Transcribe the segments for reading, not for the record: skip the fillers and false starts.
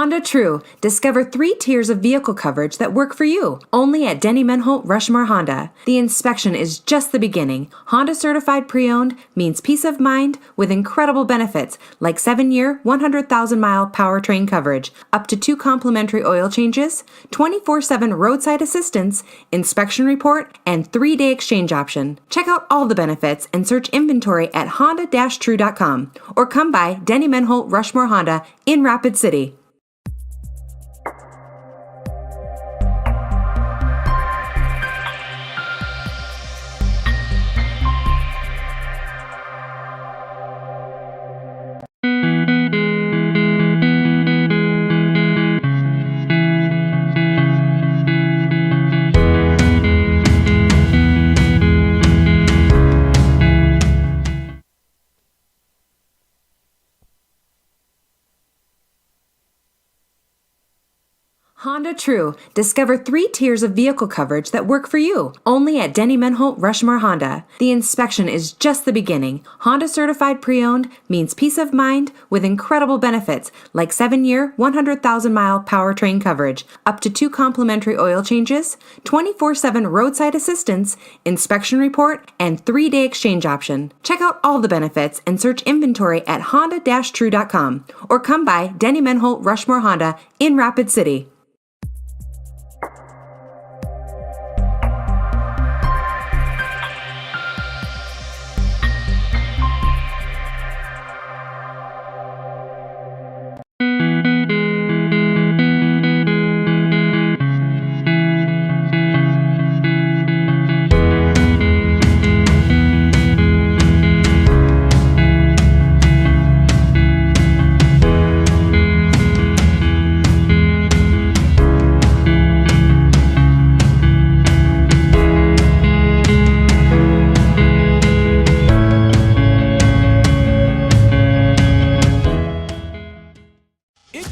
Honda True. Discover 3 tiers of vehicle coverage that work for you. Only at Denny Menholt Rushmore Honda. The inspection is just the beginning. Honda certified pre-owned means peace of mind with incredible benefits like 7-year, 100,000-mile powertrain coverage, up to 2 complimentary oil changes, 24/7 roadside assistance, inspection report, and 3-day exchange option. Check out all the benefits and search inventory at honda-true.com or come by Denny Menholt Rushmore Honda in Rapid City. Honda True. Discover 3 tiers of vehicle coverage that work for you. Only at Denny Menholt Rushmore Honda. The inspection is just the beginning. Honda certified pre-owned means peace of mind with incredible benefits like 7-year, 100,000-mile powertrain coverage, up to 2 complimentary oil changes, 24/7 roadside assistance, inspection report, and 3-day exchange option. Check out all the benefits and search inventory at honda-true.com or come by Denny Menholt Rushmore Honda in Rapid City.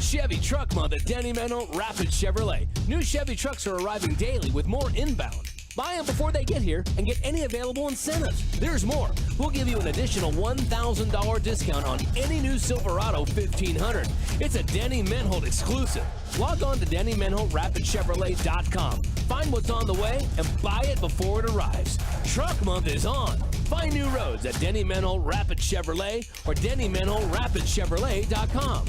Chevy Truck Month at Denny Menholt Rapid Chevrolet. New Chevy trucks are arriving daily with more inbound. Buy them before they get here and get any available incentives. There's more. We'll give you an additional $1,000 discount on any new Silverado 1500. It's a Denny Menholt exclusive. Log on to DennyMenholtRapidChevrolet.com. Find what's on the way and buy it before it arrives. Truck Month is on. Find new roads at Denny Menholt Rapid Chevrolet or DennyMenholtRapidChevrolet.com.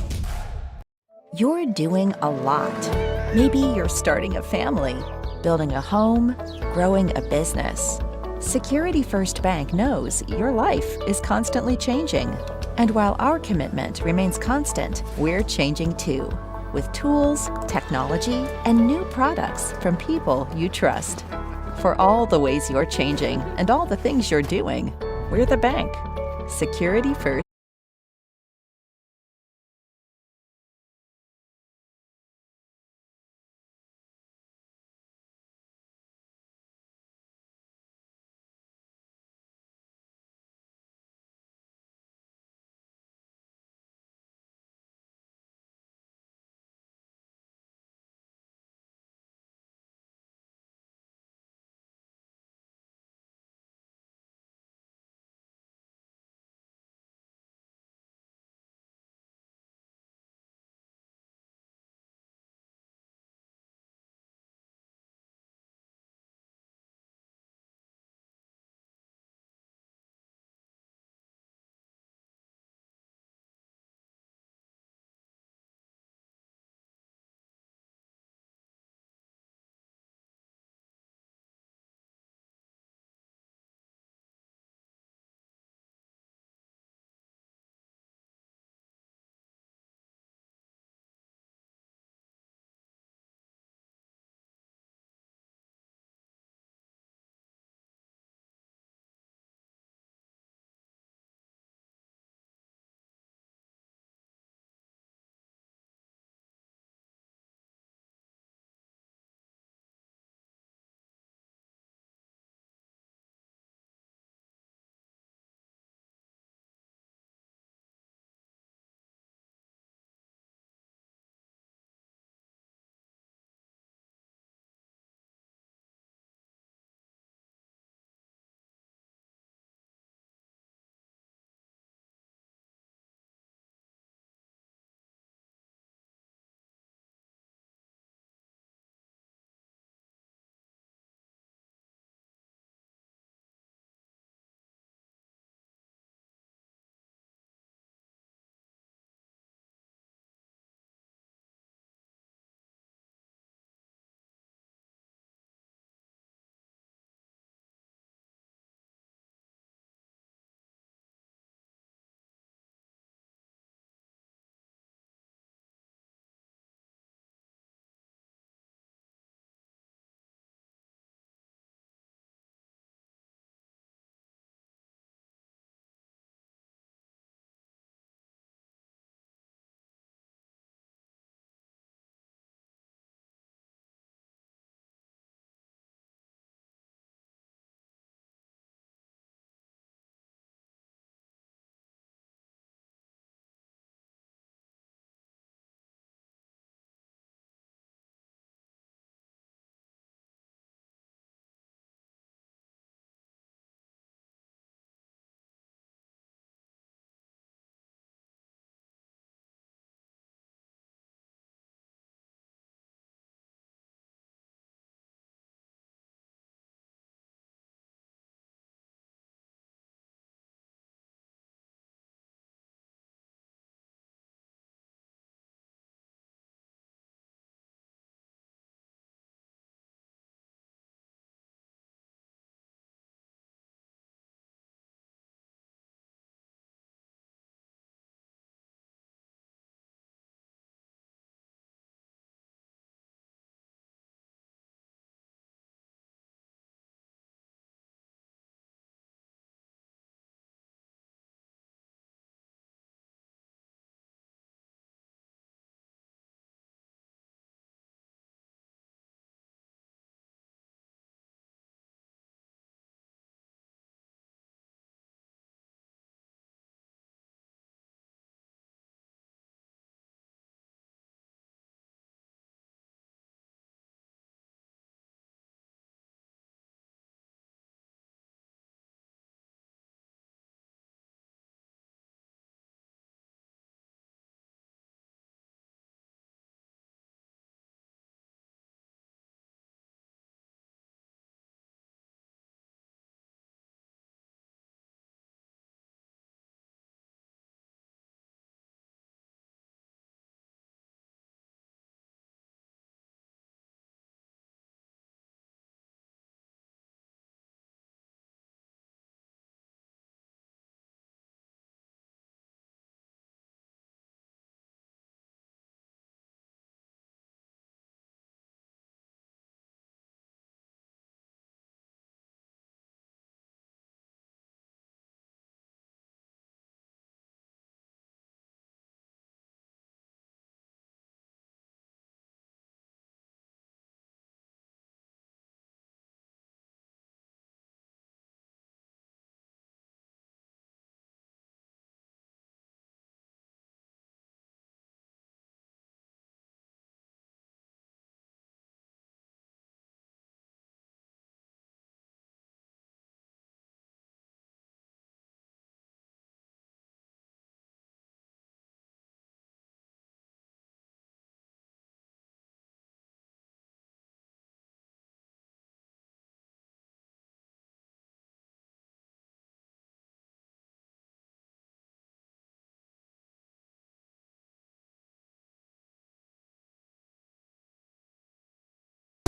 You're doing a lot. Maybe you're starting a family, building a home, growing a business. Security First Bank knows your life is constantly changing. And while our commitment remains constant, we're changing too, with tools, technology, and new products from people you trust. For all the ways you're changing and all the things you're doing, we're the bank. Security First.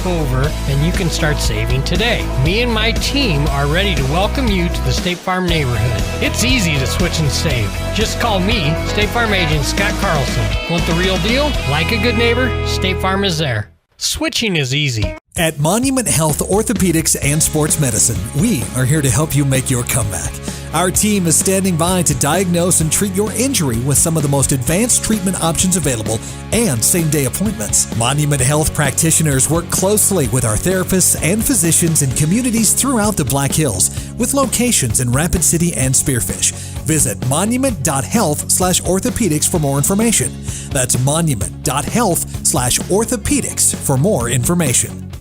over and you can start saving today. Me and my team are ready to welcome you to the State Farm neighborhood. It's easy to switch and save. Just call me, State Farm agent Scott Carlson. Want the real deal? Like a good neighbor, State Farm is there. Switching is easy. At Monument Health Orthopedics and Sports Medicine, we are here to help you make your comeback. Our team is standing by to diagnose and treat your injury with some of the most advanced treatment options available and same-day appointments. Monument Health practitioners work closely with our therapists and physicians in communities throughout the Black Hills, with locations in Rapid City and Spearfish. Visit monument.health/orthopedics for more information. That's monument.health/orthopedics for more information.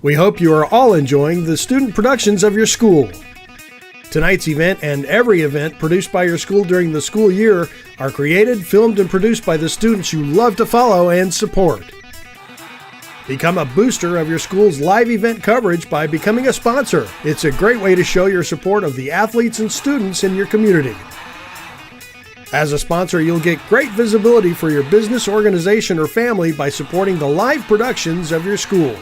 We hope you are all enjoying the student productions of your school. Tonight's event and every event produced by your school during the school year are created, filmed, and produced by the students you love to follow and support. Become a booster of your school's live event coverage by becoming a sponsor. It's a great way to show your support of the athletes and students in your community. As a sponsor, you'll get great visibility for your business, organization, or family by supporting the live productions of your school.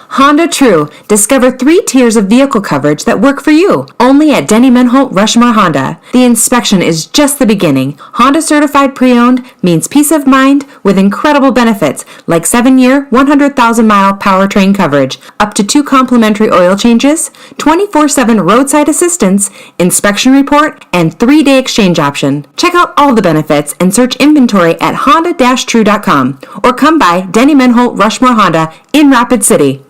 Honda True. Discover 3 tiers of vehicle coverage that work for you. Only at Denny Menholt Rushmore Honda. The inspection is just the beginning. Honda certified pre-owned means peace of mind with incredible benefits like 7-year, 100,000-mile powertrain coverage, up to 2 complimentary oil changes, 24/7 roadside assistance, inspection report, and 3-day exchange option. Check out all the benefits and search inventory at honda-true.com or come by Denny Menholt Rushmore Honda in Rapid City.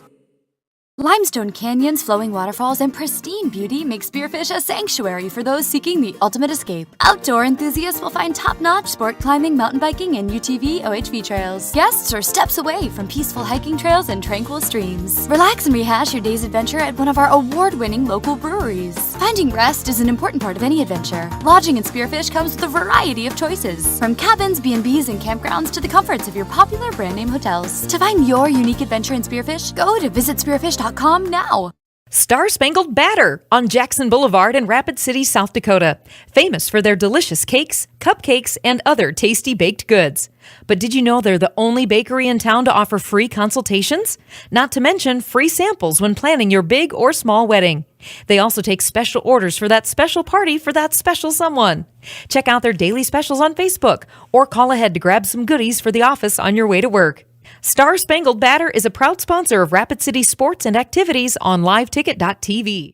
Limestone canyons, flowing waterfalls, and pristine beauty make Spearfish a sanctuary for those seeking the ultimate escape. Outdoor enthusiasts will find top-notch sport climbing, mountain biking, and UTV OHV trails. Guests are steps away from peaceful hiking trails and tranquil streams. Relax and rehash your day's adventure at one of our award-winning local breweries. Finding rest is an important part of any adventure. Lodging in Spearfish comes with a variety of choices, from cabins, B&Bs, and campgrounds to the comforts of your popular brand-name hotels. To find your unique adventure in Spearfish, go to visitspearfish.com now. Star Spangled Batter on Jackson Boulevard in Rapid City, South Dakota. Famous for their delicious cakes, cupcakes, and other tasty baked goods. But did you know they're the only bakery in town to offer free consultations? Not to mention free samples when planning your big or small wedding. They also take special orders for that special party for that special someone. Check out their daily specials on Facebook or call ahead to grab some goodies for the office on your way to work. Star Spangled Batter is a proud sponsor of Rapid City sports and activities on liveticket.tv.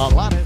A lot of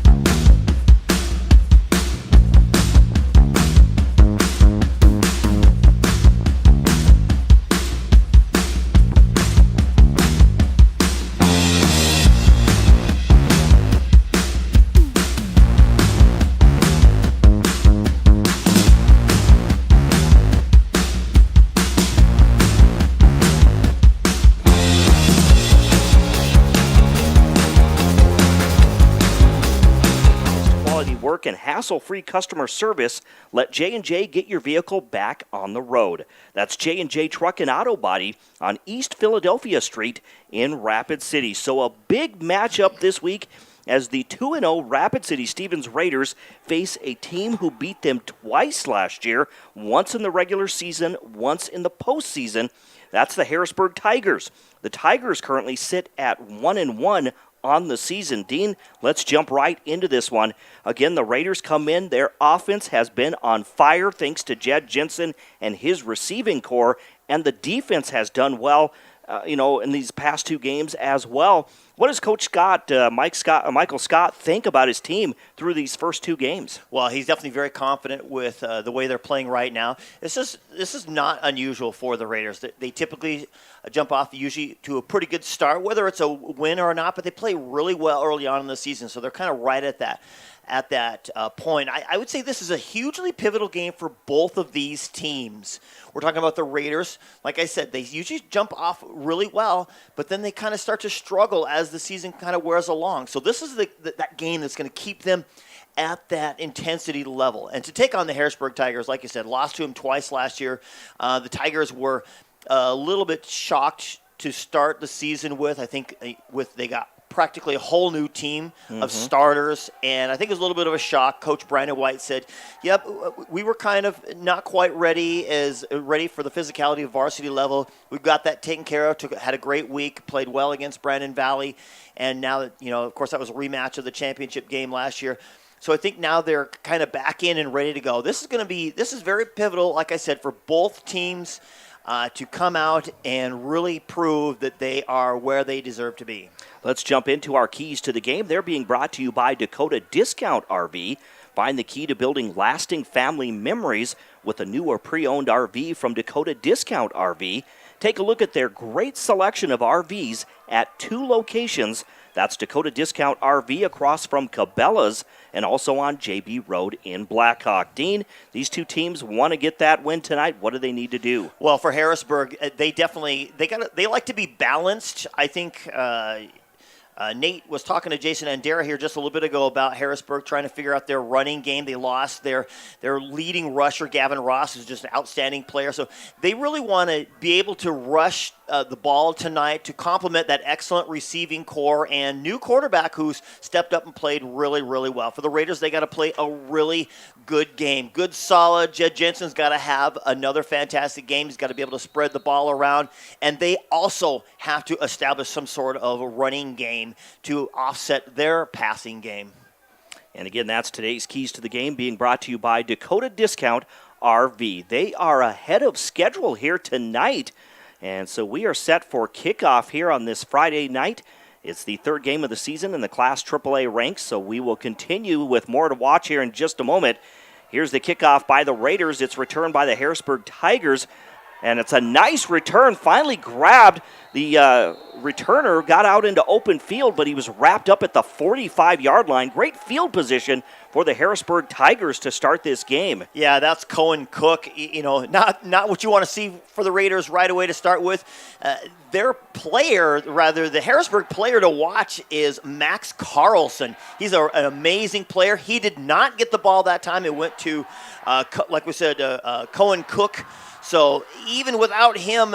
work and hassle-free customer service, let J&J get your vehicle back on the road. That's J&J Truck and Auto Body on East Philadelphia Street in Rapid City. So a big matchup this week as the 2-0 Rapid City Stevens Raiders face a team who beat them twice last year, once in the regular season, once in the postseason. That's the Harrisburg Tigers. The Tigers currently sit at 1-1 on the season. Dean, let's jump right into this one. Again, the Raiders come in. Their offense has been on fire thanks to Jed Jensen and his receiving core, and the defense has done well, in these past 2 games as well. What does Coach Scott, Michael Scott, think about his team through these first 2 games? Well, he's definitely very confident with the way they're playing right now. This is not unusual for the Raiders. They typically jump off usually to a pretty good start, whether it's a win or not, but they play really well early on in the season, so they're kind of right at that point. I would say this is a hugely pivotal game for both of these teams. We're talking about the Raiders. Like I said, they usually jump off really well, but then they kind of start to struggle as the season kind of wears along. So this is that game that's going to keep them at that intensity level. And to take on the Harrisburg Tigers, like you said, lost to them twice last year. The Tigers were a little bit shocked to start the season with. I think they got practically a whole new team of starters, and I think it was a little bit of a shock. Coach Brandon White said, yep, we were kind of not quite ready for the physicality of varsity level. We've got that taken care of, had a great week, played well against Brandon Valley, and now that, of course, that was a rematch of the championship game last year. So I think now they're kind of back in and ready to go. This is very pivotal, like I said, for both teams to come out and really prove that they are where they deserve to be. Let's jump into our keys to the game. They're being brought to you by Dakota Discount RV. Find the key to building lasting family memories with a new or pre-owned RV from Dakota Discount RV. Take a look at their great selection of RVs at 2 locations. That's Dakota Discount RV across from Cabela's and also on JB Road in Blackhawk. Dean, these 2 teams want to get that win tonight. What do they need to do? Well, for Harrisburg, they like to be balanced. I think Nate was talking to Jason Andera here just a little bit ago about Harrisburg trying to figure out their running game. They lost their leading rusher, Gavin Ross, who's just an outstanding player. So they really want to be able to rush the ball tonight to complement that excellent receiving core and new quarterback who's stepped up and played really, really well. For the Raiders, they got to play a really good game. Good, solid. Jed Jensen's got to have another fantastic game. He's got to be able to spread the ball around. And they also have to establish some sort of a running game to offset their passing game. And again, that's today's keys to the game being brought to you by Dakota Discount RV. They are ahead of schedule here tonight. And so we are set for kickoff here on this Friday night. It's the 3rd game of the season in the Class AAA ranks, so we will continue with more to watch here in just a moment. Here's the kickoff by the Raiders. It's returned by the Harrisburg Tigers, and it's a nice return. Finally grabbed. The returner got out into open field, but he was wrapped up at the 45-yard line. Great field position for the Harrisburg Tigers to start this game. Yeah, that's Cohen Cook. Not what you want to see for the Raiders right away to start with. The Harrisburg player to watch is Max Carlson. He's an amazing player. He did not get the ball that time. It went to, like we said, Cohen Cook. So even without him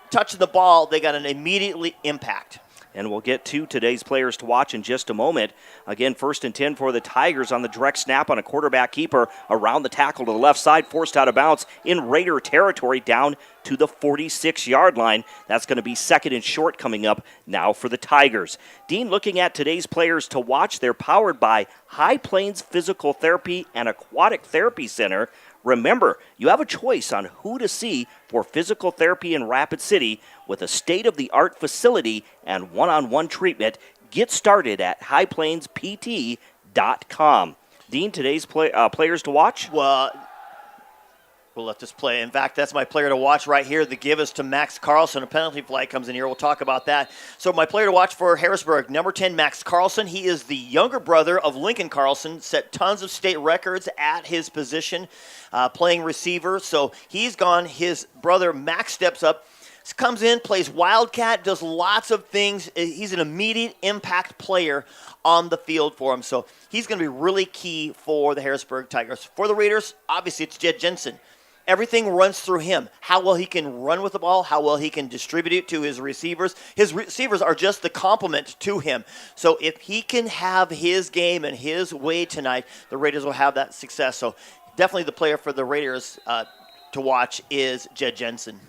touching the ball, they got an immediate impact. And we'll get to today's players to watch in just a moment. Again, 1st and 10 for the Tigers on the direct snap on a quarterback keeper around the tackle to the left side, forced out of bounds in Raider territory down to the 46-yard line. That's going to be 2nd and short coming up now for the Tigers. Dean, looking at today's players to watch, they're powered by High Plains Physical Therapy and Aquatic Therapy Center. Remember, you have a choice on who to see for physical therapy in Rapid City with a state-of-the-art facility and one-on-one treatment. Get started at highplainspt.com. Dean, today's players to watch? Well, we'll let this play. In fact, that's my player to watch right here. The give is to Max Carlson. A penalty flag comes in here. We'll talk about that. So my player to watch for Harrisburg, number 10, Max Carlson. He is the younger brother of Lincoln Carlson, set tons of state records at his position, playing receiver. So he's gone. His brother, Max, steps up, comes in, plays Wildcat, does lots of things. He's an immediate impact player on the field for him. So he's going to be really key for the Harrisburg Tigers. For the Raiders, obviously it's Jed Jensen. Everything runs through him. How well he can run with the ball, how well he can distribute it to his receivers. His receivers are just the complement to him. So if he can have his game and his way tonight, the Raiders will have that success. So definitely the player for the Raiders to watch is Jed Jensen.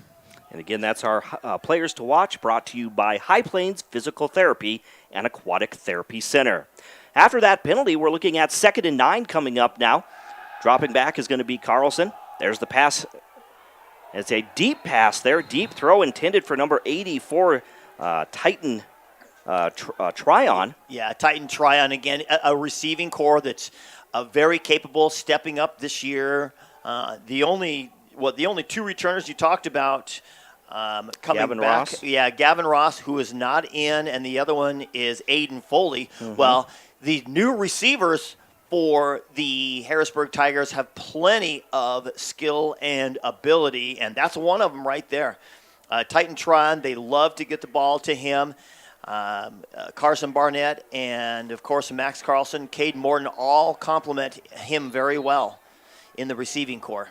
And again, that's our players to watch, brought to you by High Plains Physical Therapy and Aquatic Therapy Center. After that penalty, we're looking at 2nd and 9 coming up now. Dropping back is going to be Carlson. There's the pass. It's a deep pass there, deep throw intended for number 84, Titan Tryon. Yeah, Titan Tryon again, a receiving core that's very capable, stepping up this year. The only 2 returners you talked about coming Gavin back. Ross. Yeah, Gavin Ross, who is not in, and the other one is Aiden Foley. Mm-hmm. Well, the new receivers for the Harrisburg Tigers have plenty of skill and ability, and that's one of them right there. Titan Tryon, they love to get the ball to him. Carson Barnett and, of course, Max Carlson, Cade Morton all complement him very well in the receiving core.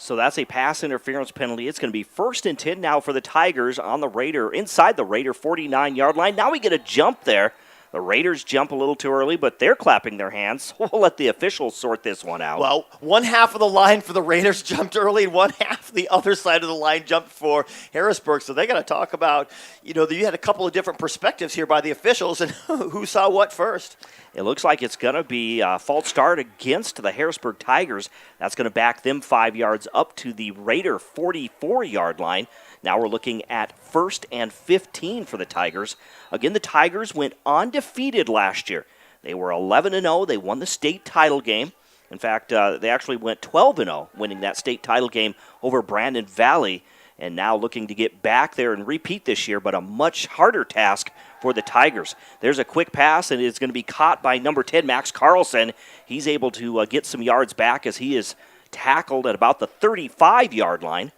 So that's a pass interference penalty. It's going to be 1st and 10 now for the Tigers on the Raider, inside the Raider 49-yard line. Now we get a jump there. The Raiders jump a little too early, but they're clapping their hands. We'll let the officials sort this one out. Well, one half of the line for the Raiders jumped early, and one half the other side of the line jumped for Harrisburg. So they got to talk about, you had a couple of different perspectives here by the officials, and who saw what first. It looks like it's going to be a false start against the Harrisburg Tigers. That's going to back them 5 yards up to the Raider 44-yard line. Now we're looking at 1st and 15 for the Tigers. Again, the Tigers went undefeated last year. They were 11-0. They won the state title game. In fact, they actually went 12-0, winning that state title game over Brandon Valley, and now looking to get back there and repeat this year, but a much harder task for the Tigers. There's a quick pass, and it's going to be caught by number 10, Max Carlson. He's able to get some yards back as he is tackled at about the 35-yard line.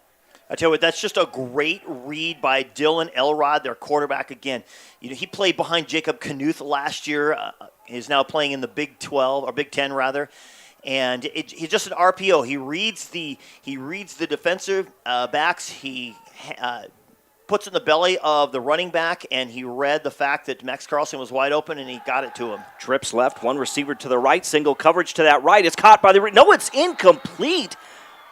I tell you what, that's just a great read by Dylan Elrod, their quarterback again. He played behind Jacob Knuth last year. He's now playing in the Big 12, or Big 10 rather. And he's just an RPO. He reads the defensive backs. He puts it in the belly of the running back, and he read the fact that Max Carlson was wide open, and he got it to him. Trips left, one receiver to the right, single coverage to that right. It's caught by the... No, it's incomplete.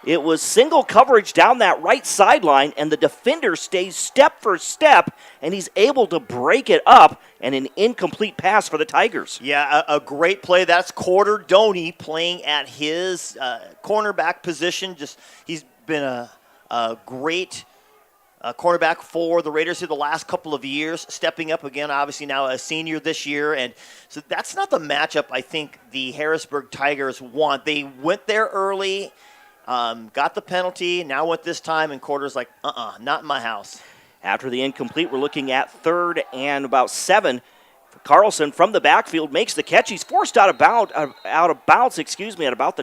It was single coverage down that right sideline, and the defender stays step for step, and he's able to break it up, and an incomplete pass for the Tigers. Yeah, a great play. That's Corder Doney playing at his cornerback position. He's been a great cornerback for the Raiders here the last couple of years, stepping up again, obviously now a senior this year. And so that's not the matchup I think the Harrisburg Tigers want. They went there early, got the penalty, now went this time, and Corder's like, not in my house. After the incomplete, we're looking at 3rd and about 7. Carlson from the backfield makes the catch. He's forced out of bounds, at about the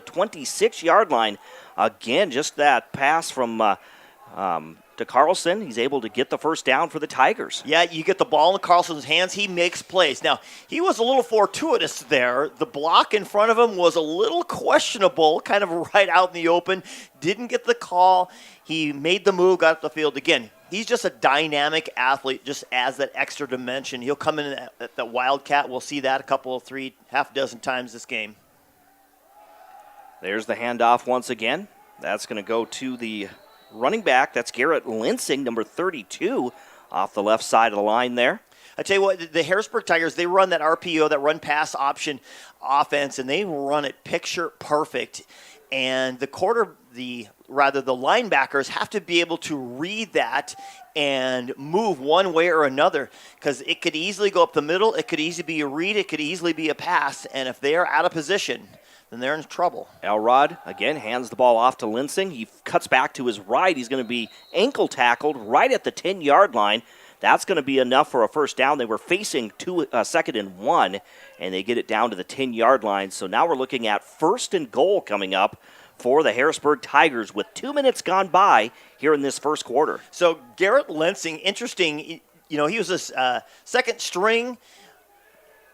26-yard line. Again, just that pass from to Carlson. He's able to get the first down for the Tigers. Yeah, you get the ball in Carlson's hands. He makes plays. Now, he was a little fortuitous there. The block in front of him was a little questionable, kind of right out in the open. Didn't get the call. He made the move, got up the field. Again, he's just a dynamic athlete, just adds that extra dimension. He'll come in at the Wildcat. We'll see that half a dozen times this game. There's the handoff once again. That's going to go to the running back. That's Garrett Linsing, number 32, off the left side of the line there. I tell you what, the Harrisburg Tigers, they run that RPO, that run pass option offense, and they run it picture perfect. And the linebackers have to be able to read that and move one way or another, because it could easily go up the middle, it could easily be a read, it could easily be a pass, and if they are out of position, then they're in trouble. Elrod, again, hands the ball off to Linsing. He cuts back to his right. He's going to be ankle tackled right at the 10-yard line. That's going to be enough for a first down. They were facing 2nd and 1, and they get it down to the 10-yard line. So now we're looking at 1st and goal coming up for the Harrisburg Tigers with 2 minutes gone by here in this first quarter. So Garrett Linsing, interesting, he was a second string.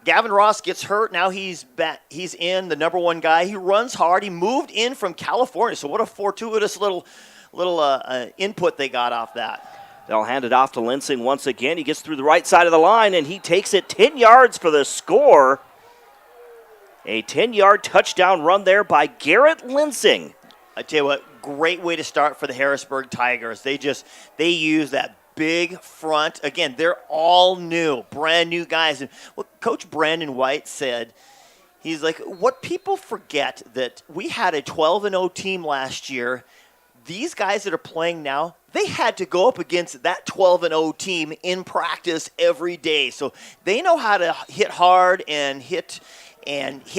Gavin Ross gets hurt. Now he's back. He's in, the number 1 guy. He runs hard. He moved in from California. So what a fortuitous little input they got off that. They'll hand it off to Linsing once again. He gets through the right side of the line, and he takes it 10 yards for the score. A 10-yard touchdown run there by Garrett Linsing. I tell you what, great way to start for the Harrisburg Tigers. They use that big front. Again, they're all new, brand new guys. And what Coach Brandon White said, he's like, what people forget that we had a 12-0 team last year. These guys that are playing now, they had to go up against that 12-0 team in practice every day. So they know how to hit hard and hit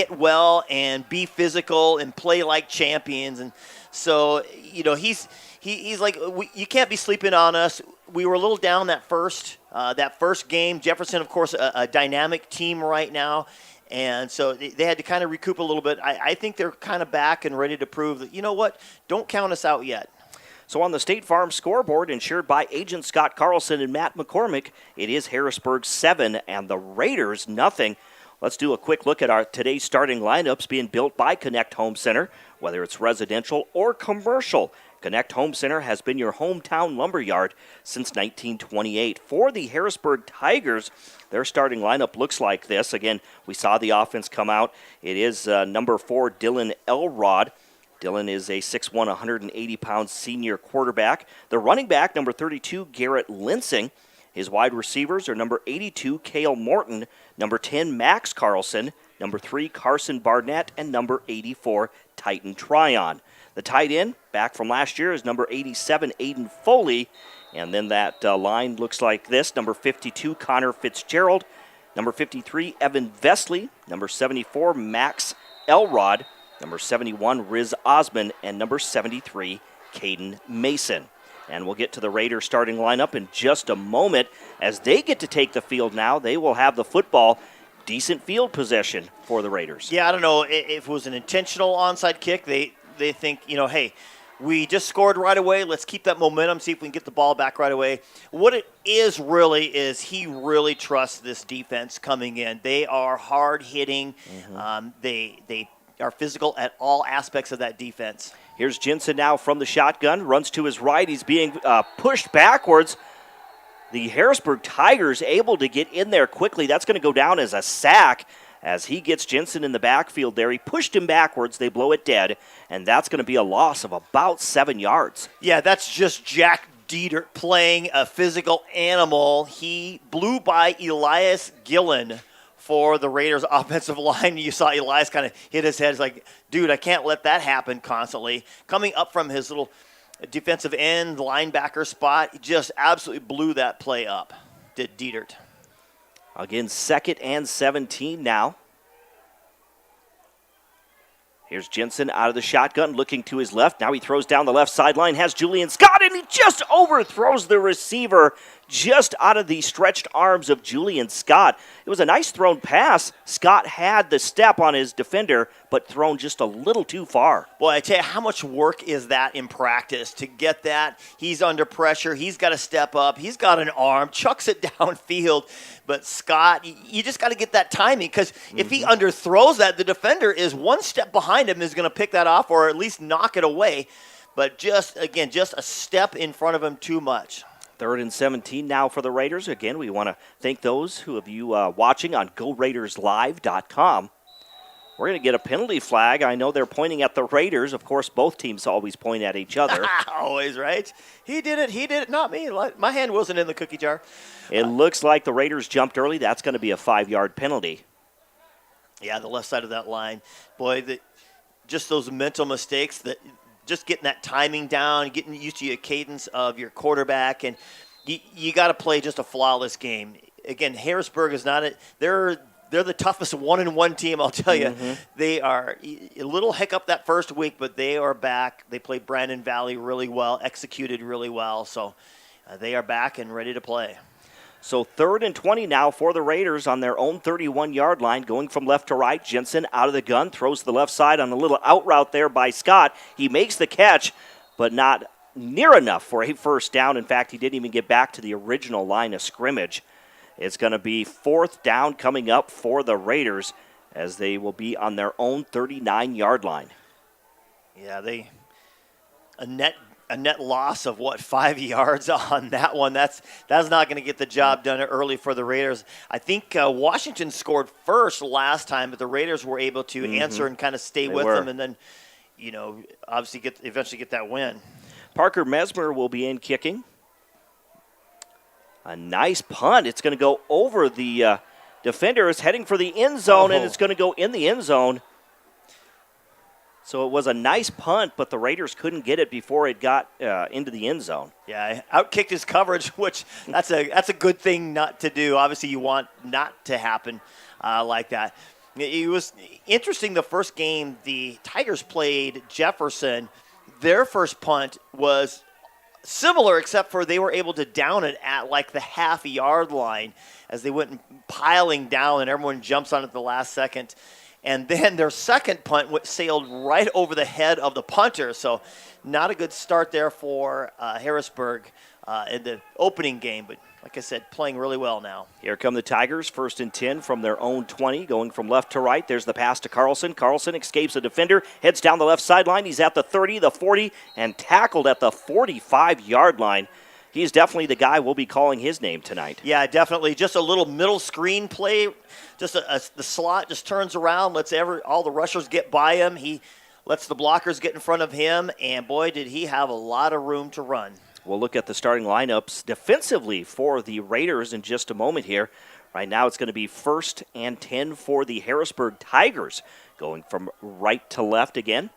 well and be physical and play like champions. And so, he's like, you can't be sleeping on us. We were a little down that first game. Jefferson, of course, a dynamic team right now. And so they had to kind of recoup a little bit. I think they're kind of back and ready to prove that, you know what, don't count us out yet. So on the State Farm scoreboard, insured by Agent Scott Carlson and Matt McCormick, it is Harrisburg 7 and the Raiders nothing. Let's do a quick look at today's starting lineups being built by Connect Home Center, whether it's residential or commercial. Connect Home Center has been your hometown lumberyard since 1928. For the Harrisburg Tigers, their starting lineup looks like this. Again, we saw the offense come out. It is number 4, Dylan Elrod. Dylan is a 6'1", 180-pound senior quarterback. The running back, number 32, Garrett Linsing. His wide receivers are number 82, Cale Morton, number 10, Max Carlson, number 3, Carson Barnett, and number 84, Titan Tryon. The tight end, back from last year, is number 87, Aiden Foley. And then that line looks like this. Number 52, Connor Fitzgerald. Number 53, Evan Vesley. Number 74, Max Elrod. Number 71, Riz Osman. And number 73, Caden Mason. And we'll get to the Raiders starting lineup in just a moment. As they get to take the field now, they will have the football. Decent field possession for the Raiders. Yeah, I don't know if it was an intentional onside kick. They think, hey, we just scored right away. Let's keep that momentum, see if we can get the ball back right away. What it is really is he really trusts this defense coming in. They are hard-hitting. They are physical at all aspects of that defense. Here's Jensen now from the shotgun, runs to his right. He's being pushed backwards. The Harrisburg Tigers able to get in there quickly. That's going to go down as a sack. As he gets Jensen in the backfield there, he pushed him backwards. They blow it dead, and that's going to be a loss of about 7 yards. Yeah, that's just Jack Dietert playing a physical animal. He blew by Elias Gillen for the Raiders' offensive line. You saw Elias kind of hit his head. He's like, dude, I can't let that happen constantly. Coming up from his little defensive end linebacker spot, he just absolutely blew that play up, did Dietert. Again, 2nd and 17 now. Here's Jensen out of the shotgun, looking to his left. Now he throws down the left sideline, has Julian Scott, and he just overthrows the receiver just out of the stretched arms of Julian Scott. It was a nice thrown pass. Scott had the step on his defender, but thrown just a little too far. Boy, I tell you, how much work is that in practice to get that? He's under pressure. He's got to step up. He's got an arm, chucks it downfield. But Scott, you just got to get that timing, because if he underthrows that, the defender is one step behind him, is going to pick that off or at least knock it away. But just a step in front of him too much. 3rd and 17 now for the Raiders. Again, we want to thank those of you watching on GoRaidersLive.com. We're going to get a penalty flag. I know they're pointing at the Raiders. Of course, both teams always point at each other. Always, right? He did it, not me. My hand wasn't in the cookie jar. It looks like the Raiders jumped early. That's going to be a 5-yard penalty. Yeah, the left side of that line. Boy, just those mental mistakes, that just getting that timing down, getting used to your cadence of your quarterback, and you got to play just a flawless game. Again, Harrisburg is not they're the toughest 1-1 team, I'll tell you. They are a little hiccup that first week, but they are back. They played Brandon Valley really well, executed really well, so they are back and ready to play. So 3rd and 20 now for the Raiders on their own 31-yard line, going from left to right. Jensen out of the gun, throws to the left side on a little out route there by Scott. He makes the catch, but not near enough for a first down. In fact, he didn't even get back to the original line of scrimmage. It's going to be 4th down coming up for the Raiders, as they will be on their own 39-yard line. Yeah, a net loss of 5 yards on that one. That's not going to get the job done early for the Raiders. I think Washington scored first last time, but the Raiders were able to answer and kind of stay with them, and then obviously eventually get that win. Parker Mesmer will be in kicking. A nice punt. It's going to go over the defender. It's heading for the end zone, and it's going to go in the end zone. So it was a nice punt, but the Raiders couldn't get it before it got into the end zone. Yeah, outkicked his coverage, which that's a good thing not to do. Obviously, you want not to happen like that. It was interesting. The first game the Tigers played Jefferson, their first punt was similar, except for they were able to down it at like the half-yard line as they went piling down, and everyone jumps on it at the last second. And then their second punt sailed right over the head of the punter. So not a good start there for Harrisburg. in the opening game, but like I said, playing really well now. Here come the Tigers, 1st and 10 from their own 20, going from left to right. There's the pass to Carlson. Carlson escapes a defender, heads down the left sideline. He's at the 30, the 40, and tackled at the 45-yard line. He's definitely the guy we'll be calling his name tonight. Yeah, definitely. Just a little middle screen play. Just the slot just turns around, lets all the rushers get by him. He lets the blockers get in front of him, and boy, did he have a lot of room to run. We'll look at the starting lineups defensively for the Raiders in just a moment here. Right now it's going to be 1st and 10 for the Harrisburg Tigers, going from right to left again,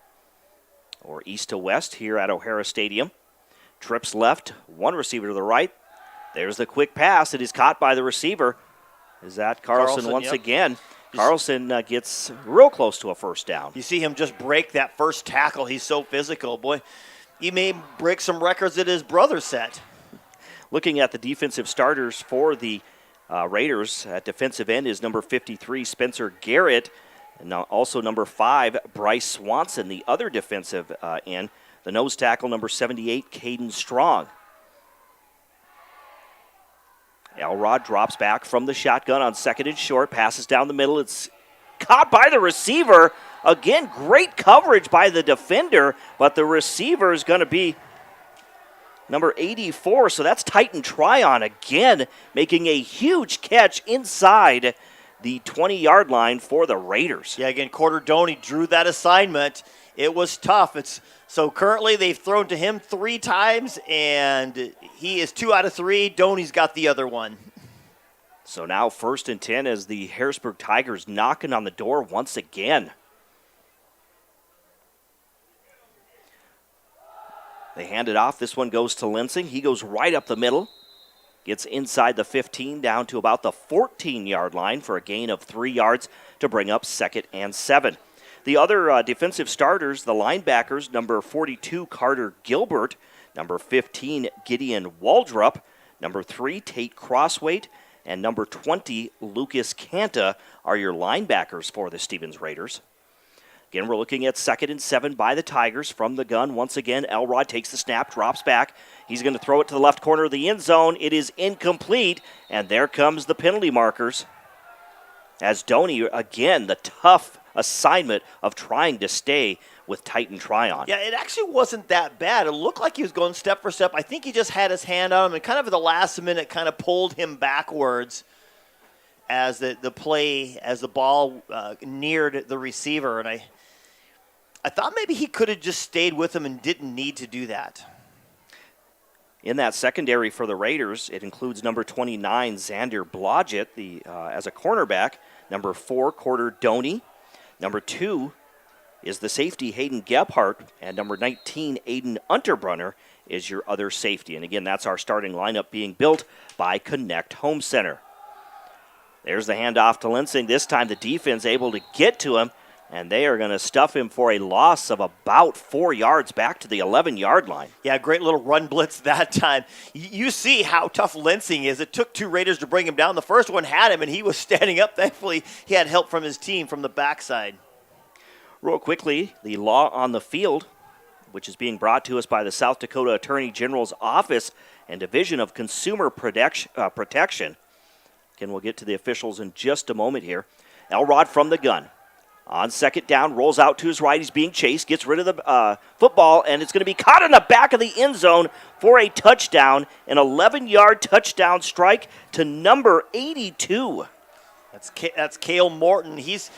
or east to west here at O'Hara Stadium. Trips left, one receiver to the right. There's the quick pass. It is caught by the receiver. Is that Carlson once yep. again? Carlson gets real close to a first down. You see him just break that first tackle. He's so physical. Boy, he may break some records that his brother set. Looking at the defensive starters for the Raiders, at defensive end is number 53, Spencer Garrett, and also number 5, Bryce Swanson, the other defensive end. The nose tackle, number 78, Caden Strong. Elrod drops back from the shotgun on 2nd and short, passes down the middle. It's caught by the receiver. Again, great coverage by the defender, but the receiver is going to be number 84, so that's Titan Tryon again, making a huge catch inside the 20-yard line for the Raiders. Yeah, again, Carter Doney drew that assignment. It was tough. So currently they've thrown to him 3 times, and he is 2 out of 3. Doney's got the other one. So now 1st and 10 as the Harrisburg Tigers knocking on the door once again. They hand it off. This one goes to Lensing. He goes right up the middle. Gets inside the 15 down to about the 14-yard line for a gain of 3 yards to bring up 2nd and 7. The other defensive starters, the linebackers, number 42, Carter Gilbert, number 15, Gideon Waldrop, number 3, Tate Crossweight, and number 20, Lucas Canta are your linebackers for the Stevens Raiders. Again, we're looking at 2nd and 7 by the Tigers from the gun. Once again, Elrod takes the snap, drops back. He's going to throw it to the left corner of the end zone. It is incomplete, and there comes the penalty markers. As Doney, again, the tough assignment of trying to stay with Titan Tryon. Yeah, it actually wasn't that bad. It looked like he was going step for step. I think he just had his hand on him and kind of at the last minute kind of pulled him backwards as the ball neared the receiver. And I thought maybe he could have just stayed with him and didn't need to do that. In that secondary for the Raiders, it includes number 29, Xander Blodgett, as a cornerback, number 4, Carter Doney, number 2 is the safety, Hayden Gebhardt, and number 19, Aiden Unterbrunner, is your other safety. And again, that's our starting lineup being built by Connect Home Center. There's the handoff to Lensing. This time the defense able to get to him, and they are going to stuff him for a loss of about 4 yards back to the 11-yard line. Yeah, great little run blitz that time. You see how tough Lensing is. It took 2 Raiders to bring him down. The first one had him, and he was standing up. Thankfully, he had help from his team from the backside. Real quickly, the law on the field, which is being brought to us by the South Dakota Attorney General's Office and Division of Consumer Protection. Again, we'll get to the officials in just a moment here. Elrod from the gun. On 2nd down, rolls out to his right. He's being chased, gets rid of the football, and it's going to be caught in the back of the end zone for a touchdown, an 11-yard touchdown strike to number 82. That's Cale Morton. He's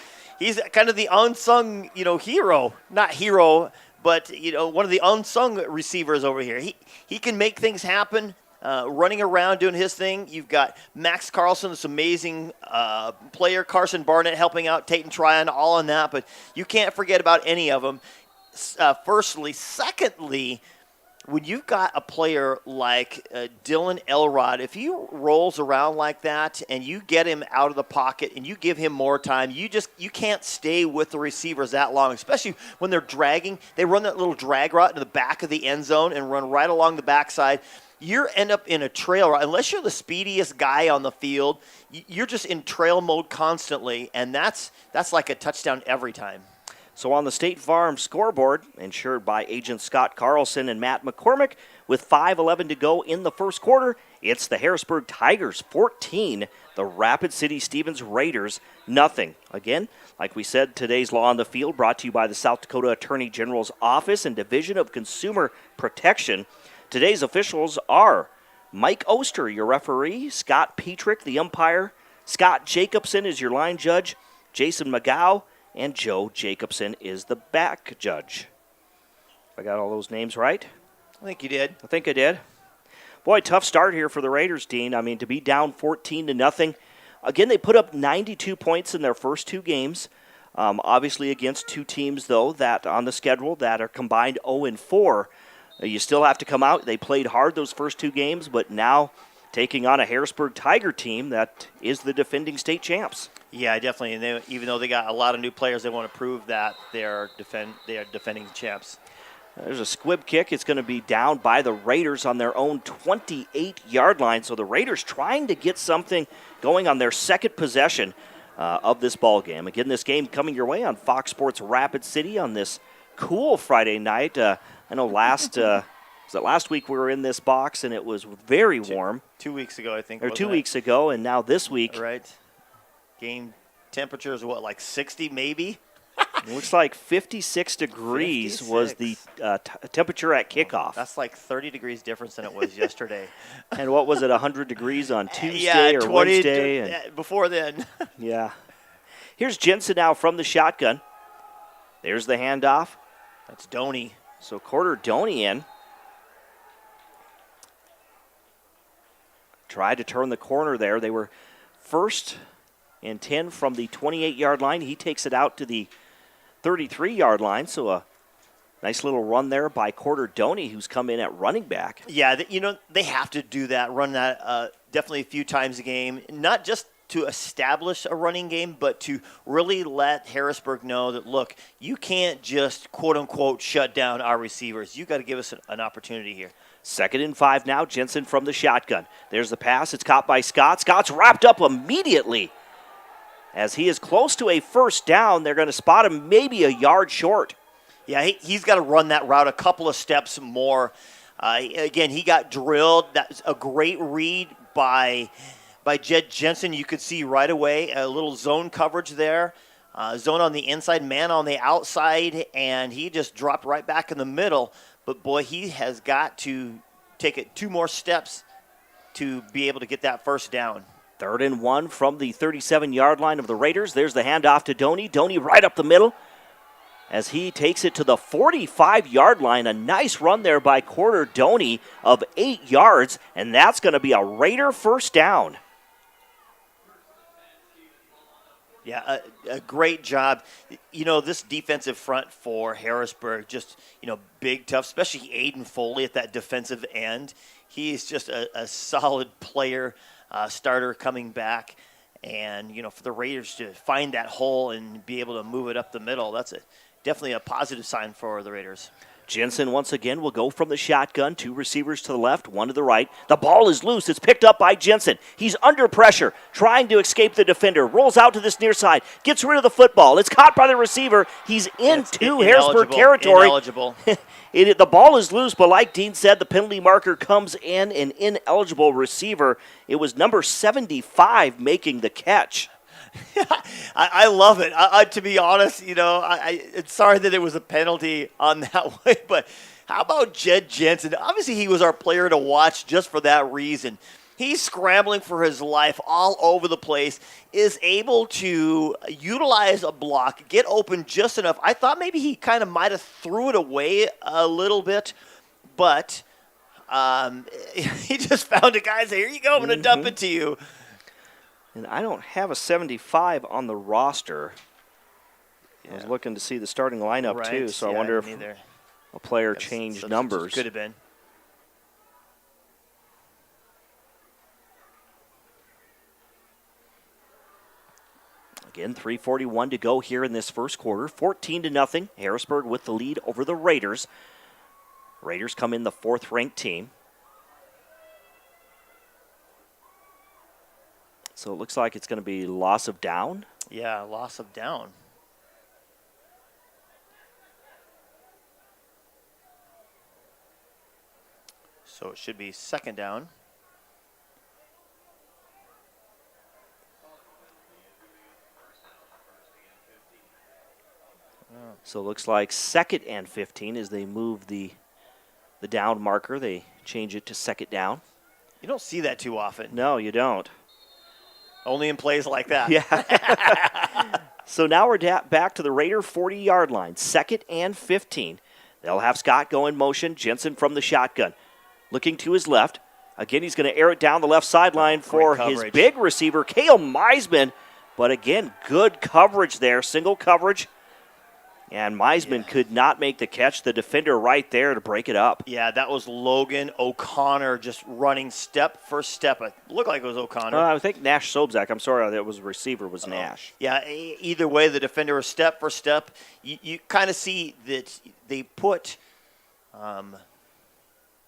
kind of the unsung, hero. Not hero, but, one of the unsung receivers over here. He can make things happen. Running around doing his thing. You've got Max Carlson, this amazing player, Carson Barnett helping out, Tate and Tryon, all on that, but you can't forget about any of them. Firstly. Secondly, when you've got a player like Dylan Elrod, if he rolls around like that and you get him out of the pocket and you give him more time, you can't stay with the receivers that long, especially when they're dragging. They run that little drag route into the back of the end zone and run right along the backside. You end up in a trail route. Unless you're the speediest guy on the field, you're just in trail mode constantly, and that's like a touchdown every time. So on the State Farm scoreboard, insured by agents Scott Carlson and Matt McCormick, with 5:11 to go in the first quarter, it's the Harrisburg Tigers 14, the Rapid City Stevens Raiders nothing. Again, like we said, today's Law on the Field brought to you by the South Dakota Attorney General's Office and Division of Consumer Protection. Today's officials are Mike Oster, your referee, Scott Petrick, the umpire, Scott Jacobson is your line judge, Jason McGow, and Joe Jacobson is the back judge. I got all those names right? I think you did. I think I did. Boy, tough start here for the Raiders, Dean. I mean, to be down 14-0. Again, they put up 92 points in their first two games. Obviously against two teams, though, that on the schedule that are combined 0-4. You still have to come out. They played hard those first two games, but now taking on a Harrisburg Tiger team that is the defending state champs. Yeah, definitely. And even though they got a lot of new players, they want to prove that they are defending champs. There's a squib kick. It's going to be down by the Raiders on their own 28-yard line. So the Raiders trying to get something going on their second possession of this ball game. Again, this game coming your way on Fox Sports Rapid City on this cool Friday night. I know last week we were in this box and it was very warm. 2 weeks ago, I think. Or 2 weeks ago, and now this week. Right. Game temperatures, like 60 maybe? Looks like 56 degrees 56. Was the temperature at kickoff. That's like 30 degrees difference than it was yesterday. And what was it, 100 degrees on Tuesday or Wednesday? Before then. Yeah. Here's Jensen now from the shotgun. There's the handoff. That's Doney. So Carter Doney in. Tried to turn the corner there. They were 1st and 10 from the 28-yard line. He takes it out to the 33-yard line, so a nice little run there by Carter Doney, who's come in at running back. Yeah, they have to do that, run that definitely a few times a game, not just to establish a running game, but to really let Harrisburg know that, look, you can't just, quote-unquote, shut down our receivers. You got to give us an opportunity here. 2nd and 5 now, Jensen from the shotgun. There's the pass. It's caught by Scott. Scott's wrapped up immediately. As he is close to a first down, they're going to spot him maybe a yard short. Yeah, he's got to run that route a couple of steps more. Again, he got drilled. That's a great read by Jed Jensen. You could see right away a little zone coverage there. Zone on the inside, man on the outside, and he just dropped right back in the middle. But, boy, he has got to take it 2 more steps to be able to get that first down. 3rd and 1 from the 37-yard line of the Raiders. There's the handoff to Doney. Doney right up the middle as he takes it to the 45-yard line. A nice run there by Carter Doney of 8 yards, and that's going to be a Raider first down. Yeah, a great job. This defensive front for Harrisburg, just, big, tough, especially Aiden Foley at that defensive end. He's just a solid player. Starter coming back, and for the Raiders to find that hole and be able to move it up the middle, that's definitely a positive sign for the Raiders. Jensen once again will go from the shotgun. 2 receivers to the left, 1 to the right. The ball is loose. It's picked up by Jensen. He's under pressure, trying to escape the defender. Rolls out to this near side, gets rid of the football. It's caught by the receiver. He's into Harrisburg territory. Ineligible. The ball is loose, but like Dean said, the penalty marker comes in, an ineligible receiver. It was number 75 making the catch. I love it. To be honest, it's sorry that it was a penalty on that way, but how about Jed Jensen? Obviously, he was our player to watch just for that reason. He's scrambling for his life all over the place, is able to utilize a block, get open just enough. I thought maybe he kind of might have threw it away a little bit, but he just found a guy and said, here you go, I'm going to dump it to you. And I don't have a 75 on the roster. Yeah. I was looking to see the starting lineup, too, so I wonder if a player changed numbers. Could have been. Again, 3:41 to go here in this first quarter. 14-0. Harrisburg with the lead over the Raiders. Raiders come in the 4th-ranked team. So it looks like it's going to be loss of down. Yeah, loss of down. So it should be second down. So it looks like 2nd and 15 as they move the down marker. They change it to 2nd down. You don't see that too often. No, you don't. Only in plays like that. Yeah. So now we're back to the Raider 40-yard line. 2nd and 15. They'll have Scott go in motion. Jensen from the shotgun. Looking to his left. Again, he's going to air it down the left sideline for his big receiver, Cale Meisman. But again, good coverage there. Single coverage. And Meisman could not make the catch. The defender right there to break it up. Yeah, that was Logan O'Connor just running step for step. It looked like it was O'Connor. I think Nash Sobzak. I'm sorry, that was receiver was Nash. Yeah, either way, the defender was step for step. You kind of see that they put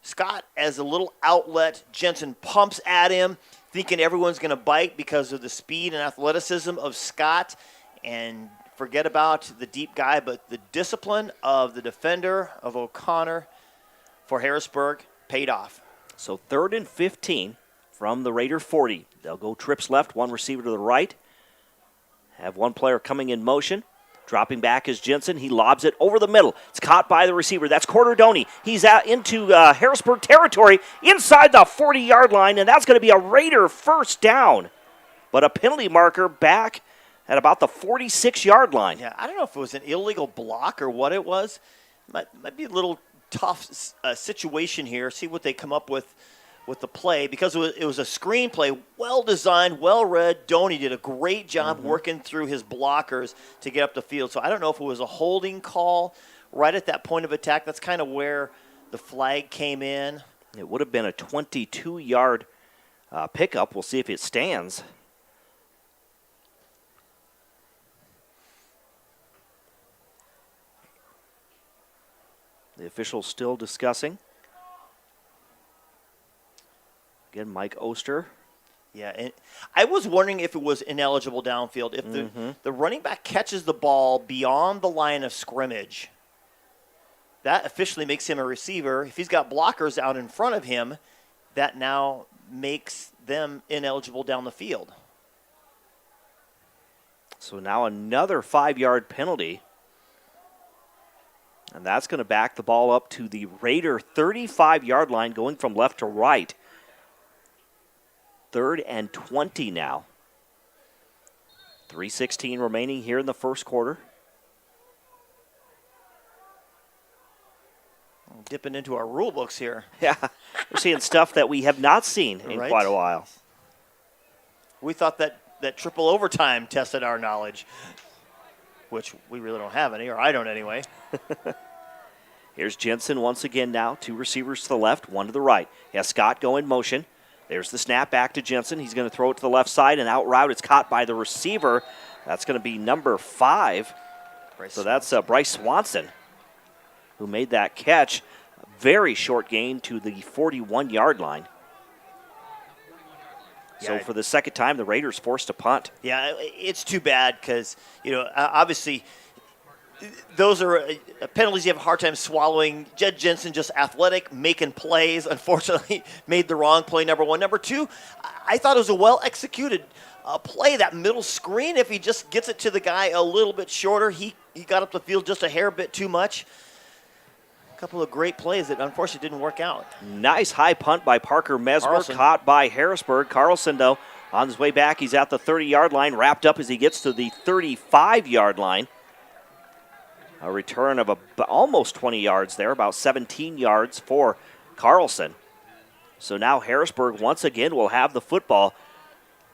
Scott as a little outlet. Jensen pumps at him, thinking everyone's going to bite because of the speed and athleticism of Scott. And forget about the deep guy, but the discipline of the defender of O'Connor for Harrisburg paid off. So 3rd and 15 from the Raider 40. They'll go trips left, one receiver to the right. Have one player coming in motion. Dropping back is Jensen. He lobs it over the middle. It's caught by the receiver. That's Corderdoni. He's out into Harrisburg territory inside the 40-yard line, and that's going to be a Raider first down. But a penalty marker back at about the 46-yard line. Yeah, I don't know if it was an illegal block or what it was. Might be a little tough situation here. See what they come up with the play, because it was a screen play, well designed, well read. Doney did a great job working through his blockers to get up the field. So I don't know if it was a holding call right at that point of attack. That's kind of where the flag came in. It would have been a 22-yard pickup. We'll see if it stands. The officials still discussing. Again, Mike Oster. Yeah, and I was wondering if it was ineligible downfield. If the running back catches the ball beyond the line of scrimmage, that officially makes him a receiver. If he's got blockers out in front of him, that now makes them ineligible down the field. So now another 5-yard penalty. And that's going to back the ball up to the Raider 35-yard line, going from left to right. 3rd and 20 now. 3:16 remaining here in the first quarter. Dipping into our rule books here. Yeah, we're seeing stuff that we have not seen in quite a while. We thought that triple overtime tested our knowledge, which we really don't have any, or I don't anyway. Here's Jensen once again now. 2 receivers to the left, 1 to the right. He has Scott go in motion. There's the snap back to Jensen. He's going to throw it to the left side, and out route it's caught by the receiver. That's going to be number 5. So that's Bryce Swanson who made that catch. Very short gain to the 41-yard line. So for the second time, the Raiders forced to punt. Yeah, it's too bad because, obviously those are penalties you have a hard time swallowing. Jed Jensen just athletic, making plays. Unfortunately, made the wrong play, number 1. Number 2, I thought it was a well-executed play, that middle screen. If he just gets it to the guy a little bit shorter, he got up the field just a hair bit too much. A couple of great plays that unfortunately didn't work out. Nice high punt by Parker Mesmer, Carlson. caught by Harrisburg. Carlson, though, on his way back, he's at the 30-yard line, wrapped up as he gets to the 35-yard line. A return of almost 20 yards there, about 17 yards for Carlson. So now Harrisburg once again will have the football.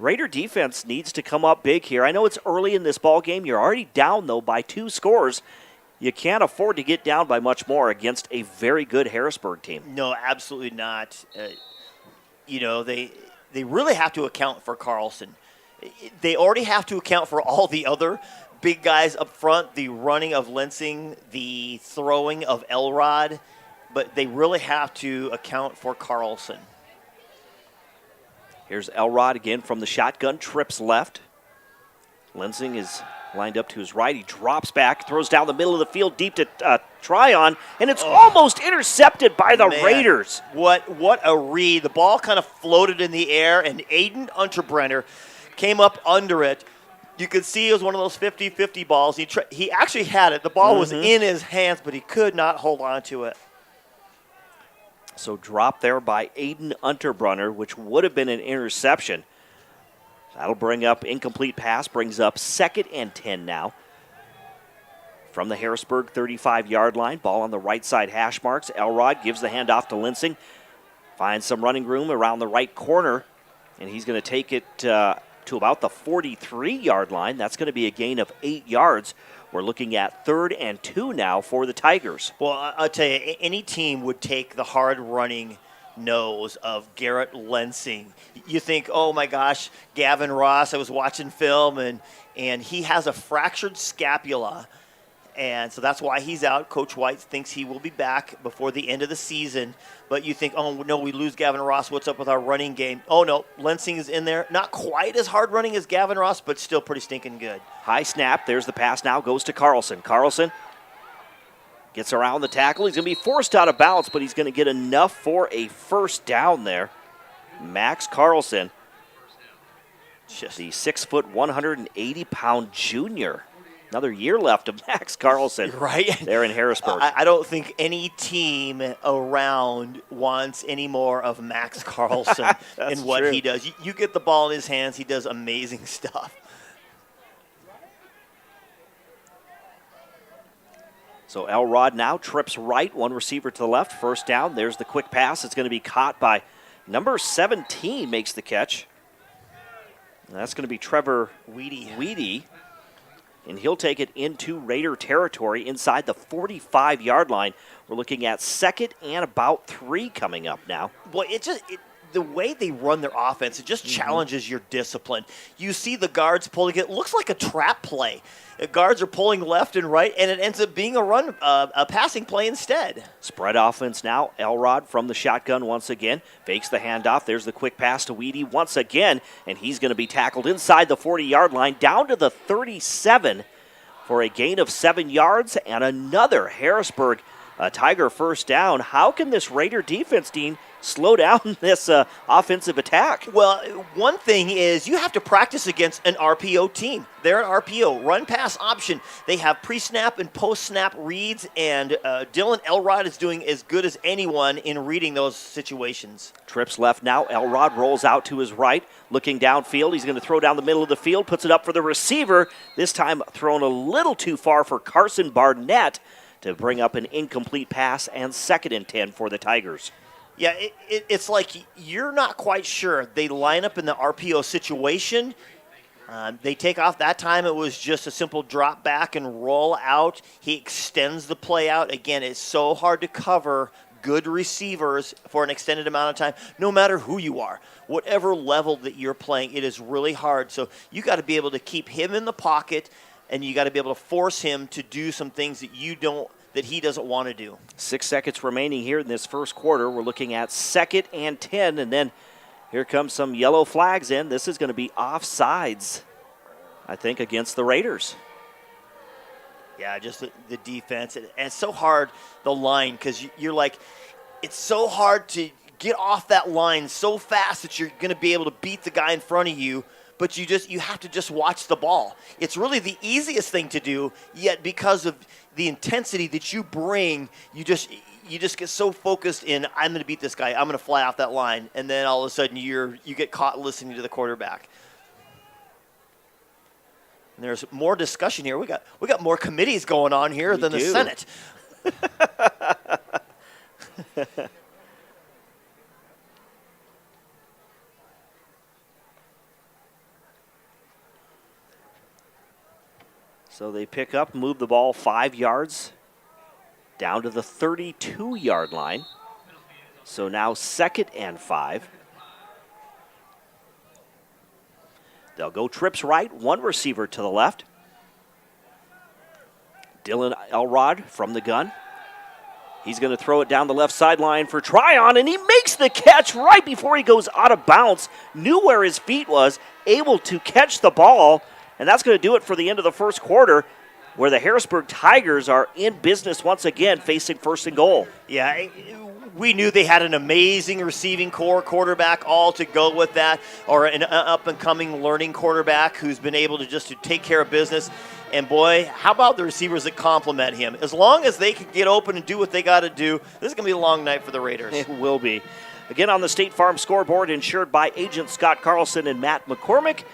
Raider defense needs to come up big here. I know it's early in this ball game. You're already down, though, by 2 scores. You can't afford to get down by much more against a very good Harrisburg team. No, absolutely not. They really have to account for Carlson. They already have to account for all the other big guys up front, the running of Lensing, the throwing of Elrod, but they really have to account for Carlson. Here's Elrod again from the shotgun, trips left. Lensing is lined up to his right. He drops back, throws down the middle of the field deep to Tryon, and it's almost intercepted by the Raiders. What a read. The ball kind of floated in the air, and Aiden Unterbrenner came up under it. You could see it was one of those 50-50 balls. He actually had it. The ball was in his hands, but he could not hold on to it. So dropped there by Aiden Unterbrunner, which would have been an interception. That'll bring up incomplete pass, brings up 2nd and 10 now. From the Harrisburg 35-yard line, ball on the right side hash marks. Elrod gives the handoff to Lensing. Finds some running room around the right corner, and he's going to take it to about the 43-yard line. That's going to be a gain of 8 yards. We're looking at 3rd and 2 now for the Tigers. Well, I'll tell you, any team would take the hard-running nose of Garrett Lensing. You think, oh my gosh, Gavin Ross, I was watching film, and he has a fractured scapula, and so that's why he's out. Coach White thinks he will be back before the end of the season, but you think, oh no, we lose Gavin Ross, what's up with our running game? Oh no, Lensing is in there. Not quite as hard running as Gavin Ross, but still pretty stinking good. High snap, there's the pass now, goes to Carlson. Carlson gets around the tackle. He's going to be forced out of bounds, but he's going to get enough for a first down there. Max Carlson, just the 6', 180-pound junior. Another year left of Max Carlson right there in Harrisburg. I don't think any team around wants any more of Max Carlson in what he does. You get the ball in his hands, he does amazing stuff. So Elrod now trips right, one receiver to the left, first down. There's the quick pass. It's going to be caught by number 17, makes the catch. And that's going to be Trevor Weedy. And he'll take it into Raider territory inside the 45-yard line. We're looking at 2nd and about 3 coming up now. Well, the way they run their offense, it just challenges your discipline. You see the guards pulling it. Looks like a trap play. The guards are pulling left and right, and it ends up being a passing play instead. Spread offense now. Elrod from the shotgun once again. Fakes the handoff. There's the quick pass to Weedy once again, and he's going to be tackled inside the 40-yard line down to the 37 for a gain of 7 yards and another Harrisburg Tiger first down. How can this Raider defense, Dean, slow down this offensive attack? Well, one thing is you have to practice against an RPO team. They're an RPO, run-pass option. They have pre-snap and post-snap reads, and Dylan Elrod is doing as good as anyone in reading those situations. Trips left now. Elrod rolls out to his right, looking downfield. He's going to throw down the middle of the field, puts it up for the receiver. This time thrown a little too far for Carson Barnett to bring up an incomplete pass, and 2nd and 10 for the Tigers. Yeah, it's like you're not quite sure. They line up in the RPO situation. They take off. That time it was just a simple drop back and roll out. He extends the play out. Again, it's so hard to cover good receivers for an extended amount of time, no matter who you are. Whatever level that you're playing, it is really hard. So you got to be able to keep him in the pocket, and you got to be able to force him to do some things that he doesn't want to do. 6 seconds remaining here in this first quarter. We're looking at 2nd and 10, and then here comes some yellow flags in. This is going to be offsides, I think, against the Raiders. Yeah, just the defense. And it's so hard, the line, because you're like, it's so hard to get off that line so fast that you're going to be able to beat the guy in front of you, but you have to just watch the ball. It's really the easiest thing to do, yet because of the intensity that you bring, you just get so focused in, I'm going to beat this guy, I'm going to fly off that line, and then all of a sudden you get caught listening to the quarterback. And there's more discussion here. We got more committees going on here than the Senate. So they pick up, move the ball 5 yards down to the 32-yard line. So now 2nd and 5. They'll go trips right, one receiver to the left. Dylan Elrod from the gun. He's going to throw it down the left sideline for Tryon, and he makes the catch right before he goes out of bounds. Knew where his feet was, able to catch the ball. And that's going to do it for the end of the first quarter, where the Harrisburg Tigers are in business once again, facing first and goal. Yeah, we knew they had an amazing receiving core quarterback all to go with that, or an up-and-coming learning quarterback who's been able to just to take care of business. And, boy, how about the receivers that complement him? As long as they can get open and do what they got to do, this is going to be a long night for the Raiders. It will be. Again, on the State Farm scoreboard, insured by agents Scott Carlson and Matt McCormick,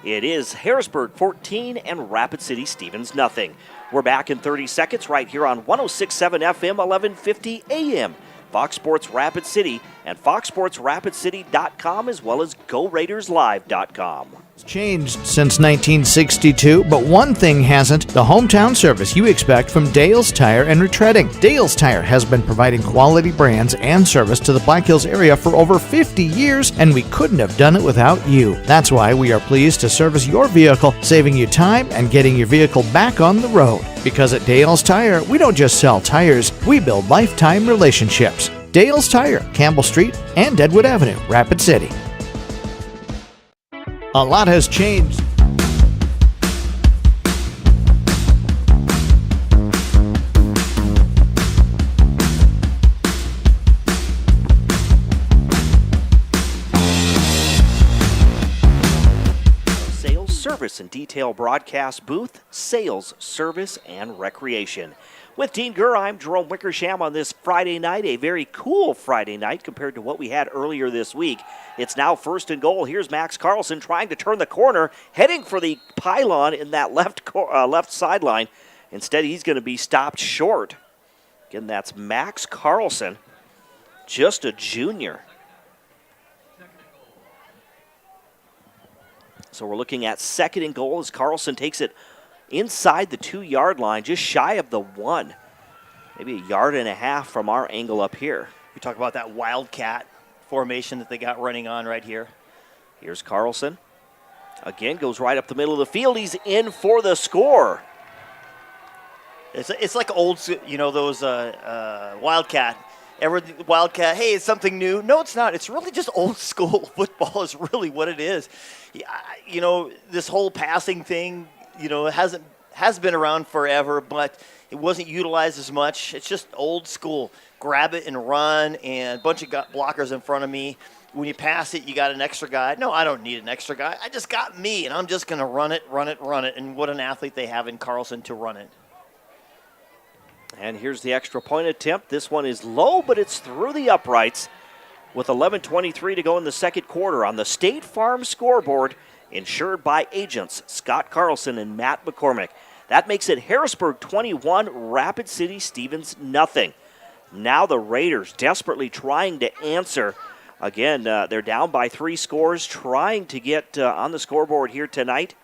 it is Harrisburg 14 and Rapid City Stevens nothing. We're back in 30 seconds right here on 106.7 FM, 1150 AM. Fox Sports Rapid City and foxsportsrapidcity.com, as well as GoRaidersLive.com. It's changed since 1962, but one thing hasn't: the hometown service you expect from Dale's Tire and Retreading. Dale's Tire has been providing quality brands and service to the Black Hills area for over 50 years, and we couldn't have done it without you. That's why we are pleased to service your vehicle, saving you time and getting your vehicle back on the road. Because at Dale's Tire, we don't just sell tires, we build lifetime relationships. Dale's Tire, Campbell Street and Deadwood Avenue, Rapid City. A lot has changed. Sales, service, and detail broadcast booth, sales, service, and recreation. With Dean Gurr, I'm Jerome Wickersham on this Friday night, a very cool Friday night compared to what we had earlier this week. It's now first and goal. Here's Max Carlson trying to turn the corner, heading for the pylon in that left sideline. Instead, he's going to be stopped short. Again, that's Max Carlson, just a junior. So we're looking at second and goal as Carlson takes it inside the 2-yard line, just shy of the 1. Maybe a yard and a half from our angle up here. We talk about that wildcat formation that they got running on right here. Here's Carlson. Again, goes right up the middle of the field. He's in for the score. It's like old, those wildcat. Wildcat, hey, it's something new. No, it's not. It's really just old school football is really what it is. This whole passing thing, has been around forever, but it wasn't utilized as much. It's just old school. Grab it and run, and a bunch of blockers in front of me. When you pass it, you got an extra guy. No, I don't need an extra guy. I just got me, and I'm just going to run it. And what an athlete they have in Carlson to run it. And here's the extra point attempt. This one is low, but it's through the uprights with 11:23 to go in the second quarter on the State Farm scoreboard, insured by agents Scott Carlson and Matt McCormick. That makes it Harrisburg 21, Rapid City Stevens nothing. Now the Raiders desperately trying to answer. Again, they're down by 3 scores, trying to get on the scoreboard here tonight.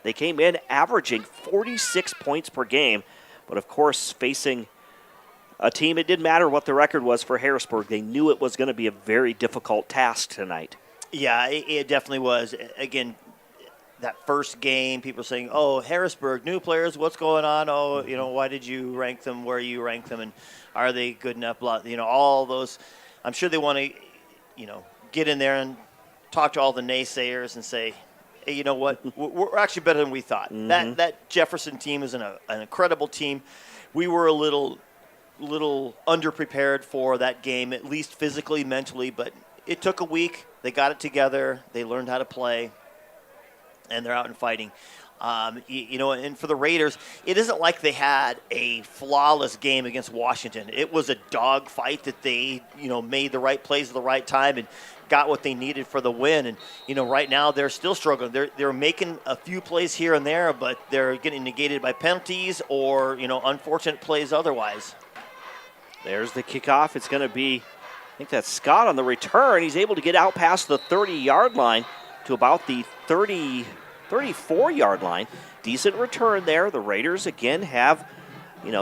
They came in averaging 46 points per game, but of course facing a team, it didn't matter what the record was for Harrisburg. They knew it was going to be a very difficult task tonight. Yeah, it definitely was. Again, that first game, people are saying, oh, Harrisburg, new players, what's going on? Oh, why did you rank them where you rank them, and are they good enough? All those. I'm sure they want to, get in there and talk to all the naysayers and say, hey, you know what? We're actually better than we thought. Mm-hmm. That Jefferson team is an incredible team. We were a little underprepared for that game, at least physically, mentally, but it took a week. They got it together. They learned how to play, and they're out and fighting. And for the Raiders, it isn't like they had a flawless game against Washington. It was a dog fight that they, made the right plays at the right time and got what they needed for the win. And, right now they're still struggling. They're making a few plays here and there, but they're getting negated by penalties or, unfortunate plays otherwise. There's the kickoff. It's going to be, I think that's Scott on the return. He's able to get out past the 30-yard line to about the 34-yard line. Decent return there. The Raiders, again, have,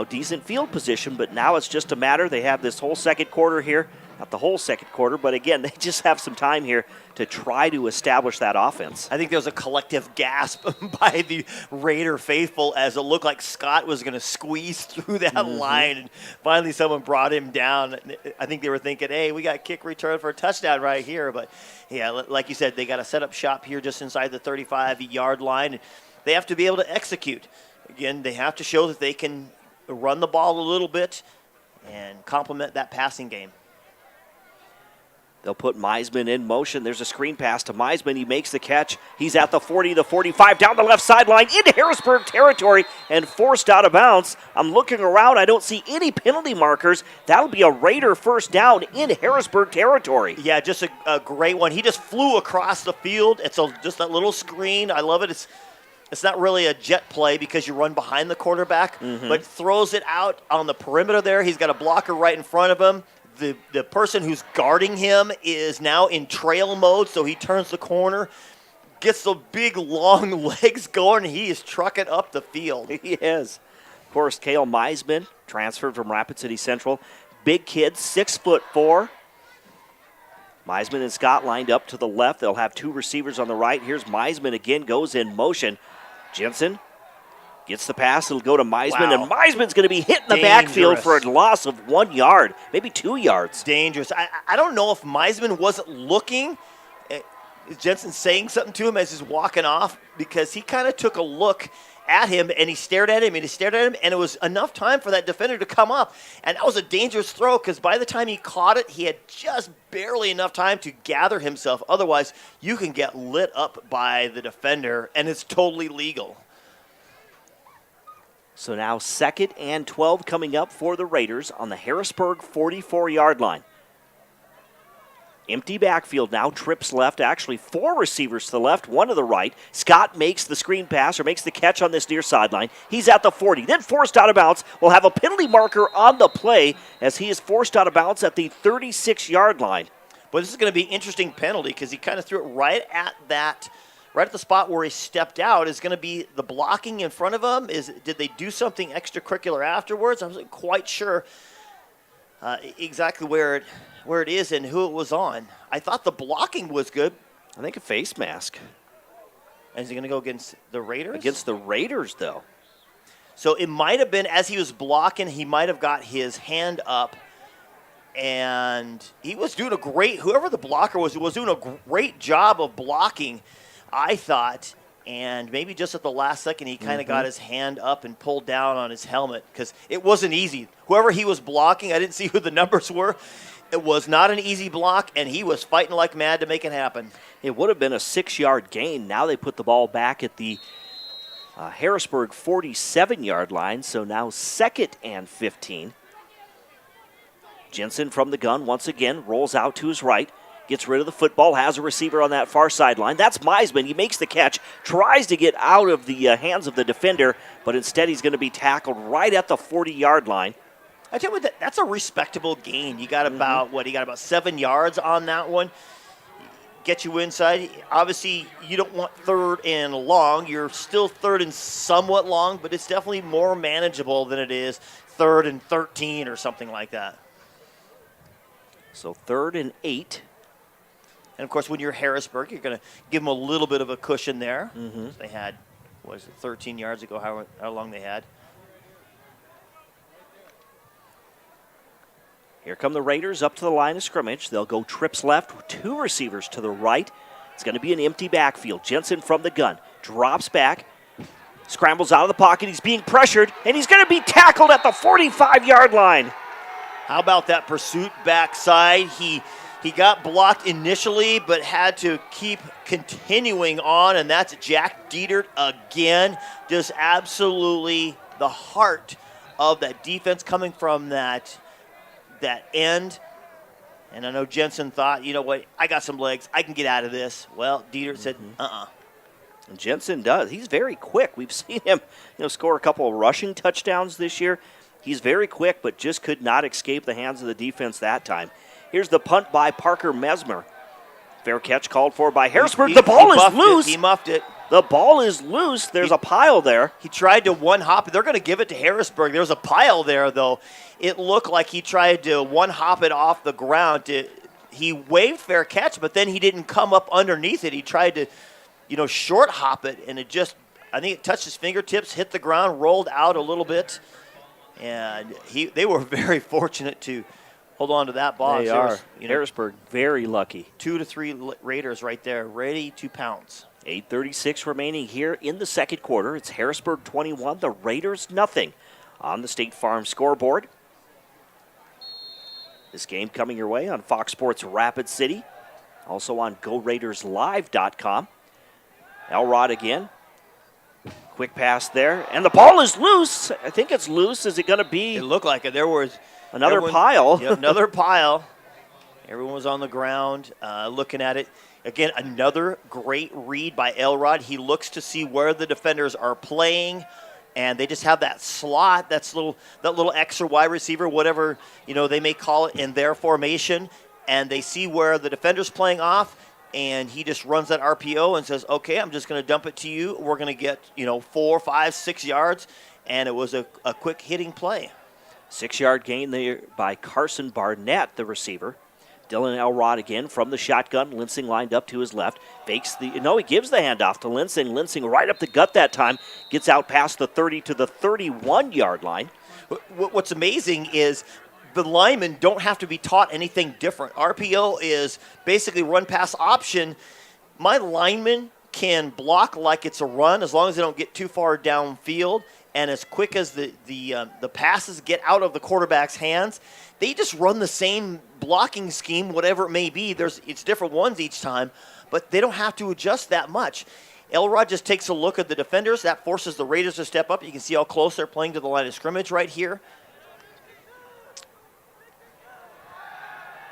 decent field position, but now it's just a matter. They have this whole second quarter here. Not the whole second quarter, but again, they just have some time here to try to establish that offense. I think there was a collective gasp by the Raider faithful as it looked like Scott was going to squeeze through that line, and finally someone brought him down. I think they were thinking, hey, we got kick return for a touchdown right here. But, yeah, like you said, they got to set up shop here just inside the 35-yard line. they have to be able to execute. Again, they have to show that they can run the ball a little bit and complement that passing game. They'll put Meisman in motion. There's a screen pass to Meisman. He makes the catch. He's at the 40, the 45, down the left sideline into Harrisburg territory and forced out of bounds. I'm looking around. I don't see any penalty markers. That'll be a Raider first down in Harrisburg territory. Yeah, just a great one. He just flew across the field. It's just that little screen. I love it. It's not really a jet play because you run behind the quarterback, but throws it out on the perimeter there. He's got a blocker right in front of him. The person who's guarding him is now in trail mode, so he turns the corner, gets the big, long legs going, and he is trucking up the field. He is. Of course, Cale Meisman, transferred from Rapid City Central. Big kid, 6'4". Meisman and Scott lined up to the left. They'll have two receivers on the right. Here's Meisman again, goes in motion. Jensen gets the pass. It'll go to Meisman, and Meisman's going to be hit in the backfield for a loss of 1 yard, maybe 2 yards. Dangerous. I don't know if Meisman wasn't looking. Is Jensen saying something to him as he's walking off? Because he kind of took a look at him, and he stared at him, and he stared at him, and it was enough time for that defender to come up. And that was a dangerous throw because by the time he caught it, he had just barely enough time to gather himself. Otherwise, you can get lit up by the defender, and it's totally legal. So now 2nd and 12 coming up for the Raiders on the Harrisburg 44-yard line. Empty backfield now, trips left, actually 4 receivers to the left, 1 to the right. Scott makes the screen pass or makes the catch on this near sideline. He's at the 40, then forced out of bounds. We'll have a penalty marker on the play as he is forced out of bounds at the 36-yard line. But this is going to be an interesting penalty because he kind of threw it right at the spot where he stepped out. Is going to be the blocking in front of him. Did they do something extracurricular afterwards? I wasn't quite sure exactly where it is and who it was on. I thought the blocking was good. I think a face mask. And is he going to go against the Raiders? Against the Raiders, though. So it might have been as he was blocking, he might have got his hand up. And he was doing whoever the blocker was doing a great job of blocking, I thought. And maybe just at the last second, he kind of got his hand up and pulled down on his helmet because it wasn't easy. Whoever he was blocking, I didn't see who the numbers were. It was not an easy block, and he was fighting like mad to make it happen. It would have been a 6-yard gain. Now they put the ball back at the Harrisburg 47-yard line, so now 2nd and 15. Jensen from the gun once again rolls out to his right. Gets rid of the football, has a receiver on that far sideline. That's Meisman. He makes the catch, tries to get out of the hands of the defender, but instead he's going to be tackled right at the 40-yard line. I tell you what, that's a respectable gain. You got about 7 yards on that one. Get you inside. Obviously, you don't want 3rd and long. You're still 3rd and somewhat long, but it's definitely more manageable than it is 3rd and 13 or something like that. So 3rd and 8. And, of course, when you're Harrisburg, you're going to give them a little bit of a cushion there. They had, 13 yards ago, how long they had. Here come the Raiders up to the line of scrimmage. They'll go trips left with 2 receivers to the right. It's going to be an empty backfield. Jensen from the gun drops back, scrambles out of the pocket. He's being pressured, and he's going to be tackled at the 45-yard line. How about that pursuit backside? He got blocked initially, but had to keep continuing on, and that's Jack Dietert again. Just absolutely the heart of that defense coming from that end. And I know Jensen thought, you know what, I got some legs. I can get out of this. Well, Dietert said, And Jensen does. He's very quick. We've seen him score a couple of rushing touchdowns this year. He's very quick, but just could not escape the hands of the defense that time. Here's the punt by Parker Mesmer. Fair catch called for by Harrisburg. The ball is loose. He muffed it. The ball is loose. There's a pile there. He tried to one-hop it. They're going to give it to Harrisburg. There's a pile there, though. It looked like he tried to one-hop it off the ground. He waved fair catch, but then he didn't come up underneath it. He tried to, short-hop it, and I think it touched his fingertips, hit the ground, rolled out a little bit. And they were very fortunate to hold on to that ball. They are. Harrisburg very lucky. 2 to 3 Raiders right there, ready to pounce. 8:36 remaining here in the second quarter. It's Harrisburg 21, the Raiders nothing on the State Farm scoreboard. This game coming your way on Fox Sports Rapid City, also on GoRaidersLive.com. Elrod again. Quick pass there, and the ball is loose. I think it's loose. Is it going to be? It looked like it. There was another pile. Yeah, another pile. Everyone was on the ground looking at it. Again, another great read by Elrod. He looks to see where the defenders are playing, and they just have that slot, that little extra wide receiver, whatever they may call it in their formation, and they see where the defender's playing off, and he just runs that RPO and says, okay, I'm just going to dump it to you. We're going to get 4, 5, 6 yards, and it was a quick hitting play. 6-yard gain there by Carson Barnett, the receiver. Dylan Elrod again from the shotgun. Linsing lined up to his left. He gives the handoff to Linsing. Linsing right up the gut that time. Gets out past the 30 to the 31-yard line. What's amazing is the linemen don't have to be taught anything different. RPO is basically run-pass option. My linemen can block like it's a run as long as they don't get too far downfield. And as quick as the passes get out of the quarterback's hands, they just run the same blocking scheme, whatever it may be. It's different ones each time, but they don't have to adjust that much. Elrod just takes a look at the defenders. That forces the Raiders to step up. You can see how close they're playing to the line of scrimmage right here.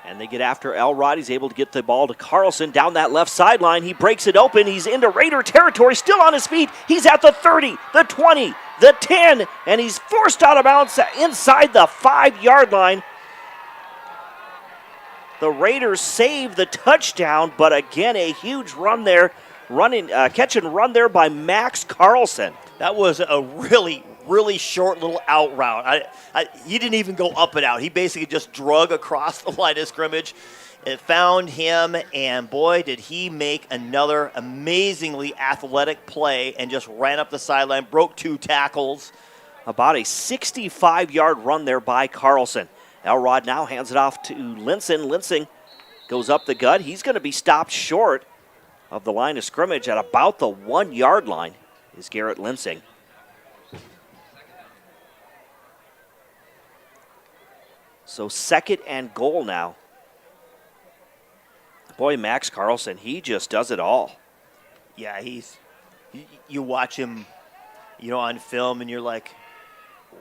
And they get after Elrod. He's able to get the ball to Carlson down that left sideline. He breaks it open. He's into Raider territory, still on his feet. He's at the 30, the 20, the 10, and he's forced out of bounds inside the 5-yard line. The Raiders save the touchdown, but again, a huge run there, catch and run there by Max Carlson. That was a really short little out route. He didn't even go up and out. He basically just drug across the line of scrimmage. It found him, and boy, did he make another amazingly athletic play and just ran up the sideline, broke 2 tackles. About a 65-yard run there by Carlson. Elrod now hands it off to Linsing. Linsing goes up the gut. He's going to be stopped short of the line of scrimmage at about the 1-yard line is Garrett Linsing. So 2nd and goal now. Boy, Max Carlson, he just does it all. Yeah, you watch him, on film, and you're like,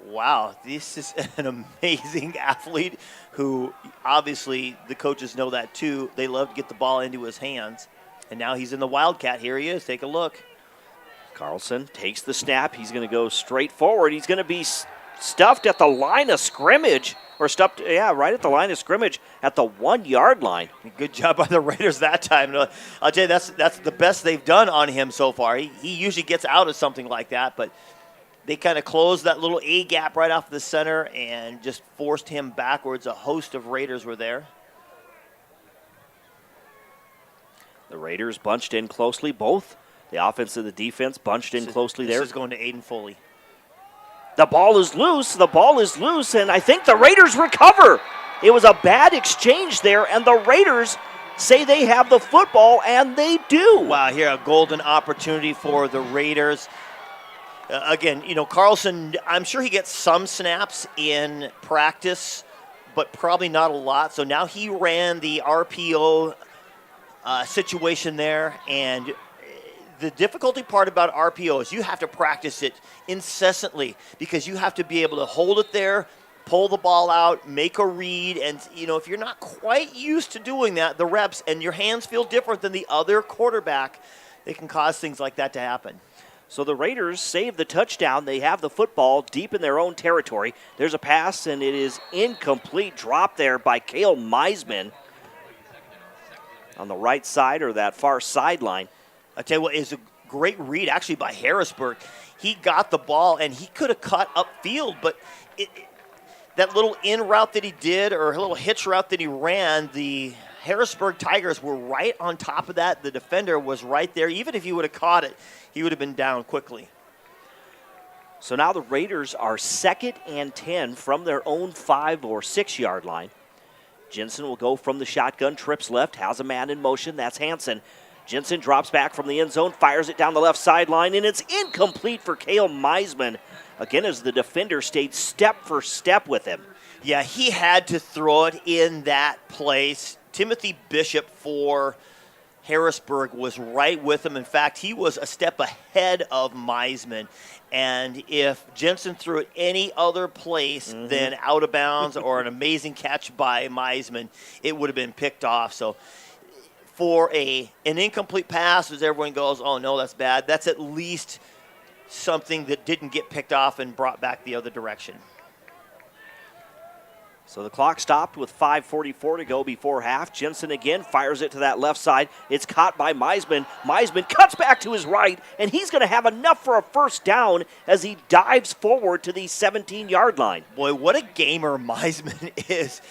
wow, this is an amazing athlete who obviously the coaches know that too. They love to get the ball into his hands. And now he's in the Wildcat. Here he is. Take a look. Carlson takes the snap. He's going to go straight forward. He's going to be stuffed at the line of scrimmage. Or stuffed, right at the line of scrimmage at the 1-yard line. Good job by the Raiders that time. I'll tell you, that's the best they've done on him so far. He usually gets out of something like that, but they kind of closed that little A gap right off the center and just forced him backwards. A host of Raiders were there. The Raiders bunched in closely. Both the offense and the defense bunched in closely there. This is going to Aiden Foley. The ball is loose. The ball is loose, and I think the Raiders recover. It was a bad exchange there, and the Raiders say they have the football, and they do. Wow, here a golden opportunity for the Raiders. Again, Carlson, I'm sure he gets some snaps in practice, but probably not a lot. So now he ran the RPO situation there, and the difficulty part about RPO is you have to practice it incessantly because you have to be able to hold it there, pull the ball out, make a read, and if you're not quite used to doing that, the reps, and your hands feel different than the other quarterback, it can cause things like that to happen. So the Raiders save the touchdown. They have the football deep in their own territory. There's a pass, and it is incomplete. Drop there by Cale Meisman on the right side or that far sideline. I tell you what, it's a great read actually by Harrisburg. He got the ball, and he could have cut upfield, but that little in route that he did or a little hitch route that he ran, the Harrisburg Tigers were right on top of that. The defender was right there. Even if he would have caught it, he would have been down quickly. So now the Raiders are 2nd and 10 from their own 5 or 6-yard line. Jensen will go from the shotgun, trips left, has a man in motion. That's Hansen. Jensen drops back from the end zone, fires it down the left sideline, and it's incomplete for Cale Meisman. Again, as the defender stayed step for step with him. Yeah, he had to throw it in that place. Timothy Bishop for Harrisburg was right with him. In fact, he was a step ahead of Meisman. And if Jensen threw it any other place than out of bounds or an amazing catch by Meisman, it would have been picked off. So for an incomplete pass, as everyone goes, oh, no, that's bad, that's at least something that didn't get picked off and brought back the other direction. So the clock stopped with 5:44 to go before half. Jensen again fires it to that left side. It's caught by Meisman. Meisman cuts back to his right, and he's going to have enough for a first down as he dives forward to the 17-yard line. Boy, what a gamer Meisman is.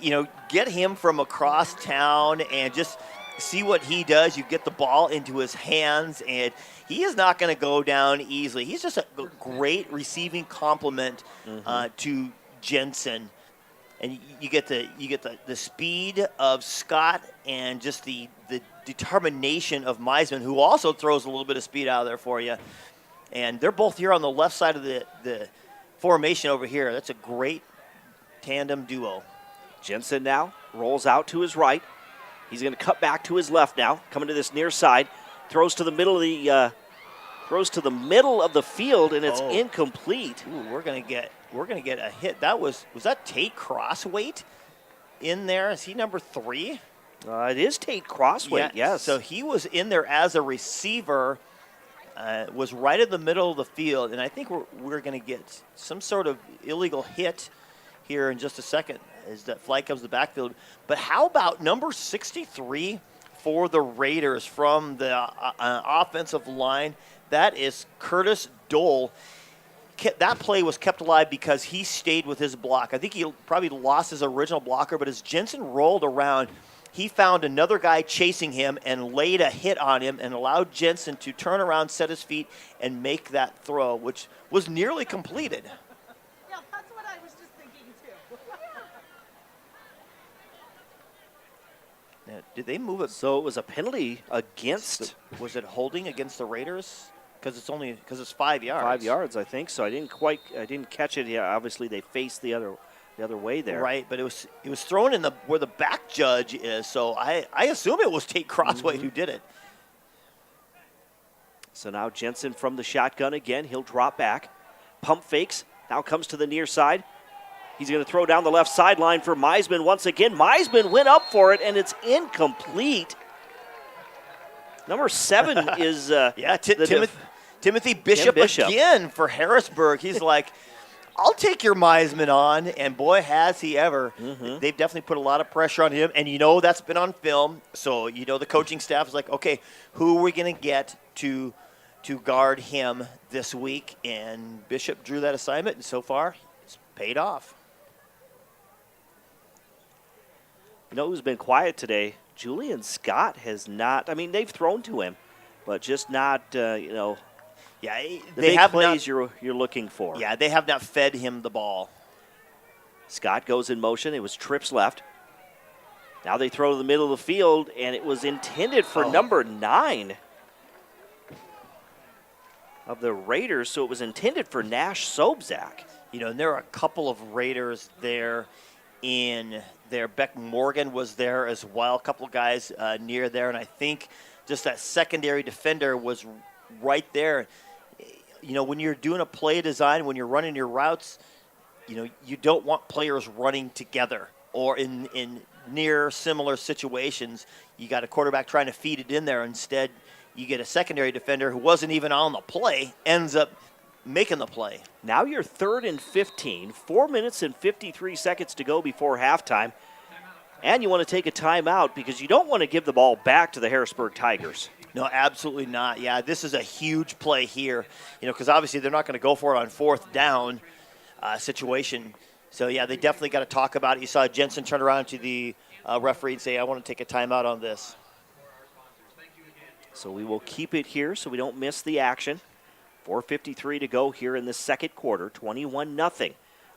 You know, get him from across town and just see what he does. You get the ball into his hands, and he is not going to go down easily. He's just a great receiving complement to Jensen. And you get the speed of Scott and just the determination of Meisman, who also throws a little bit of speed out of there for you. And they're both here on the left side of the formation over here. That's a great tandem duo. Jensen now rolls out to his right. He's going to cut back to his left now, coming to this near side. Throws to the middle of the field, and it's incomplete. Ooh, we're going to get a hit. Was that Tate Crossweight in there? Is he number 3? It is Tate Crossweight, yes. So he was in there as a receiver, was right in the middle of the field, and I think we're going to get some sort of illegal hit here in just a second as that flag comes to the backfield. But how about number 63 for the Raiders from the offensive line? That is Curtis Dole. That play was kept alive because he stayed with his block. I think he probably lost his original blocker, but as Jensen rolled around, he found another guy chasing him and laid a hit on him and allowed Jensen to turn around, set his feet, and make that throw, which was nearly completed. Yeah, that's what I was just thinking, too. Now, did they move it? So it was a penalty against. Was it holding against the Raiders? Because it's 5 yards. 5 yards, I think. So I didn't catch it. Yeah, obviously they faced the other way there. Right, but it was thrown in where the back judge is. So I assume it was Tate Crossway who did it. So now Jensen from the shotgun again. He'll drop back. Pump fakes. Now comes to the near side. He's going to throw down the left sideline for Meisman once again. Meisman went up for it, and it's incomplete. Number 7 is Timothy Bishop again for Harrisburg. He's like, I'll take your Meisman on, and boy, has he ever. They've definitely put a lot of pressure on him, and that's been on film. So, the coaching staff is like, okay, who are we going to get to guard him this week? And Bishop drew that assignment, and so far, it's paid off. Who's been quiet today? Julian Scott has not. I mean, they've thrown to him, but just not, Yeah, they big have plays you're looking for. Yeah, they have not fed him the ball. Scott goes in motion. It was trips left. Now they throw to the middle of the field, and it was intended for number 9 of the Raiders, so it was intended for Nash Sobzak. And there are a couple of Raiders there in there. Beck Morgan was there as well, a couple of guys near there, and I think just that secondary defender was right there. When you're doing a play design, when you're running your routes, you don't want players running together or in near similar situations. You got a quarterback trying to feed it in there. Instead, you get a secondary defender who wasn't even on the play, ends up making the play. Now you're 3rd and 15, 4 minutes and 53 seconds to go before halftime. And you want to take a timeout because you don't want to give the ball back to the Harrisburg Tigers. No, absolutely not. Yeah, this is a huge play here, because obviously they're not going to go for it on 4th down situation. So, yeah, they definitely got to talk about it. You saw Jensen turn around to the referee and say, I want to take a timeout on this. So we will keep it here so we don't miss the action. 4:53 to go here in the second quarter, 21-0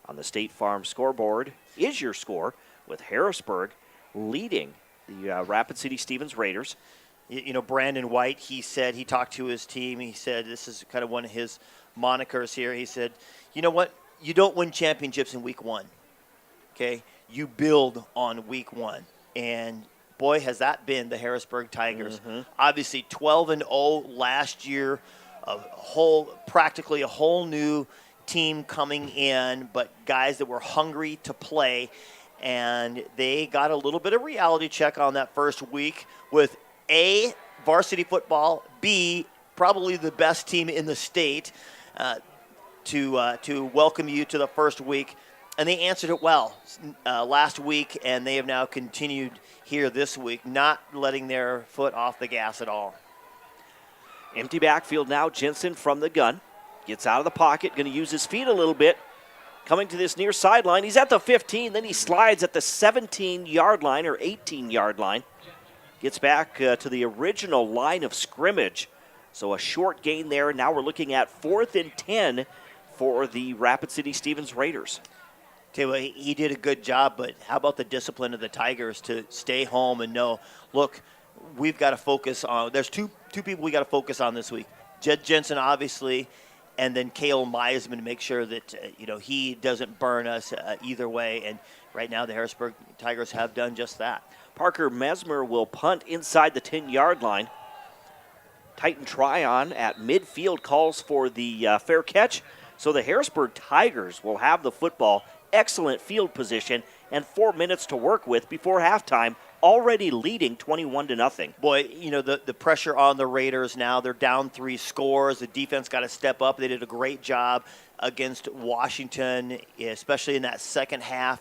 on the State Farm scoreboard is your score, with Harrisburg leading the Rapid City Stevens Raiders. Brandon White, he said, he talked to his team. He said, this is kind of one of his monikers here. He said, you know what? You don't win championships in week one, okay? You build on week one. And, boy, has that been the Harrisburg Tigers. Obviously, 12-0 last year, practically a whole new team coming in, but guys that were hungry to play. And they got a little bit of reality check on that first week with A, varsity football, B, probably the best team in the state to welcome you to the first week. And they answered it well last week, and they have now continued here this week, not letting their foot off the gas at all. Empty backfield now. Jensen from the gun. Gets out of the pocket, going to use his feet a little bit. Coming to this near sideline. He's at the 15, then he slides at the 17-yard line or 18-yard line. Gets back to the original line of scrimmage. So a short gain there. Now we're looking at 4th and 10 for the Rapid City Stevens Raiders. Tell you what, he did a good job, but how about the discipline of the Tigers to stay home and know, look, we've got to focus on, there's two people we got to focus on this week. Jed Jensen, obviously, and then Cale Meisman to make sure that, he doesn't burn us either way. And right now the Harrisburg Tigers have done just that. Parker Mesmer will punt inside the 10-yard line. Titan Tryon at midfield calls for the fair catch. So the Harrisburg Tigers will have the football. Excellent field position and 4 minutes to work with before halftime, already leading 21-0. Boy, the pressure on the Raiders now. They're down 3 scores. The defense got to step up. They did a great job against Washington, especially in that second half.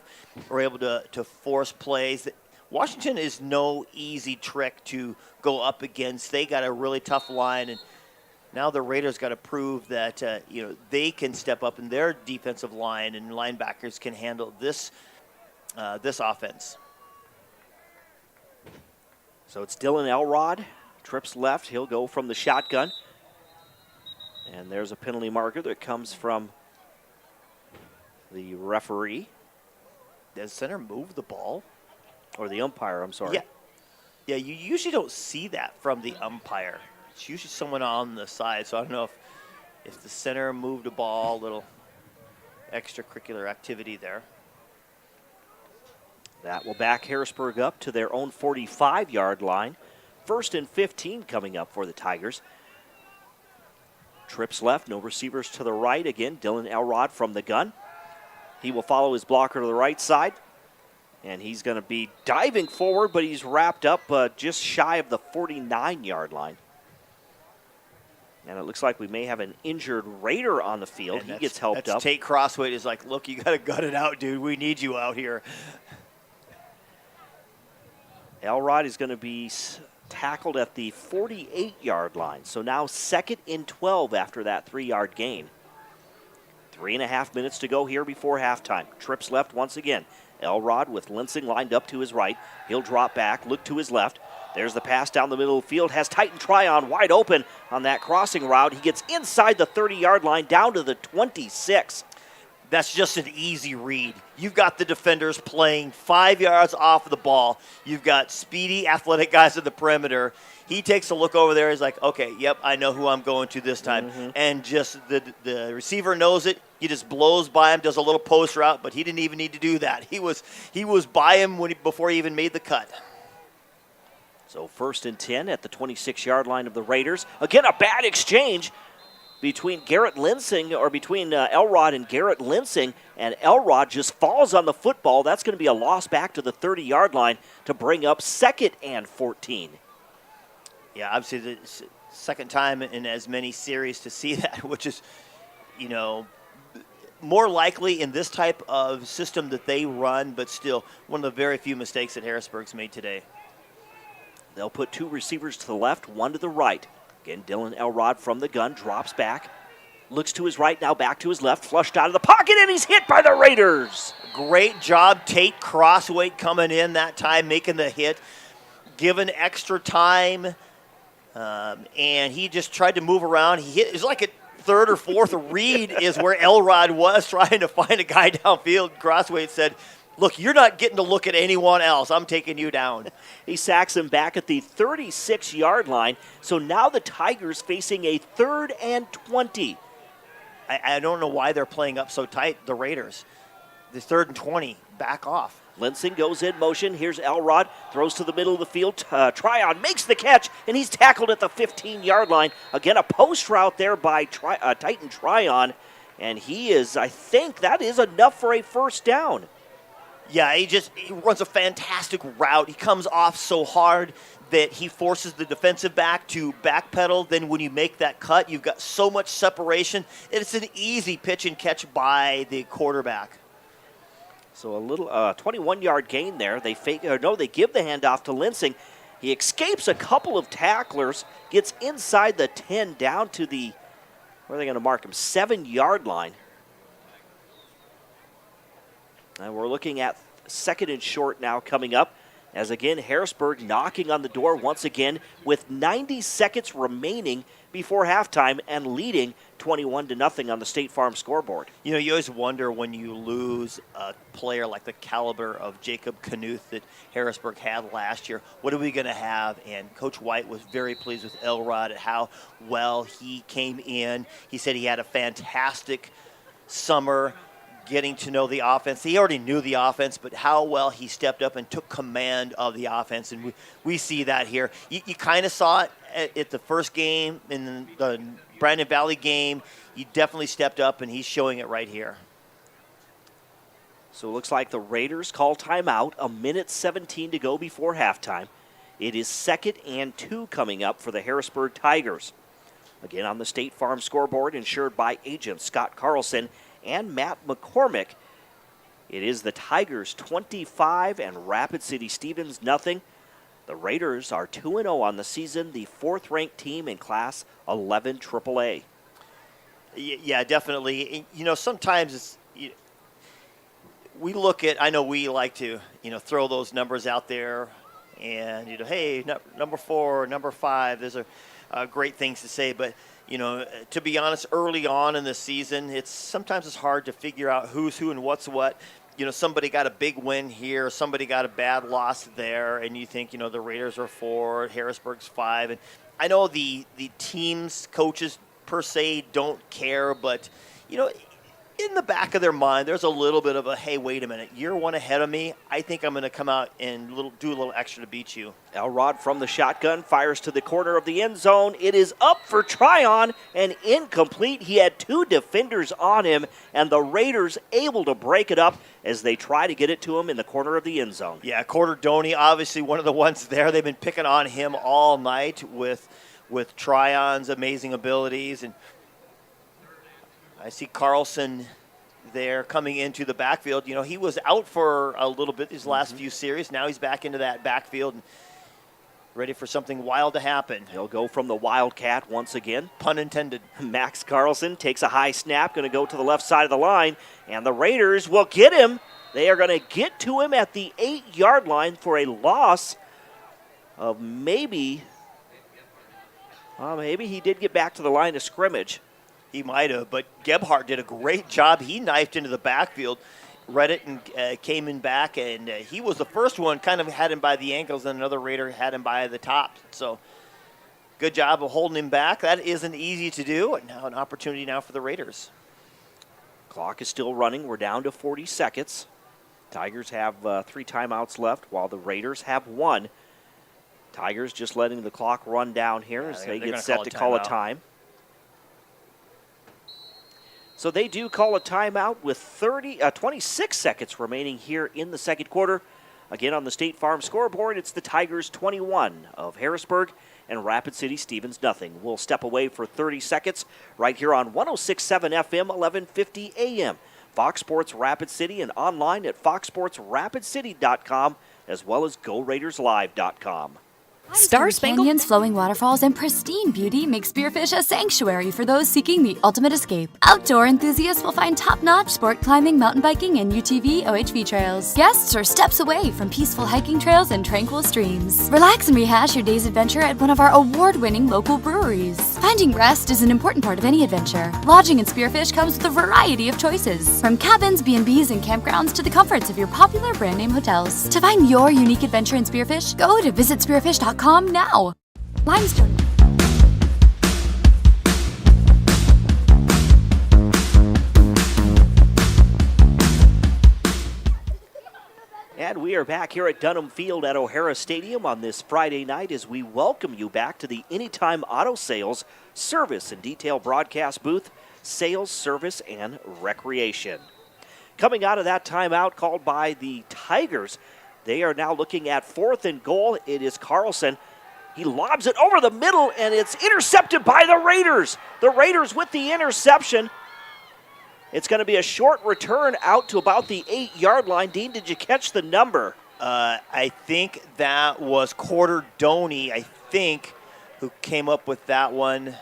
Were able to force plays. Washington is no easy trick to go up against. They got a really tough line, and now the Raiders got to prove that they can step up in their defensive line and linebackers can handle this offense. So it's Dylan Elrod, trips left. He'll go from the shotgun. And there's a penalty marker that comes from the referee. Does center move the ball? Or the umpire, I'm sorry. Yeah, you usually don't see that from the umpire. It's usually someone on the side, so I don't know if the center moved the ball, a little extracurricular activity there. That will back Harrisburg up to their own 45-yard line. 1st and 15 coming up for the Tigers. Trips left, no receivers to the right. Again, Dylan Elrod from the gun. He will follow his blocker to the right side. And he's going to be diving forward, but he's wrapped up just shy of the 49-yard line. And it looks like we may have an injured Raider on the field. He gets helped up. Tate Crossway is like, look, you got to gut it out, dude. We need you out here. Elrod is going to be tackled at the 48-yard line. So now 2nd and 12 after that 3-yard gain. 3.5 minutes to go here before halftime. Trips left once again. Elrod with Linsing lined up to his right. He'll drop back, look to his left. There's the pass down the middle of the field. Has Titan Tryon wide open on that crossing route. He gets inside the 30-yard line down to the 26. That's just an easy read. You've got the defenders playing 5 yards off of the ball. You've got speedy, athletic guys at the perimeter. He takes a look over there. He's like, okay, yep, I know who I'm going to this time. And just the receiver knows it. He just blows by him, does a little post route, but he didn't even need to do that. He was by him before he even made the cut. So 1st and 10 at the 26-yard line of the Raiders. Again, a bad exchange between Elrod and Garrett Linsing, and Elrod just falls on the football. That's going to be a loss back to the 30-yard line to bring up 2nd and 14. Yeah, obviously the second time in as many series to see that, which is, more likely in this type of system that they run, but still one of the very few mistakes that Harrisburg's made today. They'll put 2 receivers to the left, 1 to the right. Again, Dylan Elrod from the gun, drops back, looks to his right, now back to his left, flushed out of the pocket, and he's hit by the Raiders. Great job, Tate Crossway coming in that time, making the hit, given extra time, and he just tried to move around. He hit. It was like a 3rd or 4th read is where Elrod was trying to find a guy downfield. Crossway said, look, you're not getting to look at anyone else. I'm taking you down. He sacks him back at the 36-yard line. So now the Tigers facing a 3rd and 20. I don't know why they're playing up so tight, the Raiders. The 3rd and 20, back off. Linson goes in motion. Here's Elrod. Throws to the middle of the field. Tryon makes the catch, and he's tackled at the 15-yard line. Again, a post route there by Titan Tryon. And he is, I think that is enough for a first down. Yeah, he runs a fantastic route. He comes off so hard that he forces the defensive back to backpedal. Then when you make that cut, you've got so much separation. It's an easy pitch and catch by the quarterback. So a little 21-yard gain there. They give the handoff to Linsing. He escapes a couple of tacklers, gets inside the 10 down to the, where are they going to mark him, 7-yard line. And we're looking at 2nd and short now coming up. As again, Harrisburg knocking on the door once again with 90 seconds remaining before halftime and leading 21-0 on the State Farm scoreboard. You know, you always wonder when you lose a player like the caliber of Jacob Knuth that Harrisburg had last year, what are we going to have? And Coach White was very pleased with Elrod at how well he came in. He said he had a fantastic summer getting to know the offense. He already knew the offense, but how well he stepped up and took command of the offense, and we see that here. You kind of saw it at the first game, in the Brandon Valley game. He definitely stepped up, and he's showing it right here. So it looks like the Raiders call timeout, 1:17 to go before halftime. It is 2nd and 2 coming up for the Harrisburg Tigers. Again on the State Farm scoreboard, insured by agents Scott Carlson and Matt McCormick. It is the Tigers 25 and Rapid City Stevens nothing. The Raiders are 2-0 on the season, the 4th-ranked team in Class 11 AAA. Yeah, definitely. You know, sometimes we look at, I know we like to, throw those numbers out there and, hey, number 4, number 5, those are great things to say, but to be honest, early on in the season, sometimes it's hard to figure out who's who and what's what. Somebody got a big win here, somebody got a bad loss there, and you think, the Raiders are 4, Harrisburg's 5. And I know the teams, coaches per se don't care, but, in the back of their mind, there's a little bit of a, hey, wait a minute, you're one ahead of me. I think I'm going to come out and do a little extra to beat you. Elrod from the shotgun fires to the corner of the end zone. It is up for Tryon and incomplete. He had 2 defenders on him, and the Raiders able to break it up as they try to get it to him in the corner of the end zone. Yeah, Corderdoni, obviously one of the ones there. They've been picking on him all night with Tryon's amazing abilities, and I see Carlson there coming into the backfield. He was out for a little bit these last few series. Now he's back into that backfield and ready for something wild to happen. He'll go from the Wildcat once again. Pun intended. Max Carlson takes a high snap, going to go to the left side of the line, and the Raiders will get him. They are going to get to him at the 8-yard line for a loss of maybe he did get back to the line of scrimmage. He might have, but Gebhardt did a great job. He knifed into the backfield, read it, and came in back, and he was the first one, kind of had him by the ankles, and another Raider had him by the top. So good job of holding him back. That isn't easy to do, and now an opportunity now for the Raiders. Clock is still running. We're down to 40 seconds. Tigers have 3 timeouts left, while the Raiders have 1. Tigers just letting the clock run down here as they get set to call a time. So they do call a timeout with 26 seconds remaining here in the second quarter. Again, on the State Farm scoreboard, it's the Tigers 21 of Harrisburg and Rapid City Stevens nothing. We'll step away for 30 seconds right here on 106.7 FM, 1150 AM. Fox Sports Rapid City and online at foxsportsrapidcity.com as well as GoRaidersLive.com. Star Spangled Canyons, flowing waterfalls, and pristine beauty make Spearfish a sanctuary for those seeking the ultimate escape. Outdoor enthusiasts will find top-notch sport climbing, mountain biking, and UTV OHV trails. Guests are steps away from peaceful hiking trails and tranquil streams. Relax and rehash your day's adventure at one of our award-winning local breweries. Finding rest is an important part of any adventure. Lodging in Spearfish comes with a variety of choices, from cabins, B&Bs, and campgrounds to the comforts of your popular brand-name hotels. To find your unique adventure in Spearfish, go to visitspearfish.com now. Limestone. And we are back here at Dunham Field at O'Hara Stadium on this Friday night as we welcome you back to the Anytime Auto Sales Service and Detail Broadcast Booth, Sales, Service, and Recreation. Coming out of that timeout called by the Tigers, they are now looking at 4th and goal. It is Carlson. He lobs it over the middle, and it's intercepted by the Raiders. The Raiders with the interception. It's going to be a short return out to about the 8-yard line. Dean, did you catch the number? I think that was Corderdoni, who came up with that one.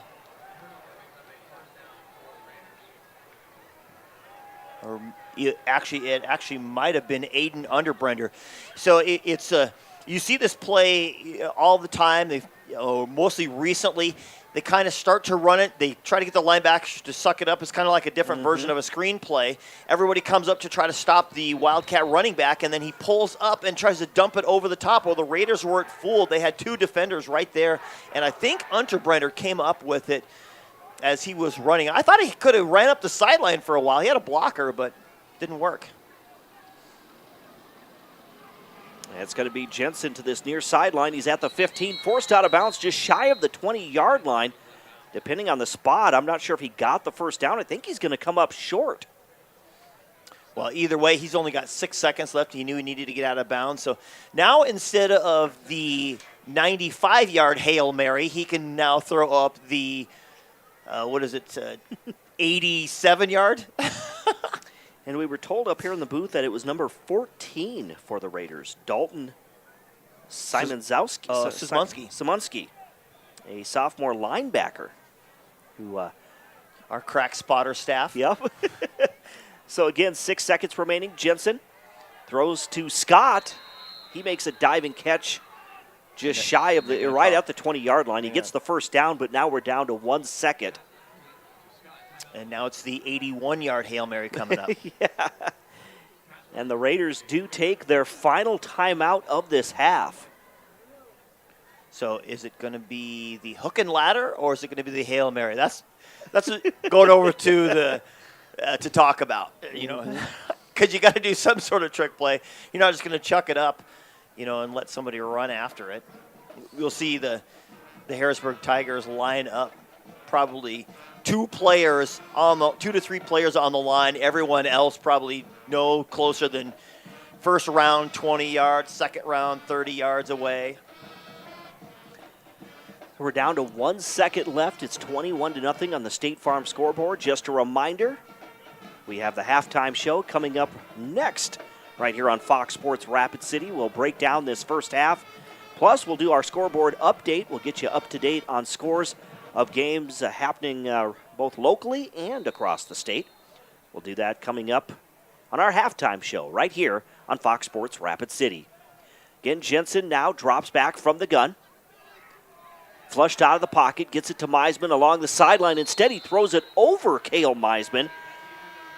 Or it actually might have been Aiden Underbrender. So it's you see this play all the time. They've mostly recently. They kind of start to run it. They try to get the linebackers to suck it up. It's kind of like a different version of a screen play. Everybody comes up to try to stop the Wildcat running back, and then he pulls up and tries to dump it over the top. Well, the Raiders weren't fooled. They had 2 defenders right there, and I think Unterbrenner came up with it as he was running. I thought he could have ran up the sideline for a while. He had a blocker, but didn't work. It's going to be Jensen to this near sideline. He's at the 15, forced out of bounds just shy of the 20-yard line. Depending on the spot, I'm not sure if he got the first down. I think he's going to come up short. Well, either way, he's only got 6 seconds left. He knew he needed to get out of bounds. So now instead of the 95-yard Hail Mary, he can now throw up the, 87-yard? And we were told up here in the booth that it was number 14 for the Raiders, Dalton Simonzowski. Simonski, a sophomore linebacker who our crack spotter staff. Yep. So again, 6 seconds remaining. Jensen throws to Scott. He makes a diving catch just shy of right at the 20-yard line. He gets the first down, but now we're down to 1 second. And now it's the 81-yard Hail Mary coming up. Yeah. And the Raiders do take their final timeout of this half. So is it going to be the hook and ladder, or is it going to be the Hail Mary? That's going over to the to talk about, because you got to do some sort of trick play. You're not just going to chuck it up, and let somebody run after it. You'll see the Harrisburg Tigers line up probably 2 to 3 players on the line. Everyone else probably no closer than first round 20 yards, second round 30 yards away. We're down to 1 second left. It's 21-0 on the State Farm scoreboard. Just a reminder, we have the halftime show coming up next right here on Fox Sports Rapid City. We'll break down this first half. Plus, we'll do our scoreboard update. We'll get you up to date on scores of games happening both locally and across the state. We'll do that coming up on our halftime show right here on Fox Sports Rapid City. Again, Jensen now drops back from the gun. Flushed out of the pocket, gets it to Meisman along the sideline. Instead, he throws it over Cale Meisman.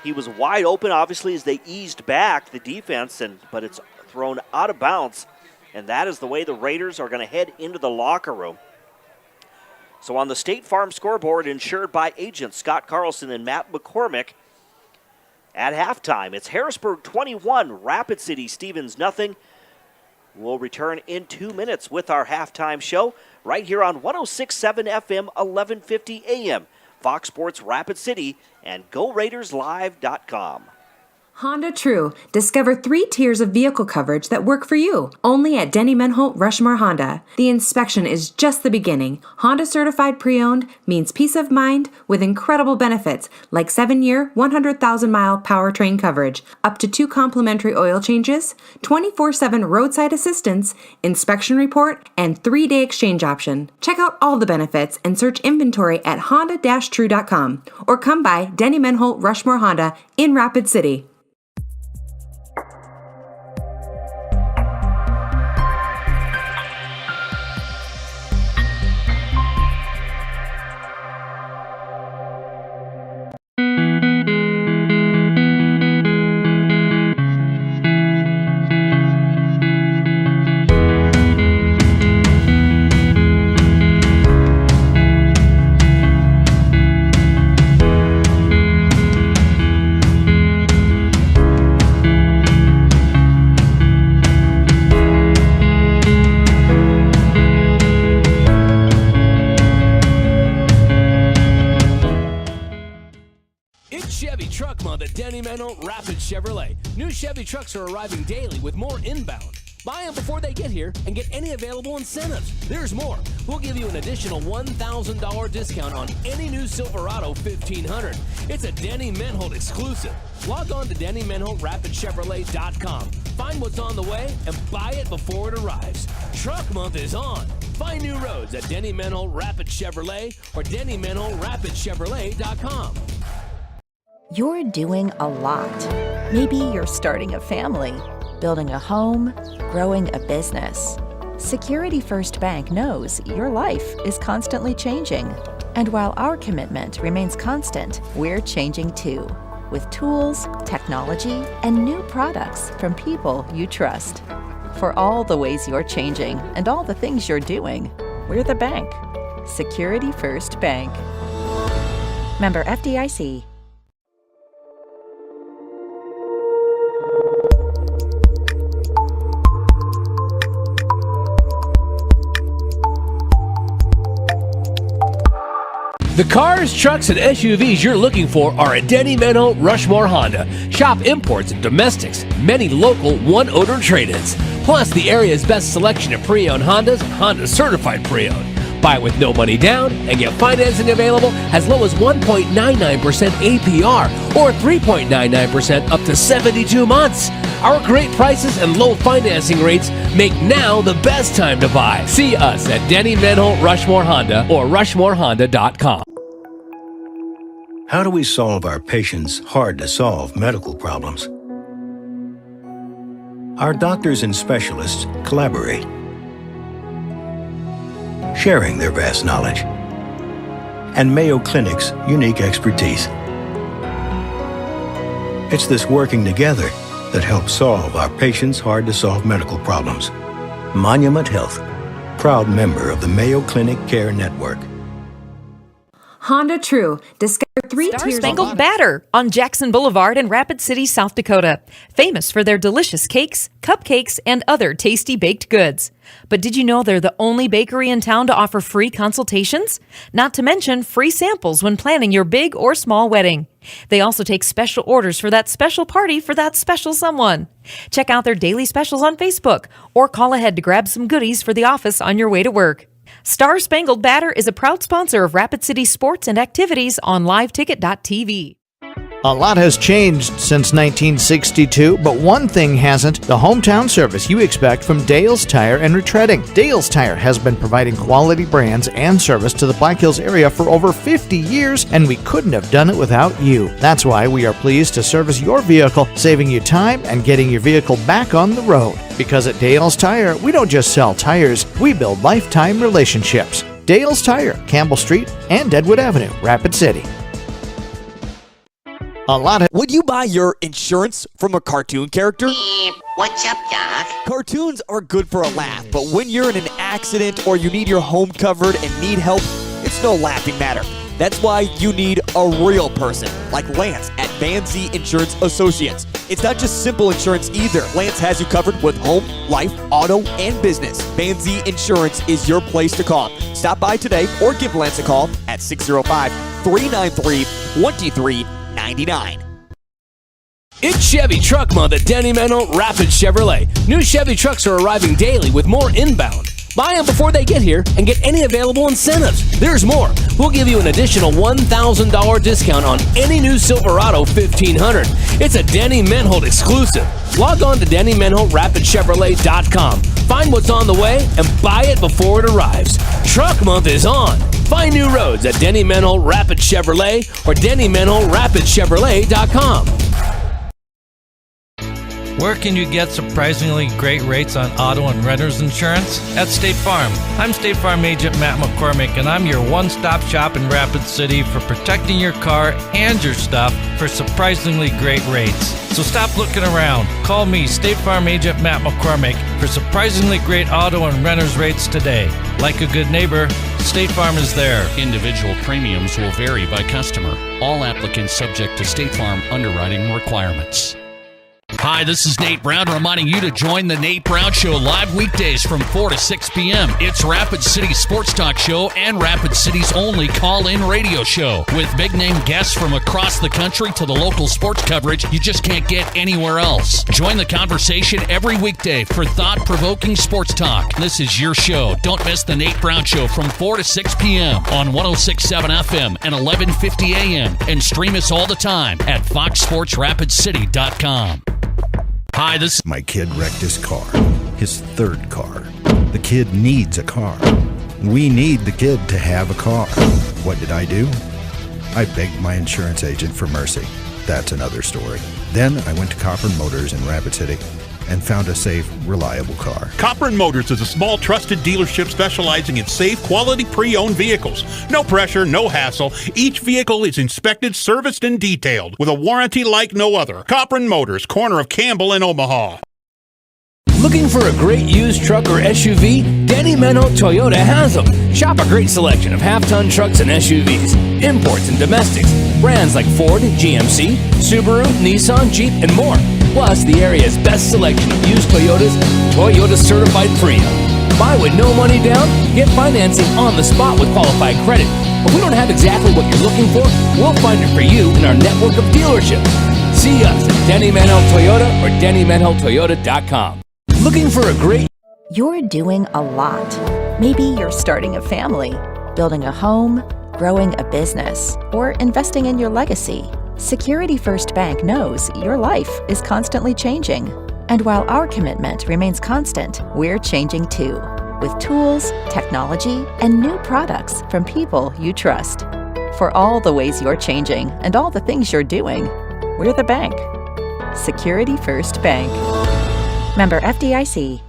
He was wide open, obviously, as they eased back the defense, but it's thrown out of bounds. And that is the way the Raiders are going to head into the locker room. So on the State Farm scoreboard, insured by agents Scott Carlson and Matt McCormick, at halftime, it's Harrisburg 21, Rapid City Stevens nothing. We'll return in 2 minutes with our halftime show right here on 106.7 FM, 1150 AM, Fox Sports Rapid City, and GoRaidersLive.com. Honda True. Discover 3 tiers of vehicle coverage that work for you. Only at Denny Menholt Rushmore Honda. The inspection is just the beginning. Honda certified pre-owned means peace of mind with incredible benefits like 7-year, 100,000-mile powertrain coverage, up to 2 complimentary oil changes, 24/7 roadside assistance, inspection report, and 3-day exchange option. Check out all the benefits and search inventory at honda-true.com or come by Denny Menholt Rushmore Honda in Rapid City. Chevy Truck Month at Denny Menholt Rapid Chevrolet. New Chevy trucks are arriving daily with more inbound. Buy them before they get here and get any available incentives. There's more. We'll give you an additional $1,000 discount on any new Silverado 1500. It's a Denny Menholt exclusive. Log on to DennyMenholtRapidChevrolet.com. Find what's on the way and buy it before it arrives. Truck Month is on. Find new roads at Denny Menholt Rapid Chevrolet or DennyMenholtRapidChevrolet.com. You're doing a lot. Maybe you're starting a family, building a home, growing a business. Security First Bank knows your life is constantly changing. And while our commitment remains constant, we're changing too, with tools, technology, and new products from people you trust. For all the ways you're changing and all the things you're doing, we're the bank. Security First Bank. Member FDIC. The cars, trucks, and SUVs you're looking for are at Denny Menholt Rushmore Honda. Shop imports and domestics, many local one-owner trade-ins. Plus, the area's best selection of pre-owned Hondas, Honda certified pre-owned. Buy with no money down and get financing available as low as 1.99% APR or 3.99% up to 72 months. Our great prices and low financing rates make now the best time to buy. See us at Denny Menholt Rushmore Honda or RushmoreHonda.com. How do we solve our patients' hard-to-solve medical problems? Our doctors and specialists collaborate, sharing their vast knowledge and Mayo Clinic's unique expertise. It's this working together that helps solve our patients' hard-to-solve medical problems. Monument Health, proud member of the Mayo Clinic Care Network. Honda True. Discover 3 Star tiers. Spangled Batter on Jackson Boulevard in Rapid City, South Dakota. Famous for their delicious cakes, cupcakes, and other tasty baked goods. But did you know they're the only bakery in town to offer free consultations? Not to mention free samples when planning your big or small wedding. They also take special orders for that special party for that special someone. Check out their daily specials on Facebook or call ahead to grab some goodies for the office on your way to work. Star Spangled Batter is a proud sponsor of Rapid City sports and activities on liveticket.tv. A lot has changed since 1962, but one thing hasn't: the hometown service you expect from Dale's Tire and Retreading. Dale's Tire has been providing quality brands and service to the Black Hills area for over 50 years, and we couldn't have done it without you. That's why we are pleased to service your vehicle, saving you time and getting your vehicle back on the road. Because at Dale's Tire, we don't just sell tires, we build lifetime relationships. Dale's Tire, Campbell Street and Deadwood Avenue, Rapid City. Would you buy your insurance from a cartoon character? What's up, Doc? Cartoons are good for a laugh, but when you're in an accident or you need your home covered and need help, it's no laughing matter. That's why you need a real person, like Lance at Van Z Insurance Associates. It's not just simple insurance either. Lance has you covered with home, life, auto, and business. Van Z Insurance is your place to call. Stop by today or give Lance a call at 605-393-2399. It's Chevy Truck Month at Denny Mental Rapid Chevrolet. New Chevy trucks are arriving daily with more inbound. Buy them before they get here and get any available incentives. There's more. We'll give you an additional $1,000 discount on any new Silverado 1500. It's a Denny Menholt exclusive. Log on to DennyMenholtRapidChevrolet.com. Find what's on the way and buy it before it arrives. Truck Month is on. Find new roads at Denny Menholt Rapid Chevrolet or DennyMenholtRapidChevrolet.com. Where can you get surprisingly great rates on auto and renter's insurance? At State Farm. I'm State Farm Agent Matt McCormick, and I'm your one-stop shop in Rapid City for protecting your car and your stuff for surprisingly great rates. So stop looking around. Call me, State Farm Agent Matt McCormick, for surprisingly great auto and renter's rates today. Like a good neighbor, State Farm is there. Individual premiums will vary by customer. All applicants subject to State Farm underwriting requirements. Hi, this is Nate Brown reminding you to join the Nate Brown Show live weekdays from 4 to 6 p.m. It's Rapid City's sports talk show and Rapid City's only call-in radio show. With big-name guests from across the country to the local sports coverage you just can't get anywhere else. Join the conversation every weekday for thought-provoking sports talk. This is your show. Don't miss the Nate Brown Show from 4 to 6 p.m. on 106.7 FM and 1150 a.m. And stream us all the time at foxsportsrapidcity.com. Hi, My kid wrecked his car, his third car. The kid needs a car. We need the kid to have a car. What did I do? I begged my insurance agent for mercy. That's another story. Then I went to Copern Motors in Rapid City and found a safe, reliable car. Copern Motors is a small, trusted dealership specializing in safe, quality pre-owned vehicles. No pressure, no hassle. Each vehicle is inspected, serviced, and detailed with a warranty like no other. Copern Motors, corner of Campbell and Omaha. Looking for a great used truck or SUV? Denny Menholt Toyota has them. Shop a great selection of half-ton trucks and SUVs, imports and domestics, brands like Ford, GMC, Subaru, Nissan, Jeep, and more. Plus, the area's best selection of used Toyotas, Toyota certified pre-owned. Buy with no money down, get financing on the spot with qualified credit. If we don't have exactly what you're looking for, we'll find it for you in our network of dealerships. See us at Denny Menholt Toyota or DennyMenholtToyota.com. Looking for a great... You're doing a lot. Maybe you're starting a family, building a home, growing a business, or investing in your legacy. Security First Bank knows your life is constantly changing. And while our commitment remains constant, we're changing too, with tools, technology, and new products from people you trust. For all the ways you're changing and all the things you're doing, we're the bank. Security First Bank. Member FDIC.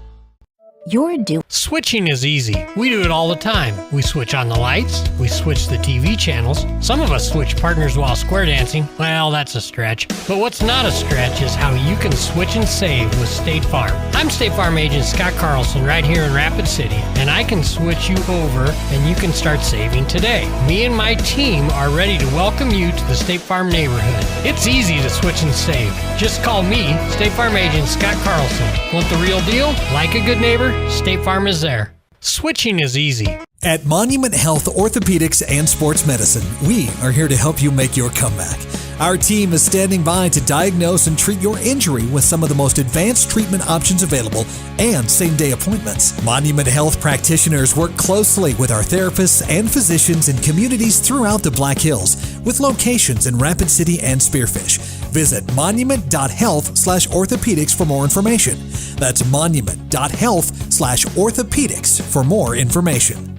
Switching is easy. We do it all the time. We switch on the lights. We switch the TV channels. Some of us switch partners while square dancing. Well, that's a stretch. But what's not a stretch is how you can switch and save with State Farm. I'm State Farm Agent Scott Carlson right here in Rapid City, and I can switch you over and you can start saving today. Me and my team are ready to welcome you to the State Farm neighborhood. It's easy to switch and save. Just call me, State Farm Agent Scott Carlson. Want the real deal? Like a good neighbor? State Farm is there. Switching is easy. At Monument Health Orthopedics and Sports Medicine, we are here to help you make your comeback. Our team is standing by to diagnose and treat your injury with some of the most advanced treatment options available and same-day appointments. Monument Health practitioners work closely with our therapists and physicians in communities throughout the Black Hills, with locations in Rapid City and Spearfish. Visit monument.health/orthopedics for more information. That's monument.health/orthopedics for more information.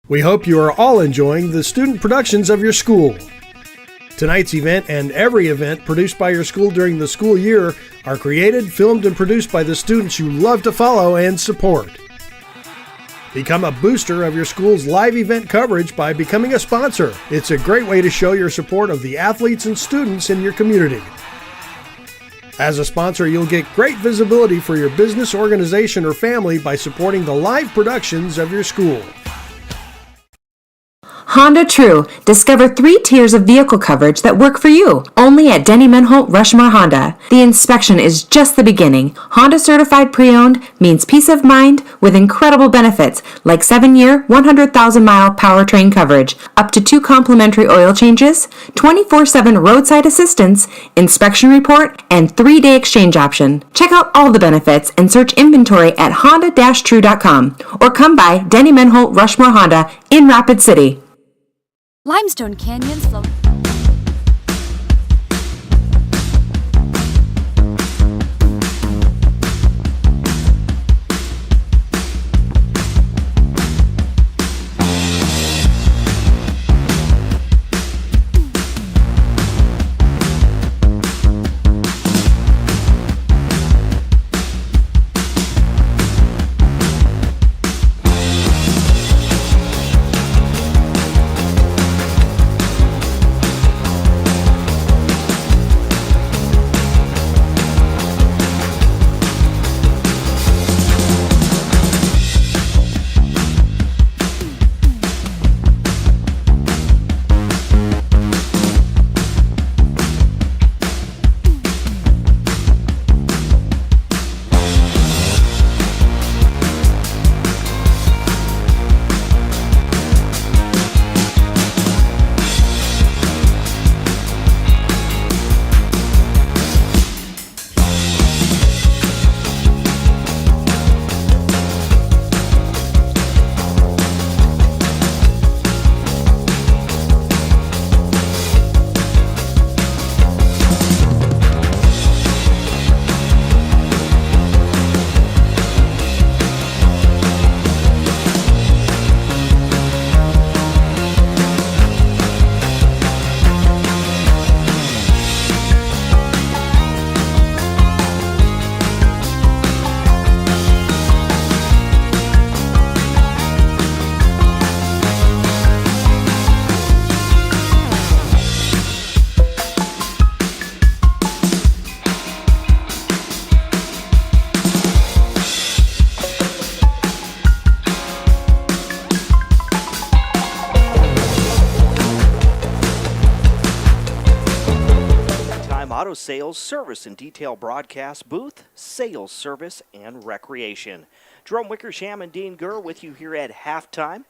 We hope you are all enjoying the student productions of your school. Tonight's event and every event produced by your school during the school year are created, filmed, and produced by the students you love to follow and support. Become a booster of your school's live event coverage by becoming a sponsor. It's a great way to show your support of the athletes and students in your community. As a sponsor, you'll get great visibility for your business, organization, or family by supporting the live productions of your school. Honda True. Discover 3 tiers of vehicle coverage that work for you. Only at Denny Menholt Rushmore Honda. The inspection is just the beginning. Honda certified pre-owned means peace of mind with incredible benefits like 7-year, 100,000-mile powertrain coverage, up to 2 complimentary oil changes, 24/7 roadside assistance, inspection report, and 3-day exchange option. Check out all the benefits and search inventory at honda-true.com or come by Denny Menholt Rushmore Honda in Rapid City. Limestone Canyons flow. Auto Sales Service and Detail Broadcast Booth, Sales Service, and Recreation. Jerome Wickersham and Dean Gurr with you here at halftime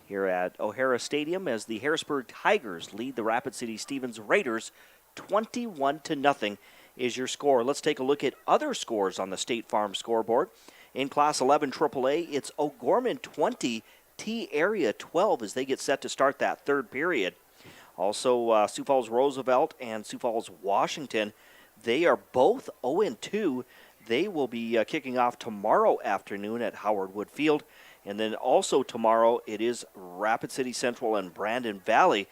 here at O'Hara Stadium as the Harrisburg Tigers lead the Rapid City Stevens Raiders 21-0 is your score. Let's take a look at other scores on the State Farm scoreboard. In Class 11 AAA, it's O'Gorman 20, T-Area 12 as they get set to start that third period. Also, Sioux Falls Roosevelt and Sioux Falls Washington, they are both 0-2. They will be kicking off tomorrow afternoon at Howard Wood Field. And then also tomorrow, it is Rapid City Central and Brandon Valley,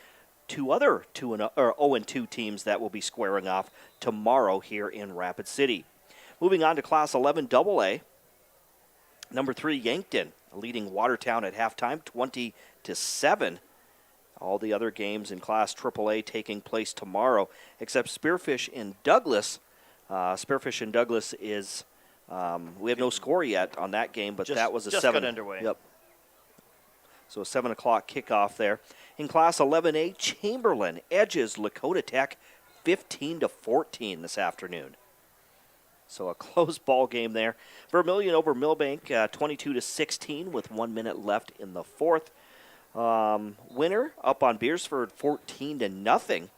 two other 0-2 teams that will be squaring off tomorrow here in Rapid City. Moving on to Class 11 AA, number 3 Yankton leading Watertown at halftime, 20-7. All the other games in Class AAA taking place tomorrow, except Spearfish in Douglas. Spearfish in Douglas is, we have no score yet on that game, but that was a 7. Got underway. Yep. So a 7 o'clock kickoff there. In Class 11A, Chamberlain edges Lakota Tech 15-14 this afternoon. So a close ball game there. Vermilion over Millbank 22-16 with 1 minute left in the fourth. Winner up on Beersford 14-0.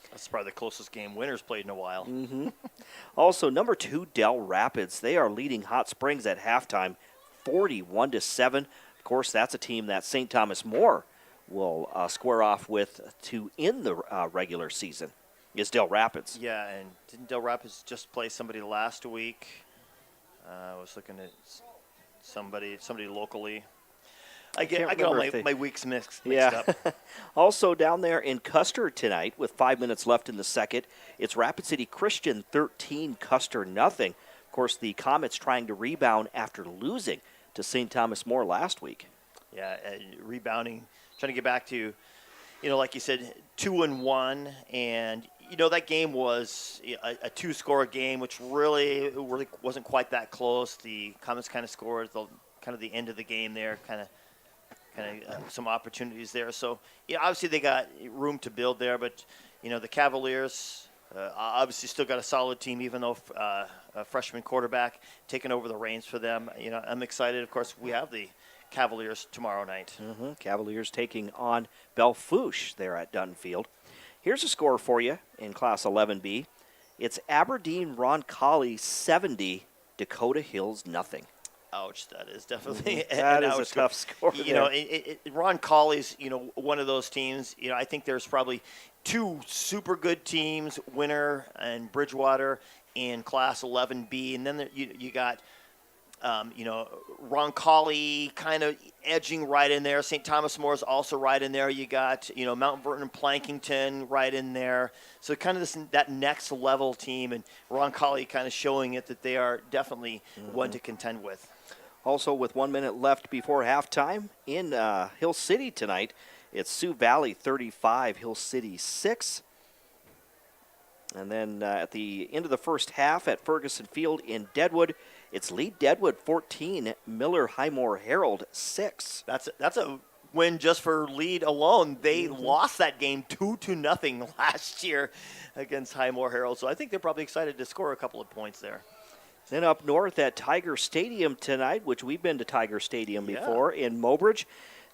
That's probably the closest game Winner's played in a while. Mm-hmm. Also, number 2 Del Rapids. They are leading Hot Springs at halftime 41-7. Of course, that's a team that St. Thomas More will square off with to end the regular season. Is Del Rapids. Yeah, and didn't Del Rapids just play somebody last week? I was looking at somebody locally. I get all my weeks mixed up. Also down there in Custer tonight with 5 minutes left in the second, it's Rapid City Christian 13, Custer nothing. Of course, the Comets trying to rebound after losing to St. Thomas More last week. Yeah, rebounding, trying to get back to, like you said, 2-1, and that game was a 2-score game, which really wasn't quite that close. The Comets kind of scored the end of the game there, kind of some opportunities there. So, obviously they got room to build there, but, the Cavaliers obviously still got a solid team, even though a freshman quarterback taking over the reins for them. I'm excited. Of course, we have the Cavaliers tomorrow night. Cavaliers taking on Belfouche there at Dunfield. Here's a score for you in Class 11B. It's Aberdeen Roncalli 70, Dakota Hills nothing. Ouch, that is definitely that is a tough score. Roncalli's, one of those teams. I think there's probably two super good teams, Winter and Bridgewater in Class 11B, and then you got Roncalli kind of edging right in there. St. Thomas More is also right in there. You got, Mount Vernon Plankington right in there. So kind of that next level team, and Roncalli kind of showing it that they are definitely one to contend with. Also, with 1 minute left before halftime in Hill City tonight, it's Sioux Valley 35, Hill City 6. And then at the end of the first half at Ferguson Field in Deadwood, it's Lee Deadwood 14, Miller Highmore Herald 6. That's a win just for Lead alone. They lost that game 2-0 last year against Highmore Herald. So I think they're probably excited to score a couple of points there. Then up north at Tiger Stadium tonight, which we've been to Tiger Stadium before in Mobridge,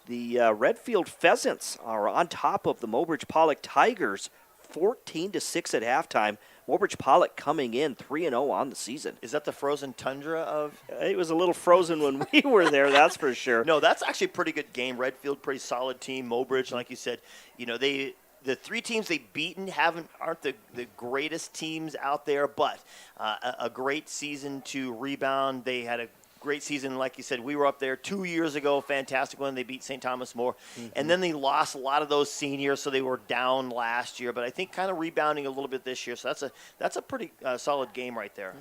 the Redfield Pheasants are on top of the Mobridge Pollock Tigers 14-6 at halftime. Mobridge Pollock coming in 3-0 on the season. Is that the frozen tundra of? It was a little frozen when we were there, that's for sure. No, that's actually a pretty good game. Redfield, pretty solid team. Mobridge, like you said, the three teams they've beaten aren't the greatest teams out there, but a great season to rebound. They had a great season, like you said. We were up there 2 years ago, fantastic one. They beat St. Thomas More, and then they lost a lot of those seniors, so they were down last year. But I think kind of rebounding a little bit this year. So that's a pretty solid game right there.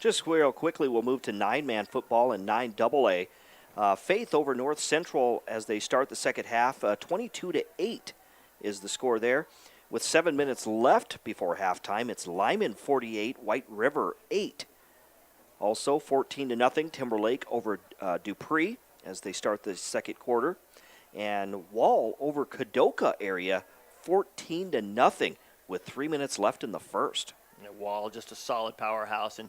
Just real quickly, we'll move to 9-man football and 9AA. Faith over North Central as they start the second half, 22-8 is the score there. With 7 minutes left before halftime, it's Lyman 48, White River 8. Also 14-0 Timberlake over Dupree as they start the second quarter. And Wall over Kadoka area 14-0 with 3 minutes left in the first. Wall just a solid powerhouse, and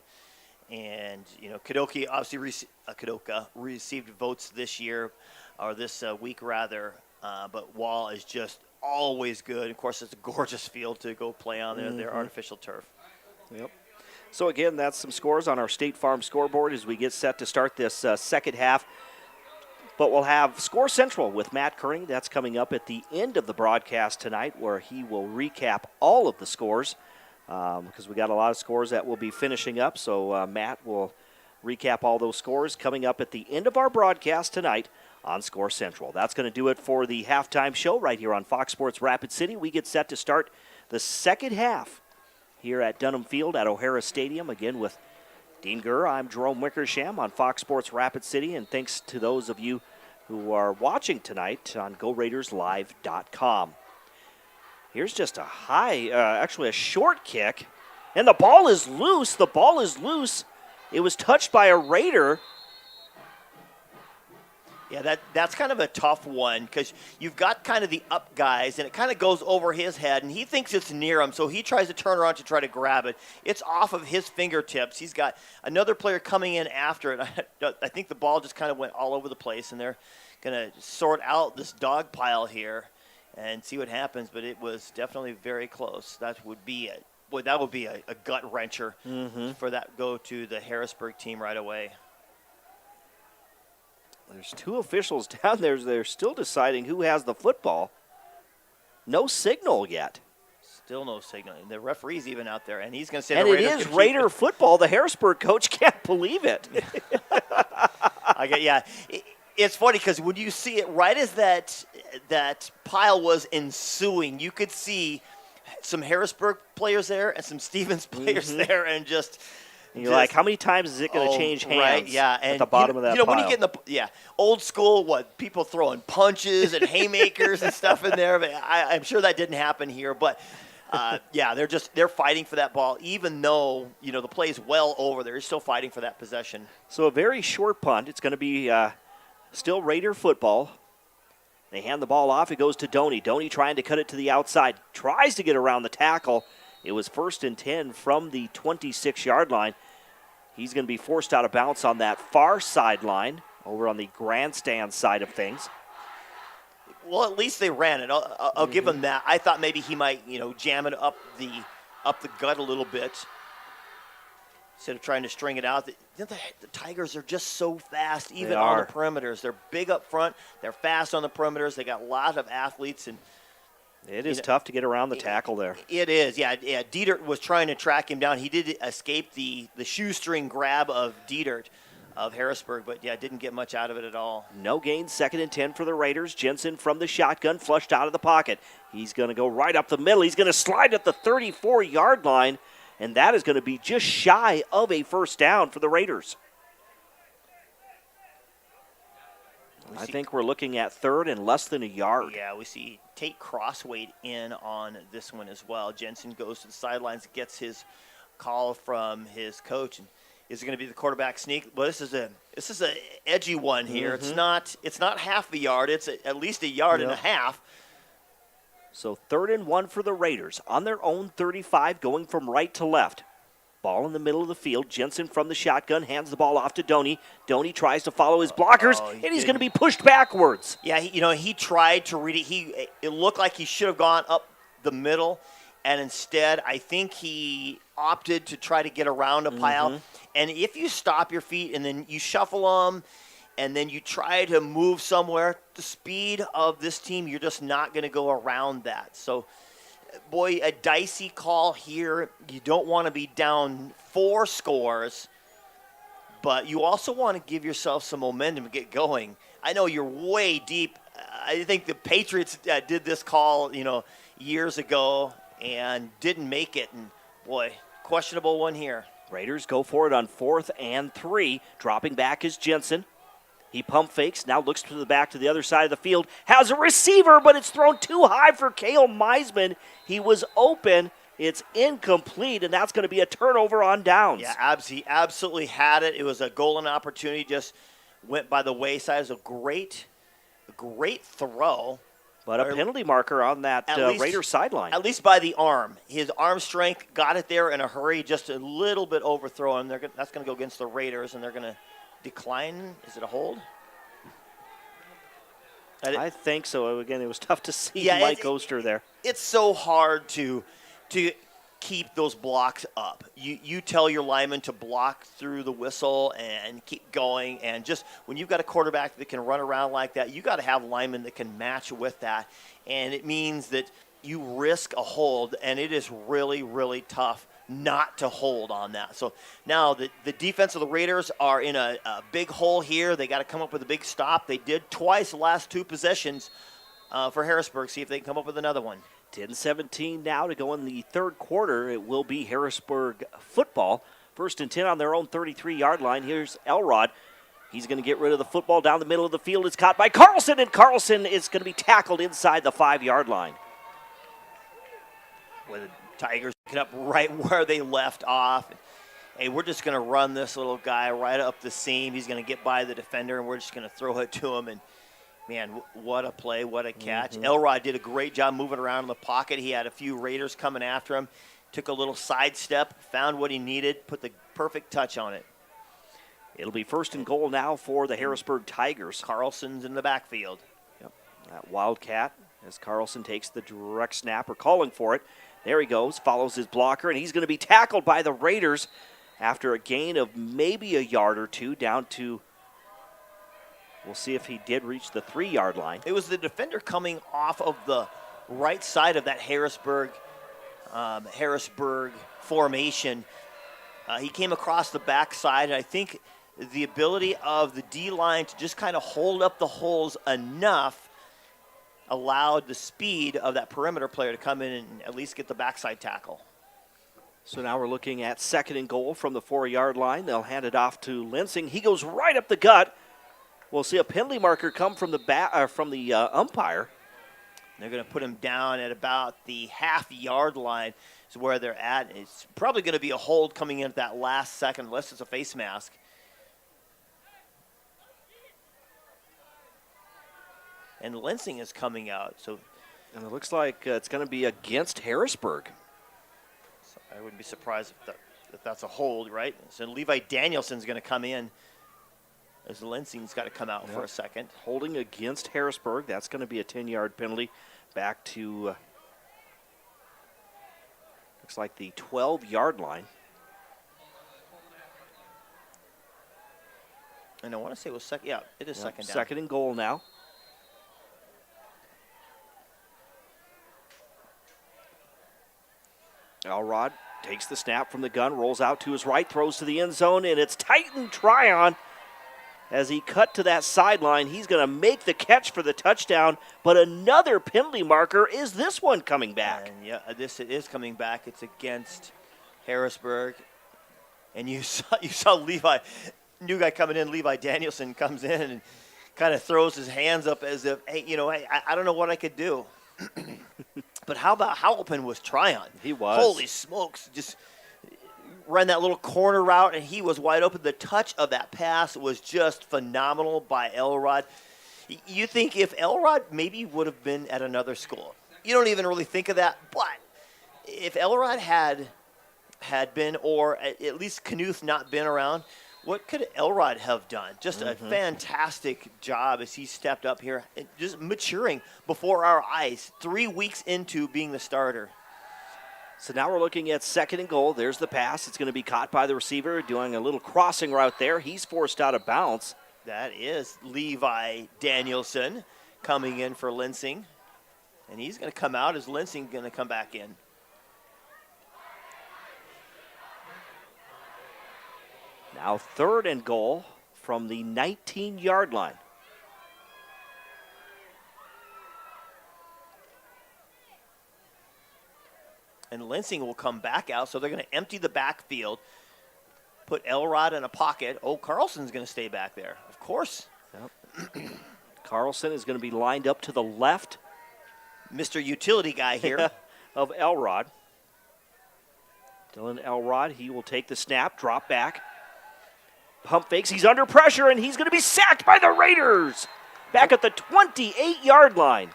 Kadoka obviously Kadoka received votes this year, or this week rather, but Wall is just always good. Of course, it's a gorgeous field to go play on their artificial turf. Yep. So again, that's some scores on our State Farm scoreboard as we get set to start this second half. But we'll have Score Central with Matt Kearney. That's coming up at the end of the broadcast tonight, where he will recap all of the scores because we got a lot of scores that will be finishing up. So Matt will recap all those scores coming up at the end of our broadcast tonight on Score Central. That's going to do it for the halftime show right here on Fox Sports Rapid City. We get set to start the second half here at Dunham Field at O'Hara Stadium. Again with Dean Gurr, I'm Jerome Wickersham on Fox Sports Rapid City, and thanks to those of you who are watching tonight on GoRaidersLive.com. Here's just a actually a short kick, and the ball is loose. The ball is loose. It was touched by a Raider. Yeah, that's kind of a tough one because you've got kind of the up guys, and it kind of goes over his head, and he thinks it's near him, so he tries to turn around to try to grab it. It's off of his fingertips. He's got another player coming in after it. I think the ball just kind of went all over the place, and they're going to sort out this dog pile here and see what happens, but it was definitely very close. That would be a gut wrencher for that go to the Harrisburg team right away. There's two officials down there. They're still deciding who has the football. No signal yet. Still no signal. And the referee's even out there, and he's going to say and the it is Raider football. The Harrisburg coach can't believe it. It's funny because when you see it right as that pile was ensuing, you could see some Harrisburg players there and some Stevens players there, and and you're like, how many times is it going to change hands right, at the bottom of that pile? When you get in the old school, people throwing punches and haymakers and stuff in there. But I'm sure that didn't happen here. But, they're fighting for that ball. Even though, the play's well over, they're still fighting for that possession. So a very short punt. It's going to be still Raider football. They hand the ball off. It goes to Doney. Doney trying to cut it to the outside. Tries to get around the tackle. It was 1st and 10 from the 26-yard line. He's going to be forced out of bounds on that far sideline over on the grandstand side of things. Well, at least they ran it. I'll give him that. I thought maybe he might, jam it up the gut a little bit instead of trying to string it out. The Tigers are just so fast, even on the perimeters. They're big up front. They're fast on the perimeters. They got a lot of athletes, and it is tough to get around the tackle there. It is, yeah. Dietert was trying to track him down. He did escape the shoestring grab of Dietert of Harrisburg, but didn't get much out of it at all. No gain, 2nd and 10 for the Raiders. Jensen from the shotgun, flushed out of the pocket. He's going to go right up the middle. He's going to slide at the 34-yard line, and that is going to be just shy of a first down for the Raiders. I think we're looking at 3rd and less than a yard. Yeah, we see Tate Crosswade in on this one as well. Jensen goes to the sidelines, gets his call from his coach, and is it going to be the quarterback sneak? Well, this is a edgy one here. Mm-hmm. It's not half a yard. It's at least a yard and a half. So 3rd and 1 for the Raiders on their own 35, going from right to left. Ball in the middle of the field. Jensen from the shotgun hands the ball off to Doney. Doney tries to follow his blockers, and he's going to be pushed backwards. Yeah, he tried to read it. It looked like he should have gone up the middle, and instead I think he opted to try to get around a pile. And if you stop your feet and then you shuffle them and then you try to move somewhere, the speed of this team, you're just not going to go around that. So, boy, a dicey call here. You don't want to be down 4 scores, but you also want to give yourself some momentum to get going. I know you're way deep. I think the Patriots did this call, years ago and didn't make it. And, boy, questionable one here. Raiders go for it on 4th and 3. Dropping back is Jensen. He pump fakes, now looks to the back to the other side of the field. Has a receiver, but it's thrown too high for Cale Meisman. He was open. It's incomplete, and that's going to be a turnover on downs. Yeah, he absolutely had it. It was a golden opportunity, just went by the wayside. It was a great throw. But a penalty marker on that Raiders sideline. At least by the arm. His arm strength got it there in a hurry, just a little bit overthrown. That's going to go against the Raiders, and they're going to decline. Is it a hold? I think so. Again, it was tough to see Mike Oster there. It's so hard to keep those blocks up. You tell your linemen to block through the whistle and keep going. And just when you've got a quarterback that can run around like that, you got to have linemen that can match with that. And it means that you risk a hold, and it is really, really tough not to hold on that. So now the defense of the Raiders are in a big hole here. They got to come up with a big stop. They did twice the last 2 possessions for Harrisburg. See if they can come up with another one. 10-17 now to go in the 3rd quarter. It will be Harrisburg football. 1st and 10 on their own 33-yard line. Here's Elrod. He's going to get rid of the football down the middle of the field. It's caught by Carlson, and Carlson is going to be tackled inside the 5-yard line. With the Tigers picking up right where they left off. Hey, we're just going to run this little guy right up the seam. He's going to get by the defender, and we're just going to throw it to him. And, man, what a play, what a catch. Elrod did a great job moving around in the pocket. He had a few Raiders coming after him. Took a little sidestep, found what he needed, put the perfect touch on it. It'll be 1st and goal now for the Harrisburg Tigers. Carlson's in the backfield. Yep, that Wildcat as Carlson takes the direct snap, or calling for it. There he goes, follows his blocker, and he's going to be tackled by the Raiders after a gain of maybe a yard or 2 down to, we'll see if he did reach the 3-yard line. It was the defender coming off of the right side of that Harrisburg formation. He came across the backside, and I think the ability of the D-line to just kind of hold up the holes enough allowed the speed of that perimeter player to come in and at least get the backside tackle. So now we're looking at 2nd and goal from the 4-yard line. They'll hand it off to Linsing. He goes right up the gut. We'll see a penalty marker come from the umpire. They're going to put him down at about the half-yard line is where they're at. It's probably going to be a hold coming in at that last second, unless it's a face mask. and Lensing is coming out. And it looks like it's going to be against Harrisburg. So I wouldn't be surprised if that's a hold, right? So Levi Danielson's going to come in as Lensing's got to come out for a second. Holding against Harrisburg. That's going to be a 10-yard penalty back to, looks like the 12-yard line. And I want to say it was second. Yeah, it is second down. Second and goal now. Elrod takes the snap from the gun, rolls out to his right, throws to the end zone, and it's Titan Tryon. As he cut to that sideline, he's going to make the catch for the touchdown, but another penalty marker. Is this one coming back? And yeah, this is coming back. It's against Harrisburg. And you saw Levi, new guy coming in, Levi Danielson comes in and kind of throws his hands up as if, hey, I don't know what I could do. But how open was Tryon? He was. Holy smokes. Just ran that little corner route, and he was wide open. The touch of that pass was just phenomenal by Elrod. You think if Elrod maybe would have been at another school. You don't even really think of that, but if Elrod had been, or at least Knuth not been around, what could Elrod have done? Just a fantastic job as he stepped up here, and just maturing before our eyes, 3 weeks into being the starter. So now we're looking at second and goal. There's the pass. It's going to be caught by the receiver, doing a little crossing route there. He's forced out of bounds. That is Levi Danielson coming in for Lensing. And he's going to come out as Lensing going to come back in. Now third and goal from the 19-yard line. And Lensing will come back out, so they're going to empty the backfield, put Elrod in a pocket. Oh, Carlson's going to stay back there, of course. Yep. Carlson is going to be lined up to the left. Mr. Utility guy here. Of Elrod. Dylan Elrod, he will take the snap, drop back. Pump fakes, he's under pressure, and he's going to be sacked by the Raiders. Back at the 28-yard line.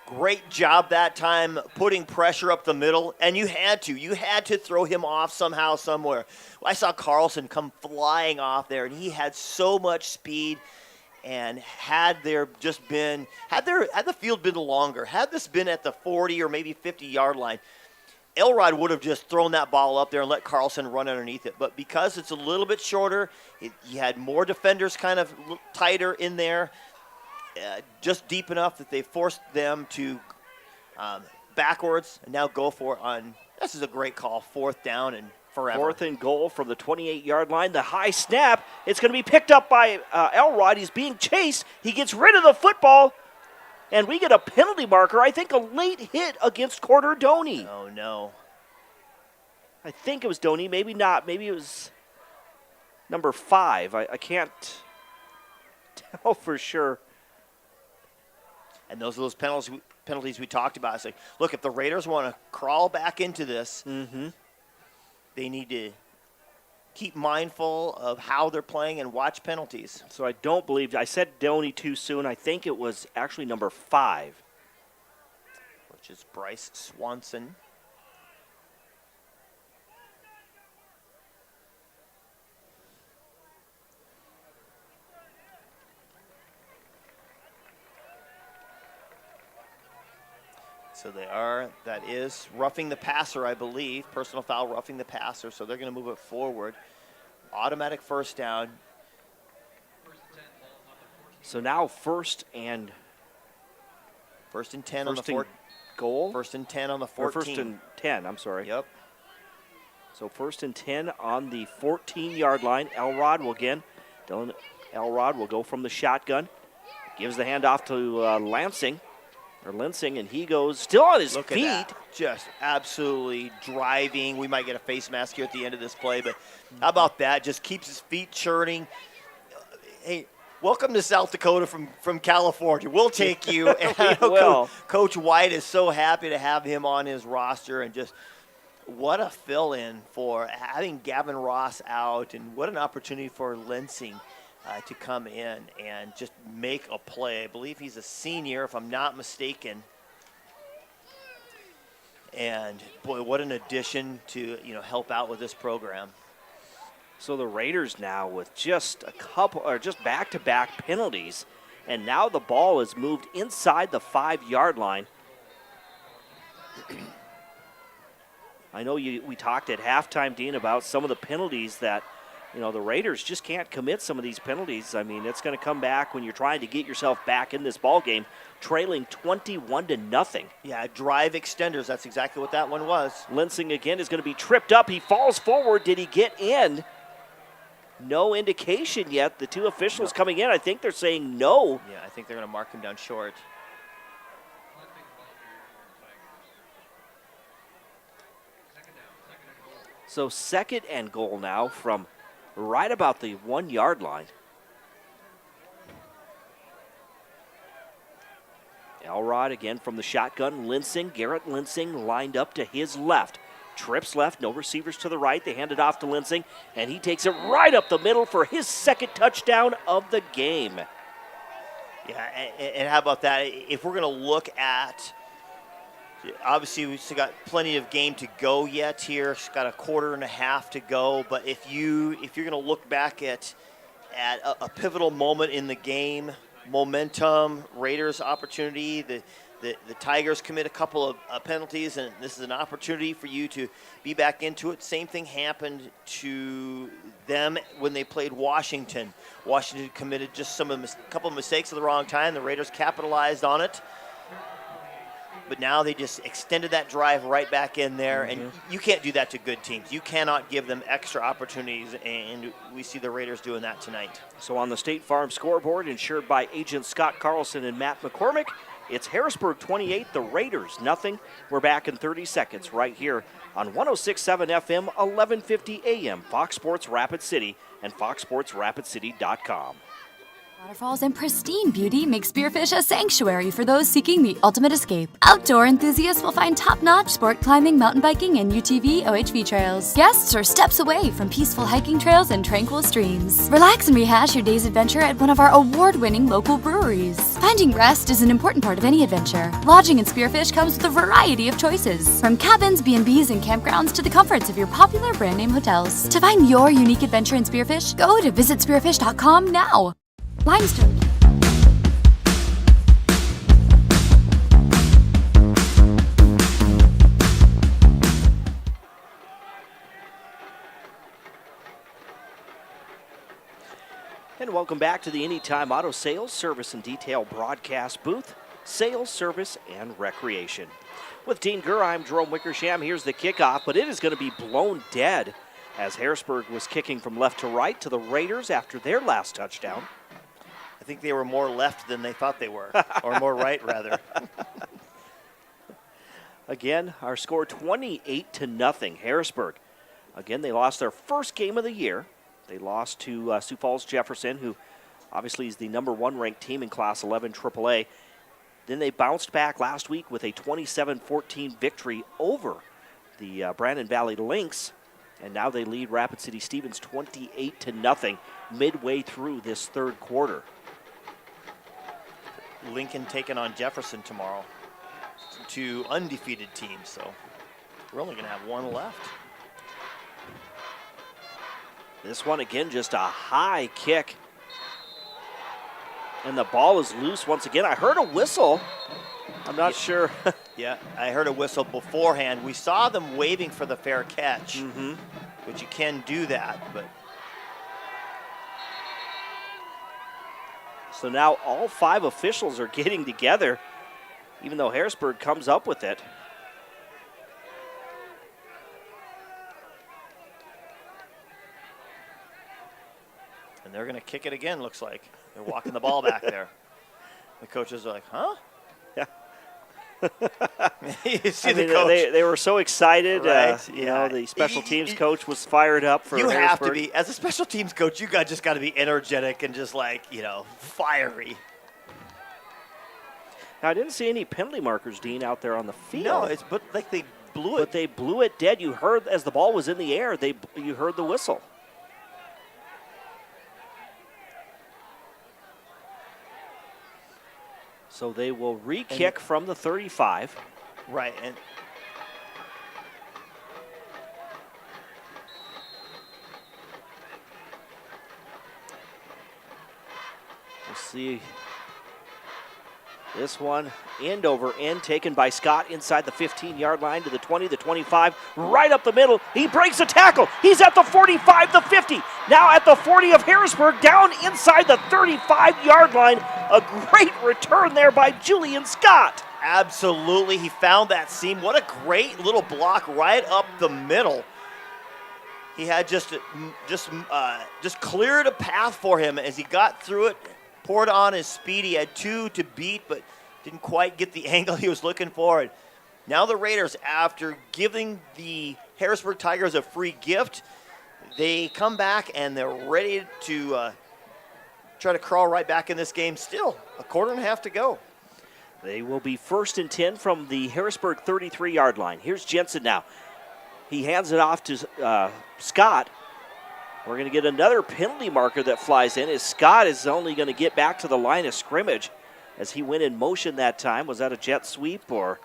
Great job that time putting pressure up the middle, and you had to throw him off somehow, somewhere. I saw Carlson come flying off there, and he had so much speed. And had the field been longer, had this been at the 40 or maybe 50-yard line, Elrod would have just thrown that ball up there and let Carlson run underneath it. But because it's a little bit shorter, you had more defenders kind of tighter in there. Just deep enough that they forced them to backwards and now go for it on. This is a great call, fourth down and forever. Fourth and goal from the 28-yard line. The high snap. It's going to be picked up by Elrod. He's being chased. He gets rid of the football, and we get a penalty marker. I think a late hit against Corder Doney. Oh, no. I think it was Doney. Maybe not. Maybe it was number 5. I can't tell for sure. And those are those penalties we talked about. It's like, look, if the Raiders want to crawl back into this, they need to keep mindful of how they're playing and watch penalties. So I don't believe, I said Doney too soon. I think it was actually number 5. Which is Bryce Swanson. So that is roughing the passer, I believe. Personal foul, roughing the passer. So they're going to move it forward. Automatic first down. So now first and 10 on the goal. First and 10 on the 14. Or first and 10, I'm sorry. Yep. So first and 10 on the 14-yard line. Dylan Elrod will go from the shotgun. Gives the handoff to Lensing, and he goes still on his feet. At that. Just absolutely driving. We might get a face mask here at the end of this play, but how about that? Just keeps his feet churning. Hey, welcome to South Dakota from California. We'll take you. And I know Coach White is so happy to have him on his roster, and just what a fill-in for having Gavin Ross out, and what an opportunity for Lensing to come in and just make a play. I believe he's a senior, if I'm not mistaken. And boy, what an addition to help out with this program. So the Raiders now with just a couple, or just back-to-back penalties, and now the ball is moved inside the 5-yard line. I know we talked at halftime, Dean, about some of the penalties that, the Raiders just can't commit some of these penalties. I mean, it's going to come back when you're trying to get yourself back in this ball game, trailing 21-0. Yeah, drive extenders. That's exactly what that one was. Linsing again is going to be tripped up. He falls forward. Did he get in? No indication yet. The two officials coming in, I think they're saying no. Yeah, I think they're going to mark him down short. So 2nd and goal now from right about the 1-yard line. Elrod again from the shotgun. Linsing, Garrett Linsing lined up to his left. Trips left, no receivers to the right. They hand it off to Linsing, and he takes it right up the middle for his 2nd touchdown of the game. Yeah, and how about that? If we're going to look at, obviously we've still got plenty of game to go yet here. It's got a quarter and a half to go, but if you're going to look back at a pivotal moment in the game, momentum, Raiders opportunity, the Tigers commit a couple of penalties, and this is an opportunity for you to be back into it. Same thing happened to them when they played Washington. Washington committed just couple of mistakes at the wrong time. The Raiders capitalized on it. But now they just extended that drive right back in there, and you can't do that to good teams. You cannot give them extra opportunities, and we see the Raiders doing that tonight. So on the State Farm scoreboard, insured by agents Scott Carlson and Matt McCormick, it's Harrisburg 28, the Raiders nothing. We're back in 30 seconds right here on 106.7 FM, 1150 AM, Fox Sports Rapid City and foxsportsrapidcity.com. Waterfalls and pristine beauty make Spearfish a sanctuary for those seeking the ultimate escape. Outdoor enthusiasts will find top-notch sport climbing, mountain biking, and UTV OHV trails. Guests are steps away from peaceful hiking trails and tranquil streams. Relax and rehash your day's adventure at one of our award-winning local breweries. Finding rest is an important part of any adventure. Lodging in Spearfish comes with a variety of choices, from cabins, B&Bs, and campgrounds to the comforts of your popular brand-name hotels. To find your unique adventure in Spearfish, go to visitspearfish.com now. Limestone. And welcome back to the Anytime Auto Sales, Service and Detail broadcast booth, sales, service, and recreation. With Dean Gurr, I'm Jerome Wickersham. Here's the kickoff, but it is going to be blown dead as Harrisburg was kicking from left to right to the Raiders after their last touchdown. I think they were more left than they thought they were, or more right, rather. Again, our score 28-0, Harrisburg. Again, they lost their first game of the year. They lost to Sioux Falls Jefferson, who obviously is the #1 ranked team in Class 11 AAA. Then they bounced back last week with a 27-14 victory over the Brandon Valley Lynx. And now they lead Rapid City Stevens 28-0 midway through this third quarter. Lincoln taking on Jefferson tomorrow. Two undefeated teams, so we're only going to have one left. This one, again, just a high kick. And the ball is loose once again. I heard a whistle. I'm not sure. Yeah, I heard a whistle beforehand. We saw them waving for the fair catch, but you can do that. But so now all 5 officials are getting together, even though Harrisburg comes up with it. And they're going to kick it again, looks like. They're walking the ball back there. The coaches are like, huh? Yeah. You see the coach. They were so excited. Right, You know, the special teams coach was fired up for You Harrisburg. have to be, as a special teams coach, you just got to be energetic and just like, fiery. Now, I didn't see any penalty markers, Dean, out there on the field. No, but like they blew it. But they blew it dead. You heard, as the ball was in the air, you heard the whistle. So they will re-kick from the 35. Right, and we'll see this one end over end, taken by Scott inside the 15-yard line to the 20, the 25, right up the middle. He breaks a tackle. He's at the 45, the 50, now at the 40 of Harrisburg, down inside the 35-yard line. A great return there by Julian Scott. Absolutely, he found that seam. What a great little block right up the middle. He had just cleared a path for him as he got through it. Poured on his speed. He had 2 to beat, but didn't quite get the angle he was looking for. And now the Raiders, after giving the Harrisburg Tigers a free gift, they come back and they're ready to try to crawl right back in this game. Still a quarter and a half to go. They will be 1st and 10 from the Harrisburg 33-yard line. Here's Jensen now. He hands it off to Scott. We're going to get another penalty marker that flies in as Scott is only going to get back to the line of scrimmage as he went in motion that time. Was that a jet sweep or?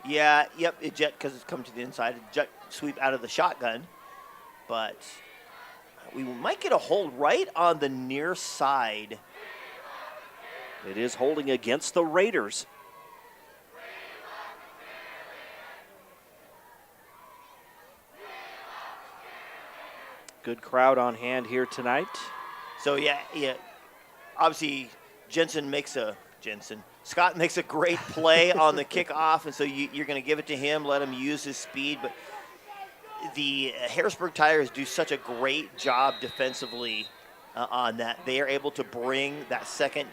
Yeah, yep, a jet because it's come to the inside. A jet sweep out of the shotgun. But we might get a hold right on the near side. It is holding against the Raiders. Good crowd on hand here tonight. So yeah. Obviously, Scott makes a great play on the kickoff, and so you're going to give it to him, let him use his speed. But the Harrisburg Tigers do such a great job defensively on that. They are able to bring that second.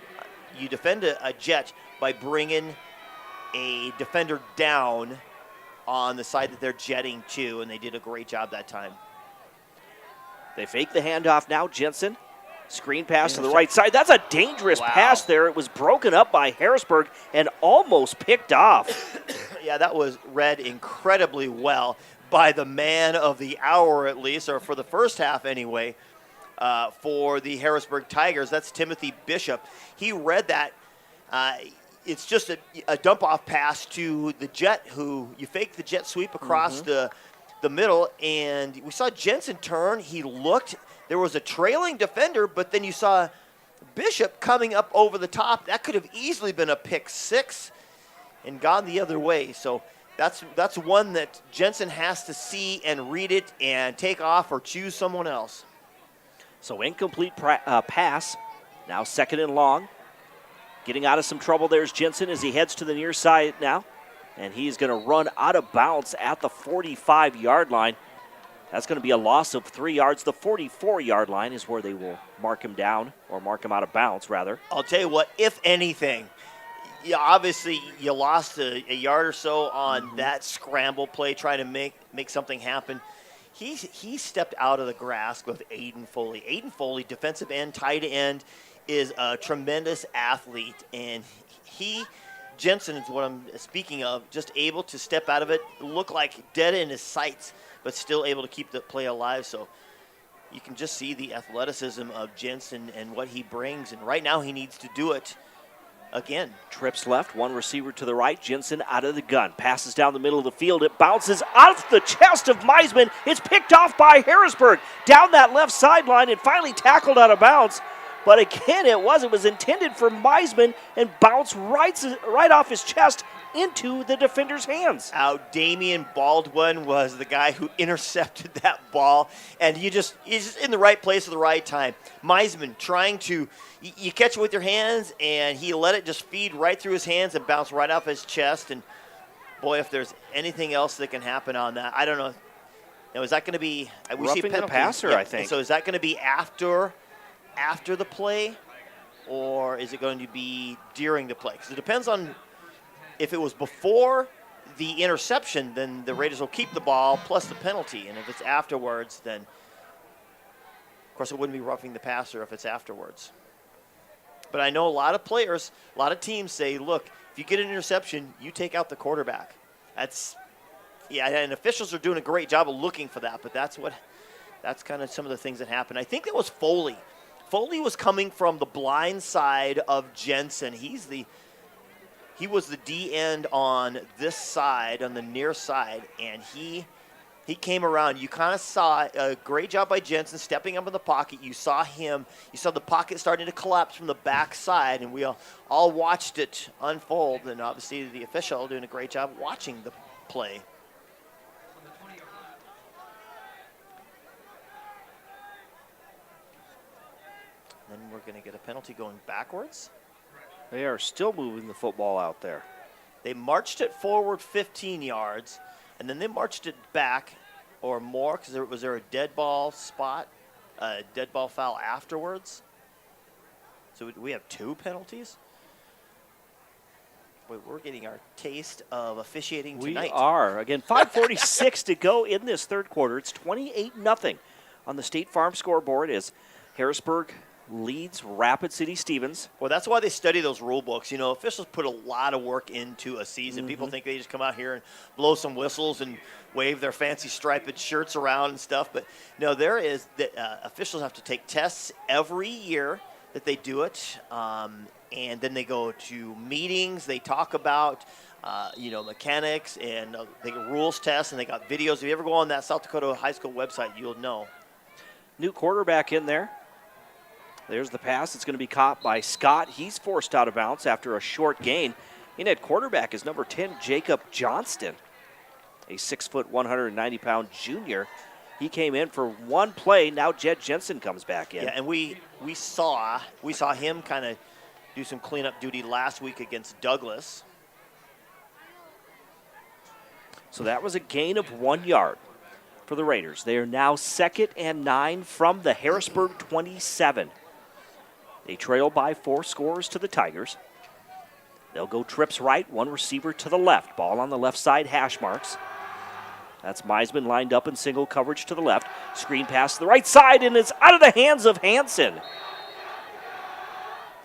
You defend a jet by bringing a defender down on the side that they're jetting to, and they did a great job that time. They fake the handoff now. Jensen, screen pass to the right side. That's a dangerous pass there. It was broken up by Harrisburg and almost picked off. Yeah, that was read incredibly well by the man of the hour, at least, or for the first half anyway, for the Harrisburg Tigers. That's Timothy Bishop. He read that. It's just a dump-off pass to the jet, who you fake the jet sweep across the middle, and we saw Jensen turn. He looked. There was a trailing defender, but then you saw Bishop coming up over the top. That could have easily been a pick six and gone the other way. So that's one that Jensen has to see and read it and take off or choose someone else. So incomplete pass. Now 2nd and long. Getting out of some trouble there's Jensen as he heads to the near side now. And he's going to run out of bounds at the 45-yard line. That's going to be a loss of 3 yards. The 44-yard line is where they will mark him down, or mark him out of bounds, rather. I'll tell you what, if anything, obviously you lost a yard or so on that scramble play, trying to make something happen. He stepped out of the grasp of Aiden Foley. Aiden Foley, defensive end, tight end, is a tremendous athlete, and Jensen is what I'm speaking of, just able to step out of it, look like dead in his sights, but still able to keep the play alive. So you can just see the athleticism of Jensen and what he brings, and right now he needs to do it again. Trips left, one receiver to the right. Jensen out of the gun, passes down the middle of the field. It bounces off the chest of Meisman. It's picked off by Harrisburg down that left sideline and finally tackled out of bounds. But again, it was intended for Meisman and bounced right off his chest into the defender's hands. Damian Baldwin was the guy who intercepted that ball, and he's just in the right place at the right time. Meisman trying to, you catch it with your hands, and he let it just feed right through his hands and bounce right off his chest. And boy, if there's anything else that can happen on that, I don't know. Now, is that going to be? We see roughing the passer, I think. So is that going to be after the play, or is it going to be during the play? Because it depends on if it was before the interception, then the Raiders will keep the ball plus the penalty. And if it's afterwards, then, of course, it wouldn't be roughing the passer if it's afterwards. But I know a lot of players, a lot of teams say, look, if you get an interception, you take out the quarterback. And officials are doing a great job of looking for that, but that's kind of some of the things that happen. I think that was Foley. Foley was coming from the blind side of Jensen. He's the he was the D end on this side, on the near side, and he came around. You kind of saw a great job by Jensen stepping up in the pocket. You saw the pocket starting to collapse from the back side, and we all watched it unfold, and obviously the official doing a great job watching the play. Then we're going to get a penalty going backwards. They are still moving the football out there. They marched it forward 15 yards, and then they marched it back or more because was there a dead ball spot, a dead ball foul afterwards. So we have 2 penalties. Boy, we're getting our taste of officiating tonight. We are. Again, 5:46 to go in this third quarter. It's 28-0 on the State Farm scoreboard as Harrisburg leads Rapid City Stevens. Well, that's why they study those rule books. You know, officials put a lot of work into a season. People think they just come out here and blow some whistles and wave their fancy striped shirts around and stuff. But no, officials have to take tests every year that they do it. And then they go to meetings. They talk about, mechanics and they get rules tests, and they got videos. If you ever go on that South Dakota High School website, you'll know. New quarterback in there. There's the pass. It's going to be caught by Scott. He's forced out of bounds after a short gain. In at quarterback is number 10, Jacob Johnston, a 6', 190-pound junior. He came in for one play. Now Jed Jensen comes back in. Yeah, and we saw him kind of do some cleanup duty last week against Douglas. So that was a gain of 1 yard for the Raiders. They are now 2nd and 9 from the Harrisburg 27. They trail by 4 scores to the Tigers. They'll go trips right, one receiver to the left. Ball on the left side, hash marks. That's Meisman lined up in single coverage to the left. Screen pass to the right side, and it's out of the hands of Hansen.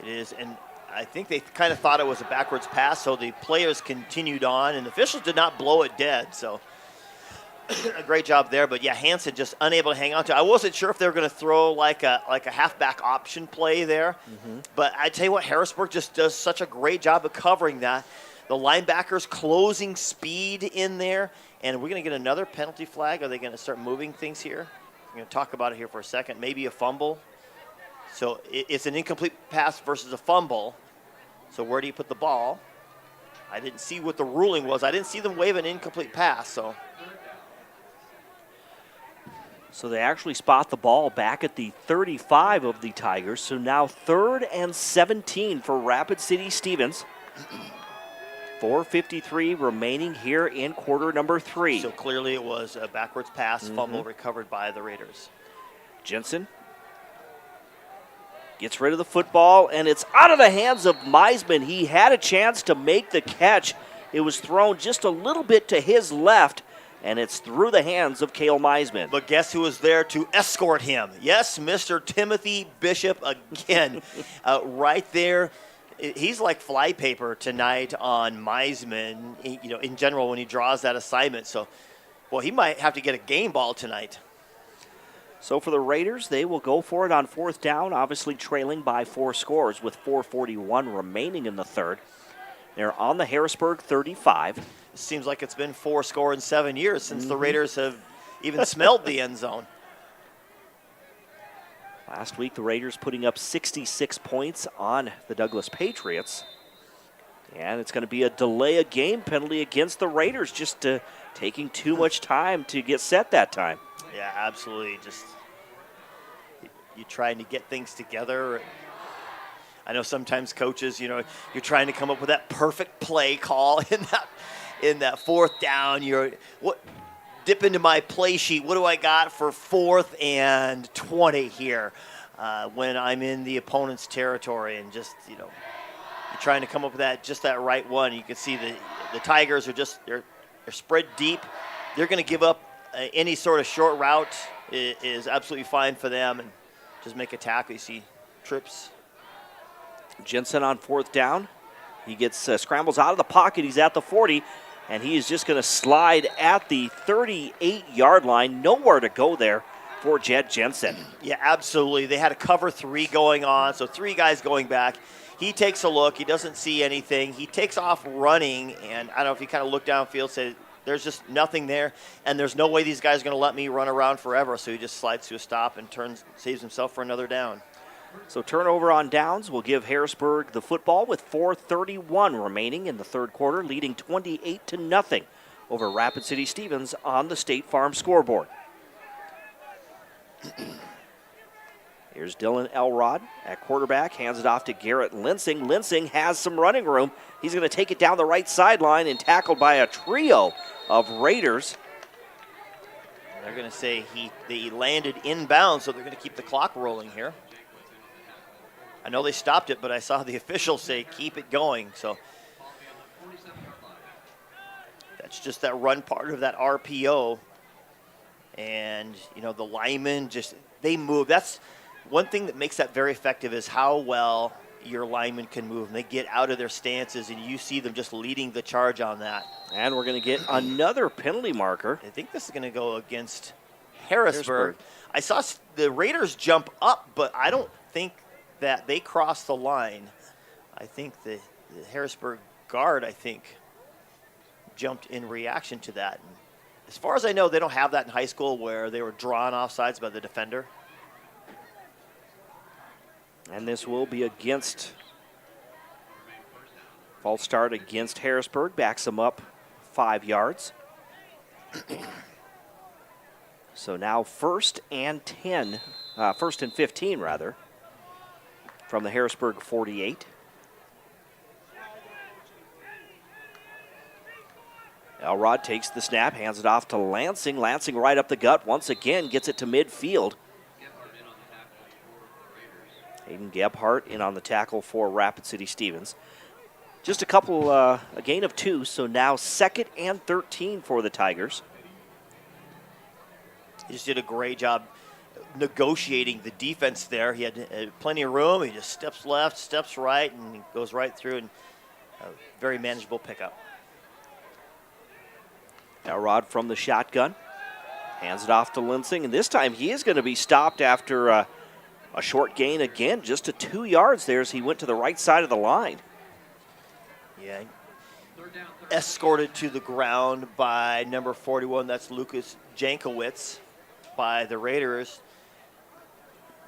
It is, and I think they kind of thought it was a backwards pass, so the players continued on, and the officials did not blow it dead, so a great job there. But yeah, Hansen just unable to hang on to it. I wasn't sure if they were going to throw like a halfback option play there, but I tell you what, Harrisburg just does such a great job of covering that. The linebackers closing speed in there, and we're going to get another penalty flag. Are they going to start moving things here? We're going to talk about it here for a second. Maybe a fumble. So it's an incomplete pass versus a fumble. So where do you put the ball? I didn't see what the ruling was. I didn't see them wave an incomplete pass. So they actually spot the ball back at the 35 of the Tigers. So now 3rd and 17 for Rapid City Stevens. 4:53 remaining here in quarter number 3. So clearly it was a backwards pass, fumble recovered by the Raiders. Jensen gets rid of the football, and it's out of the hands of Meisman. He had a chance to make the catch. It was thrown just a little bit to his left, and it's through the hands of Cale Meisman. But guess who was there to escort him? Yes, Mr. Timothy Bishop again. Right there. He's like flypaper tonight on Meisman, in general when he draws that assignment. So, well, he might have to get a game ball tonight. So for the Raiders, they will go for it on 4th down, obviously trailing by 4 scores with 4:41 remaining in the third. They're on the Harrisburg 35. It seems like it's been 4 score in 7 years since the Raiders have even smelled the end zone. Last week, the Raiders putting up 66 points on the Douglas Patriots. And it's going to be a delay of game penalty against the Raiders, just taking too much time to get set that time. Yeah, absolutely. Just you trying to get things together. I know sometimes coaches, you're trying to come up with that perfect play call in that 4th down. Dip into my play sheet. What do I got for 4th and 20 here when I'm in the opponent's territory? And just you're trying to come up with that right one. You can see the Tigers are they're spread deep. They're going to give up. Any sort of short route is absolutely fine for them, and just make a tackle. You see trips. Jensen on 4th down. He gets scrambles out of the pocket. He's at the 40, and he is just going to slide at the 38-yard line. Nowhere to go there. for Jed Jensen. Yeah, absolutely. They had a cover 3 going on, so 3 guys going back. He takes a look. He doesn't see anything. He takes off running, and I don't know if he kind of looked downfield, said, there's just nothing there, and there's no way these guys are going to let me run around forever. So he just slides to a stop and saves himself for another down. So turnover on downs will give Harrisburg the football with 4:31 remaining in the third quarter, leading 28-0 over Rapid City Stevens on the State Farm scoreboard. Here's Dylan Elrod at quarterback, hands it off to Garrett Linsing. Linsing has some running room. He's going to take it down the right sideline and tackled by a trio of Raiders. They're going to say he landed inbounds, so they're going to keep the clock rolling here. I know they stopped it, but I saw the officials say keep it going. So that's just that run part of that RPO. And, you know, the linemen they move. That's one thing that makes that very effective is how well your linemen can move. And they get out of their stances, and you see them just leading the charge on that. And we're going to get another penalty marker. I think this is going to go against Harrisburg. I saw the Raiders jump up, but I don't think that they crossed the line. I think the Harrisburg guard, jumped in reaction to that. And as far as I know, they don't have that in high school where they were drawn offsides by the defender. And this will be against, false start against Harrisburg, backs them up 5 yards. So now first and 15 rather, from the Harrisburg 48. Elrod takes the snap, hands it off to Lansing. Lansing right up the gut once again, gets it to midfield. Hayden Gebhardt in on the tackle for Rapid City Stevens. Just a gain of 2, so now 2nd and 13 for the Tigers. He just did a great job negotiating the defense there. He had plenty of room. He just steps left, steps right, and he goes right through, and a very manageable pickup. Elrod from the shotgun, hands it off to Linsing, and this time he is going to be stopped after a short gain again, just to 2 yards there as he went to the right side of the line. Yeah, escorted to the ground by number 41, that's Lucas Jankowitz, by the Raiders.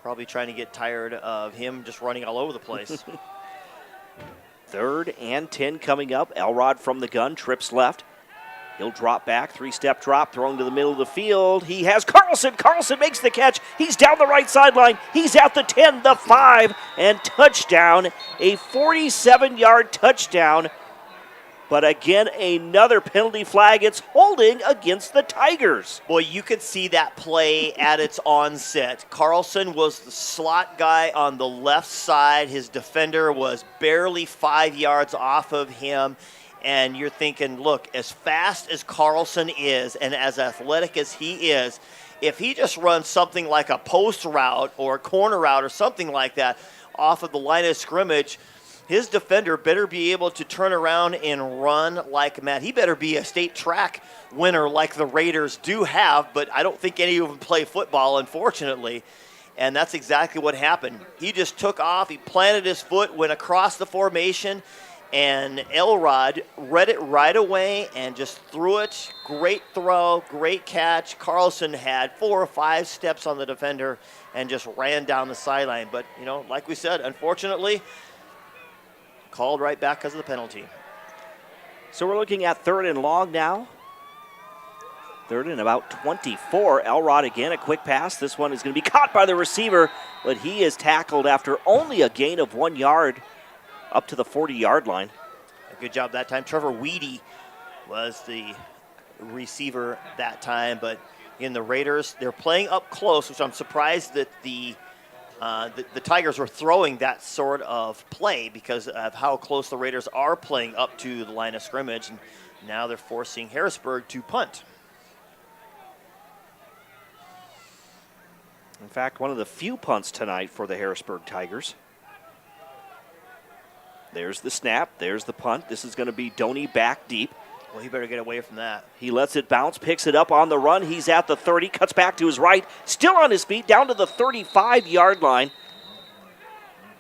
Probably trying to get tired of him just running all over the place. 3rd and 10 coming up. Elrod from the gun, trips left. He'll drop back, 3-step drop, thrown to the middle of the field. He has Carlson. Carlson makes the catch. He's down the right sideline. He's at the 10, the 5, and touchdown. A 47-yard touchdown. But again, another penalty flag. It's holding against the Tigers. Boy, you could see that play at its onset. Carlson was the slot guy on the left side. His defender was barely 5 yards off of him. And you're thinking, look, as fast as Carlson is and as athletic as he is, if he just runs something like a post route or a corner route or something like that off of the line of scrimmage, his defender better be able to turn around and run like mad. He better be a state track winner like the Raiders do have, but I don't think any of them play football, unfortunately. And that's exactly what happened. He just took off. He planted his foot, went across the formation, and Elrod read it right away and just threw it. Great throw, great catch. Carlson had 4 or 5 steps on the defender and just ran down the sideline. But, you know, like we said, unfortunately, called right back because of the penalty. So we're looking at 3rd and long now. 3rd and about 24. Elrod again, a quick pass. This one is going to be caught by the receiver, but he is tackled after only a gain of 1 yard. Up to the 40-yard line. A good job that time. Trevor Weedy was the receiver that time, but in the Raiders, they're playing up close, which I'm surprised that the Tigers were throwing that sort of play because of how close the Raiders are playing up to the line of scrimmage, and now they're forcing Harrisburg to punt. In fact, one of the few punts tonight for the Harrisburg Tigers. There's the snap. There's the punt. This is going to be Doney back deep. Well, he better get away from that. He lets it bounce, picks it up on the run. He's at the 30, cuts back to his right, still on his feet, down to the 35-yard line.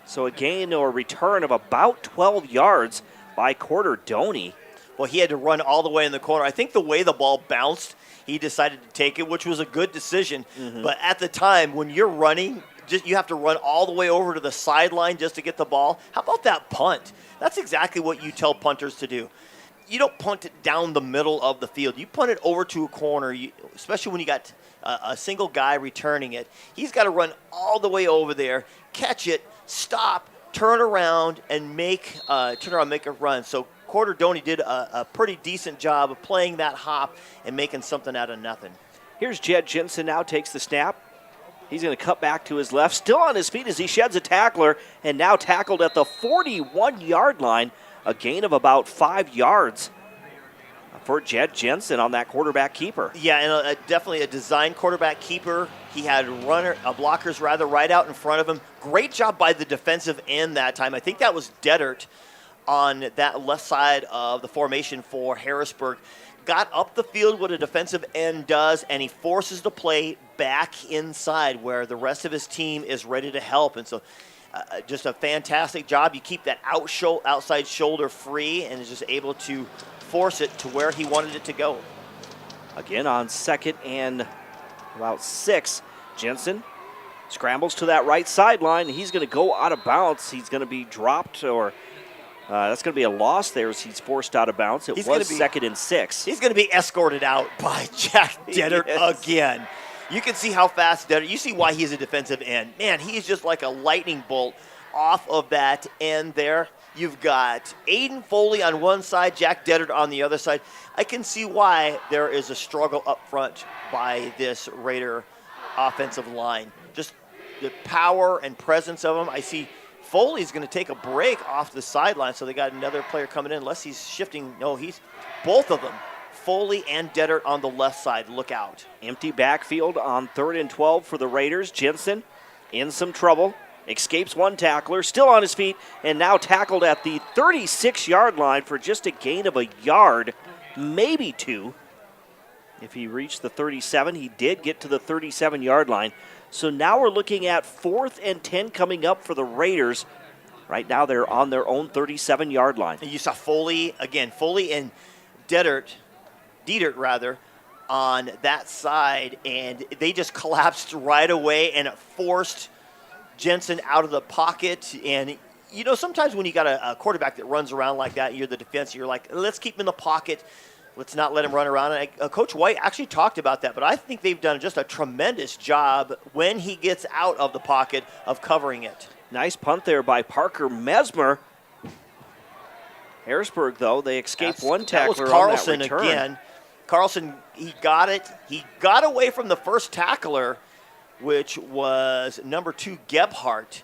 So a gain or return of about 12 yards by Corderdoni. Well, he had to run all the way in the corner. I think the way the ball bounced, he decided to take it, which was a good decision. But at the time, when you're running, you have to run all the way over to the sideline just to get the ball. How about that punt? That's exactly what you tell punters to do. You don't punt it down the middle of the field. You punt it over to a corner, especially when you got a single guy returning it. He's got to run all the way over there, catch it, stop, turn around, and make a run. So Corderdoni did a pretty decent job of playing that hop and making something out of nothing. Here's Jed Jensen now, takes the snap. He's going to cut back to his left, still on his feet as he sheds a tackler, and now tackled at the 41-yard line. A gain of about 5 yards for Jed Jensen on that quarterback keeper. Yeah, and definitely a design quarterback keeper. He had blockers right out in front of him. Great job by the defensive end that time. I think that was Deddert on that left side of the formation for Harrisburg. Got up the field what a defensive end does, and he forces the play back inside where the rest of his team is ready to help. And so just a fantastic job. You keep that outside shoulder free and is just able to force it to where he wanted it to go. Again on 2nd and about 6. Jensen scrambles to that right sideline. He's going to go out of bounds. He's going to be dropped, or that's going to be a loss there as he's forced out of bounds. It was 2nd and 6. He's going to be escorted out by Jack Deddert again. You can see how fast Deddert, you see why he's a defensive end. Man, he is just like a lightning bolt off of that end there. You've got Aiden Foley on one side, Jack Deddert on the other side. I can see why there is a struggle up front by this Raider offensive line. Just the power and presence of them. I see Foley's going to take a break off the sideline, so they got another player coming in, unless he's shifting. No, he's both of them. Foley and Deddert on the left side. Look out. Empty backfield on 3rd and 12 for the Raiders. Jensen in some trouble. Escapes one tackler, still on his feet, and now tackled at the 36-yard line for just a gain of a yard, maybe 2. If he reached the 37, he did get to the 37-yard line. So now we're looking at 4th and 10 coming up for the Raiders. Right now they're on their own 37-yard line. And you saw Foley and Deddert, on that side, and they just collapsed right away, and it forced Jensen out of the pocket. And you know, sometimes when you got a quarterback that runs around like that, you're the defense, you're like, let's keep him in the pocket, let's not let him run around. And Coach White actually talked about that, but I think they've done just a tremendous job when he gets out of the pocket of covering it. Nice punt there by Parker Mesmer. Harrisburg, though, they escaped one tackler. That was Carlson on that return. Again. Carlson, he got it. He got away from the first tackler, which was number 2, Gebhardt,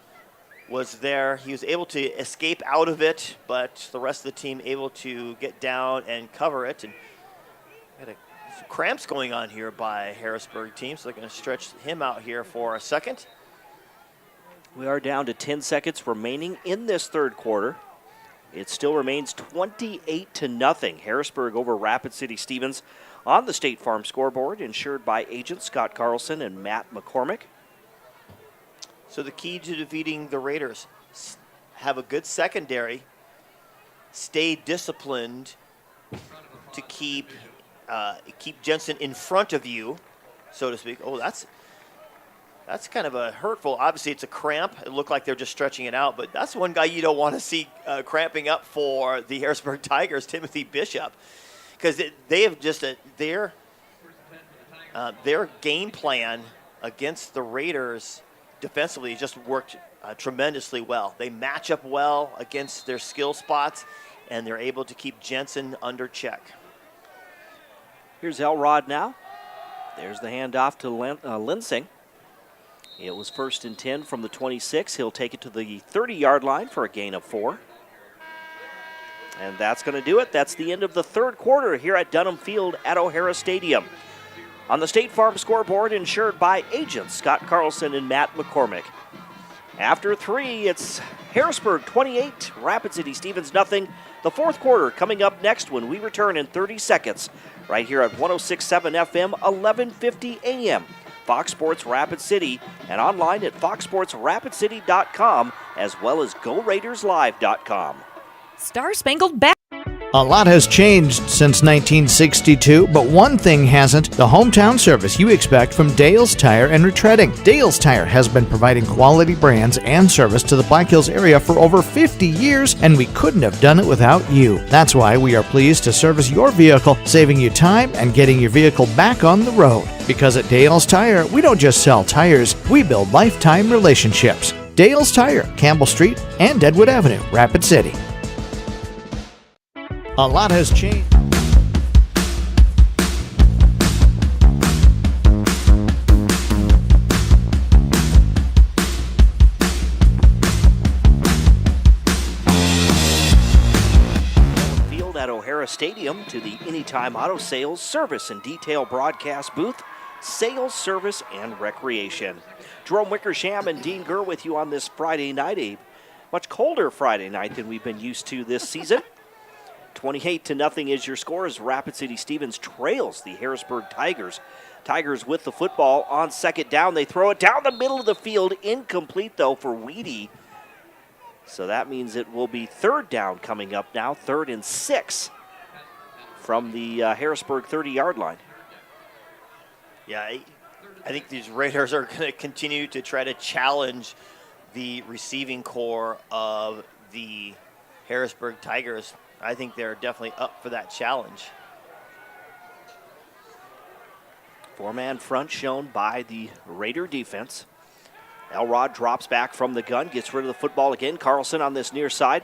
was there. He was able to escape out of it, but the rest of the team able to get down and cover it. And had some cramps going on here by Harrisburg team, so they're going to stretch him out here for a second. We are down to 10 seconds remaining in this third quarter. It still remains 28-0. Harrisburg over Rapid City Stevens on the State Farm scoreboard, insured by agents Scott Carlson and Matt McCormick. So the key to defeating the Raiders, have a good secondary, stay disciplined to keep Jensen in front of you, so to speak. Oh, that's kind of a hurtful. Obviously, it's a cramp. It looked like they're just stretching it out, but that's one guy you don't want to see cramping up for the Harrisburg Tigers, Timothy Bishop, because they have just their game plan against the Raiders defensively just worked tremendously well. They match up well against their skill spots, and they're able to keep Jensen under check. Here's Elrod now. There's the handoff to Linsing. It was 1st and 10 from the 26. He'll take it to the 30-yard line for a gain of 4. And that's going to do it. That's the end of the third quarter here at Dunham Field at O'Hara Stadium. On the State Farm scoreboard, insured by agents Scott Carlson and Matt McCormick. After 3, it's Harrisburg 28, Rapid City Stevens nothing. The fourth quarter coming up next when we return in 30 seconds, right here at 106.7 FM, 1150 AM. Fox Sports Rapid City, and online at foxsportsrapidcity.com, as well as GoRaidersLive.com. Star Spangled Banner. A lot has changed since 1962, but one thing hasn't: the hometown service you expect from Dale's Tire and Retreading. Dale's Tire has been providing quality brands and service to the Black Hills area for over 50 years, and we couldn't have done it without you. That's why we are pleased to service your vehicle, saving you time and getting your vehicle back on the road. Because at Dale's Tire, we don't just sell tires, we build lifetime relationships. Dale's Tire, Campbell Street and Deadwood Avenue, Rapid City. A lot has changed. Field at O'Hara Stadium to the Anytime Auto Sales Service and Detail Broadcast Booth, Sales, Service, and Recreation. Jerome Wickersham and Dean Gurr with you on this Friday night, a much colder Friday night than we've been used to this season. 28-0 is your score as Rapid City Stevens trails the Harrisburg Tigers. Tigers with the football on second down. They throw it down the middle of the field. Incomplete, though, for Weedy. So that means it will be third down coming up now, 3rd and 6 from the Harrisburg 30-yard line. Yeah, I think these Raiders are going to continue to try to challenge the receiving core of the Harrisburg Tigers. I think they're definitely up for that challenge. Four-man front shown by the Raider defense. Elrod drops back from the gun, gets rid of the football again. Carlson on this near side,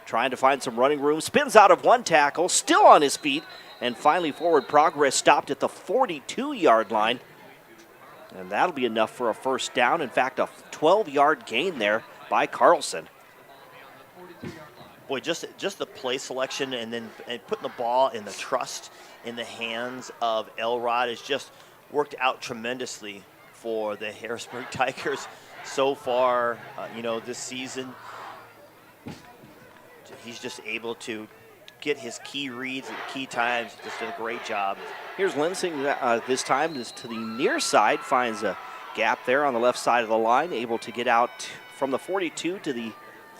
trying to find some running room. Spins out of one tackle, still on his feet, and finally forward progress stopped at the 42-yard line. And that'll be enough for a first down. In fact, a 12-yard gain there by Carlson. Boy, just the play selection and putting the ball in the trust in the hands of Elrod has just worked out tremendously for the Harrisburg Tigers so far. This season, he's just able to get his key reads at key times. Just did a great job. Here's Lensing this time to the near side, finds a gap there on the left side of the line, able to get out from the 42 to the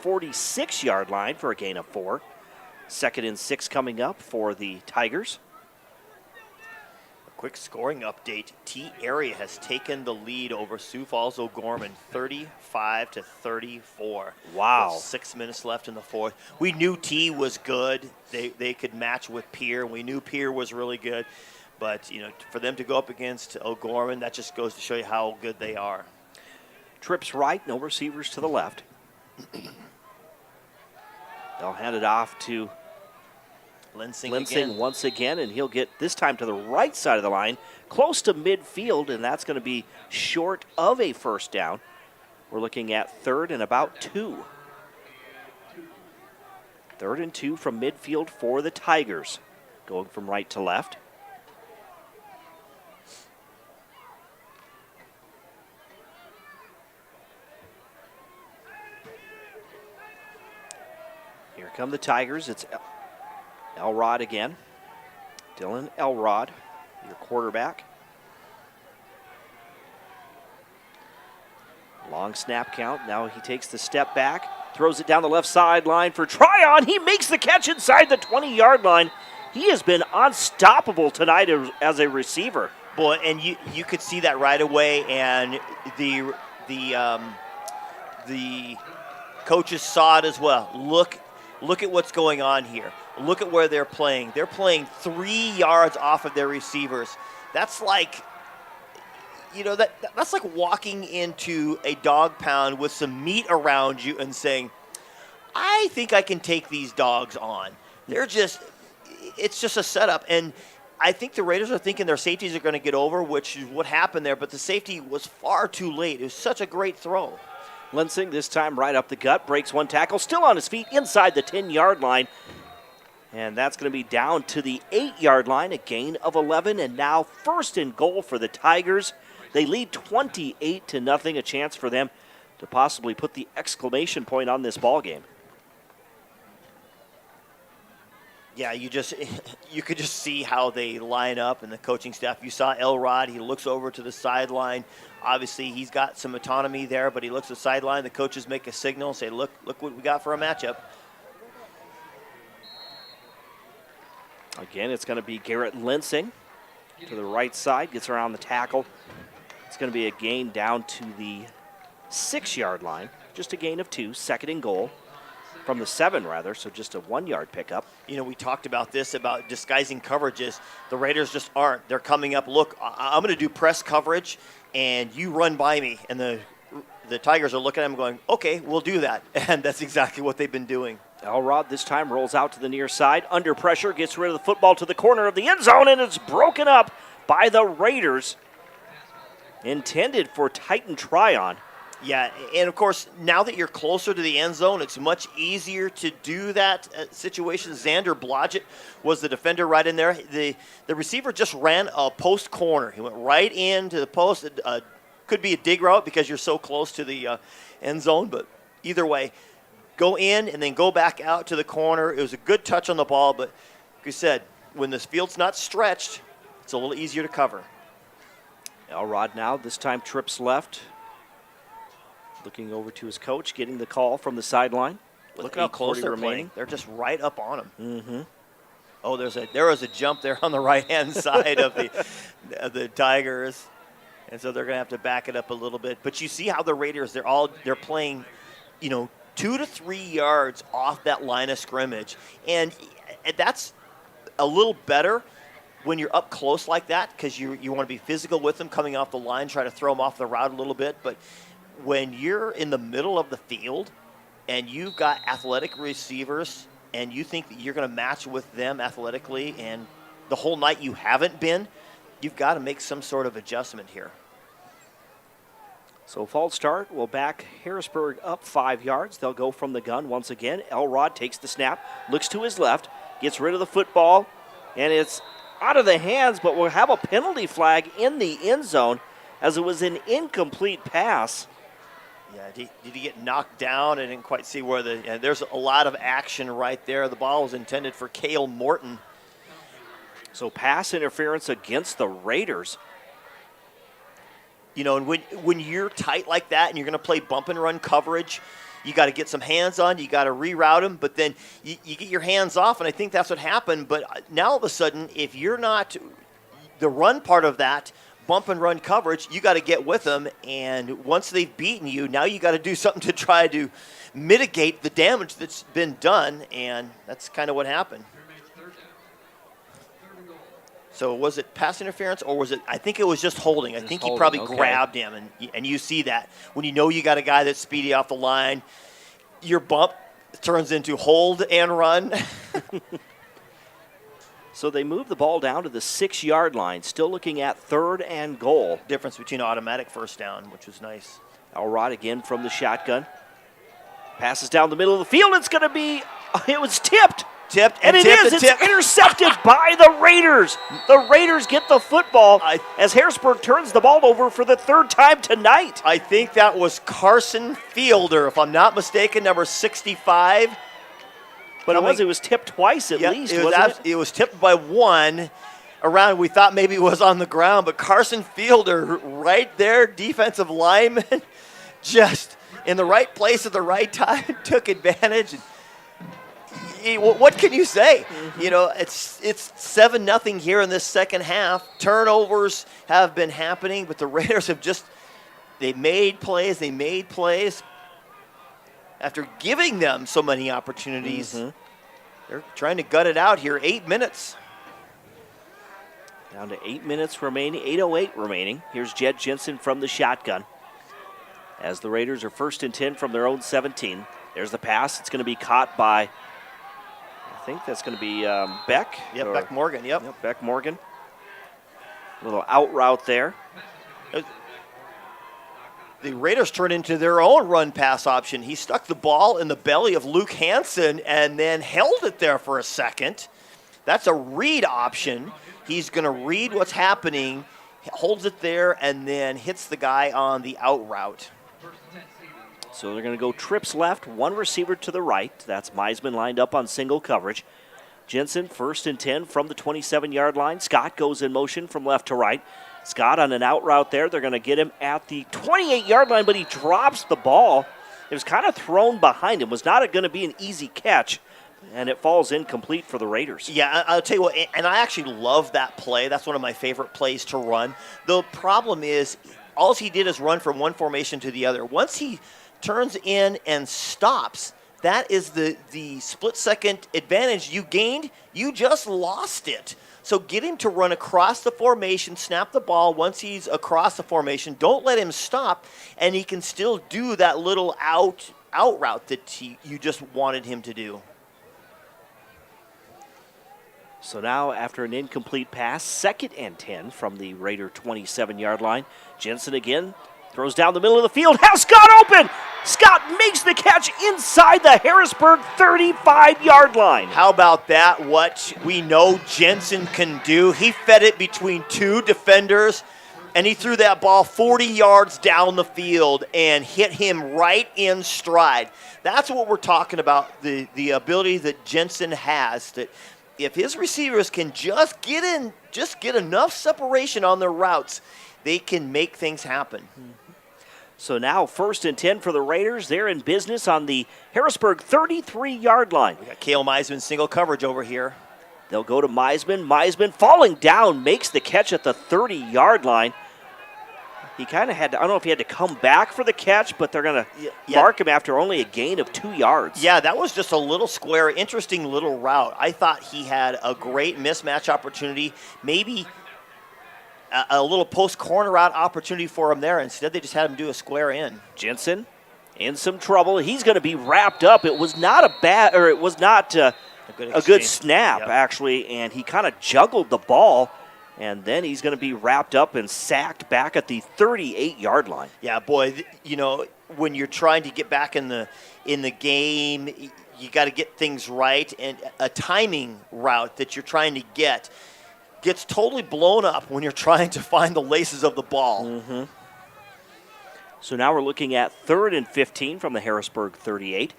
46-yard line for a gain of 4. 2nd and 6 coming up for the Tigers. A quick scoring update. T area has taken the lead over Sioux Falls O'Gorman, 35-34. Wow. With 6 minutes left in the fourth. We knew T was good. They could match with Pierre. We knew Pierre was really good. But, for them to go up against O'Gorman, that just goes to show you how good they are. Trips right, no receivers to the left. They'll hand it off to Lensing once again, and he'll get this time to the right side of the line, close to midfield, and that's going to be short of a first down. We're looking at 3rd and about 2. 3rd and 2 from midfield for the Tigers, going from right to left. Here come the Tigers. It's Elrod again. Dylan Elrod, your quarterback. Long snap count. Now he takes the step back, throws it down the left sideline for Tryon. He makes the catch inside the 20-yard line. He has been unstoppable tonight as a receiver. Boy, and you could see that right away, and the coaches saw it as well. Look at what's going on here. Look at where they're playing. They're playing 3 yards off of their receivers. That's like, that's like walking into a dog pound with some meat around you and saying, I think I can take these dogs on. It's just a setup. And I think the Raiders are thinking their safeties are going to get over, which is what happened there, but the safety was far too late. It was such a great throw. Lensing this time right up the gut, breaks one tackle, still on his feet inside the 10-yard line. And that's going to be down to the 8-yard line, a gain of 11, and now 1st and goal for the Tigers. They lead 28-0, a chance for them to possibly put the exclamation point on this ball game. Yeah, you could just see how they line up and the coaching staff. You saw Elrod. He looks over to the sideline. Obviously, he's got some autonomy there, but he looks at the sideline. The coaches make a signal, say, look what we got for a matchup. Again, it's going to be Garrett Linsing to the right side, gets around the tackle. It's going to be a gain down to the 6-yard line, just a gain of 2, 2nd and goal. From the 7, rather, so just a 1-yard pickup. You know, we talked about this, about disguising coverages. The Raiders just aren't. They're coming up, look, I'm going to do press coverage, and you run by me. And the Tigers are looking at him going, okay, we'll do that. And that's exactly what they've been doing. Elrod this time rolls out to the near side. Under pressure, gets rid of the football to the corner of the end zone, and it's broken up by the Raiders. Intended for Titan Tryon. Yeah, and of course, now that you're closer to the end zone, it's much easier to do that situation. Xander Blodgett was the defender right in there. The receiver just ran a post corner. He went right into the post. It could be a dig route because you're so close to the end zone, but either way, go in and then go back out to the corner. It was a good touch on the ball, but like I said, when this field's not stretched, it's a little easier to cover. Elrod now, this time trips left. Looking over to his coach, getting the call from the sideline. Look how close they're playing. They're just right up on him. Mm-hmm. Oh, there was a jump there on the right-hand side of the Tigers, and so they're going to have to back it up a little bit. But you see how the Raiders, they're playing, 2 to 3 yards off that line of scrimmage, and that's a little better when you're up close like that because you want to be physical with them coming off the line, try to throw them off the route a little bit, but when you're in the middle of the field and you've got athletic receivers and you think that you're going to match with them athletically and the whole night you haven't been, you've got to make some sort of adjustment here. So false start will back Harrisburg up 5 yards. They'll go from the gun once again. Elrod takes the snap, looks to his left, gets rid of the football, and it's out of the hands, but we'll have a penalty flag in the end zone as it was an incomplete pass. Yeah, did he get knocked down? I didn't quite see where there's a lot of action right there. The ball was intended for Cale Morton. So pass interference against the Raiders. And when you're tight like that and you're going to play bump and run coverage, you got to get some hands on, you got to reroute them, but then you get your hands off, and I think that's what happened. But now all of a sudden, if you're not the run part of that, bump and run coverage, you got to get with them, and once they've beaten you, now you got to do something to try to mitigate the damage that's been done, and that's kind of what happened. So was it pass interference or was it, I think it was just holding. I think he probably grabbed him, and you see that. When you know you got a guy that's speedy off the line, your bump turns into hold and run. So they move the ball down to the 6-yard line, still looking at 3rd and goal. Difference between automatic first down, which was nice. Elrod again from the shotgun. Passes down the middle of the field. It's going to be, it was tipped. And it is. It's intercepted by the Raiders. The Raiders get the football as Harrisburg turns the ball over for the 3rd time tonight. I think that was Carson Fielder, if I'm not mistaken, number 65. But it was tipped twice at least, wasn't it? It was tipped by one around. We thought maybe it was on the ground, but Carson Fielder right there, defensive lineman, just in the right place at the right time, took advantage. What can you say? Mm-hmm. It's 7-0 here in this second half. Turnovers have been happening, but the Raiders have they made plays. After giving them so many opportunities, they're trying to gut it out here. 8 minutes. Down to 8 minutes remaining, 8:08 remaining. Here's Jed Jensen from the shotgun. As the Raiders are 1st and 10 from their own 17. There's the pass. It's going to be caught by, I think that's going to be Beck. Yep, Beck Morgan, yep. Beck Morgan. A little out route there. The Raiders turned into their own run-pass option. He stuck the ball in the belly of Luke Hansen and then held it there for a second. That's a read option. He's going to read what's happening, holds it there, and then hits the guy on the out route. So they're going to go trips left, one receiver to the right. That's Meisman lined up on single coverage. Jensen, 1st and 10 from the 27-yard line. Scott goes in motion from left to right. Scott on an out route there. They're going to get him at the 28-yard line, but he drops the ball. It was kind of thrown behind him. Was not going to be an easy catch, and it falls incomplete for the Raiders. Yeah, I'll tell you what, and I actually love that play. That's one of my favorite plays to run. The problem is, all he did is run from one formation to the other. Once he turns in and stops, that is the split-second advantage you gained. You just lost it. So get him to run across the formation, snap the ball once he's across the formation. Don't let him stop, and he can still do that little out route that you just wanted him to do. So now, after an incomplete pass, 2nd and 10 from the Raider 27-yard line. Jensen again throws down the middle of the field, has Scott open! Scott makes the catch inside the Harrisburg 35-yard line. How about that? What we know Jensen can do. He fed it between two defenders, and he threw that ball 40 yards down the field and hit him right in stride. That's what we're talking about, the ability that Jensen has, that if his receivers can just get enough separation on their routes, they can make things happen. So now 1st and 10 for the Raiders. They're in business on the Harrisburg 33-yard line. We got Cale Meisman single coverage over here. They'll go to Meisman. Meisman falling down, makes the catch at the 30-yard line. He kind of had to, I don't know if he had to come back for the catch, but they're going to mark him after only a gain of 2 yards. Yeah, that was just a little square, interesting little route. I thought he had a great mismatch opportunity, maybe a little post corner route opportunity for him there. Instead, they just had him do a square in. Jensen in some trouble. He's going to be wrapped up. It was not a good snap, actually, and he kind of juggled the ball, and then he's going to be wrapped up and sacked back at the 38-yard line. Yeah, boy, when you're trying to get back in the game, you got to get things right, and a timing route that you're trying to get gets totally blown up when you're trying to find the laces of the ball. Mm-hmm. So now we're looking at 3rd and 15 from the Harrisburg 38.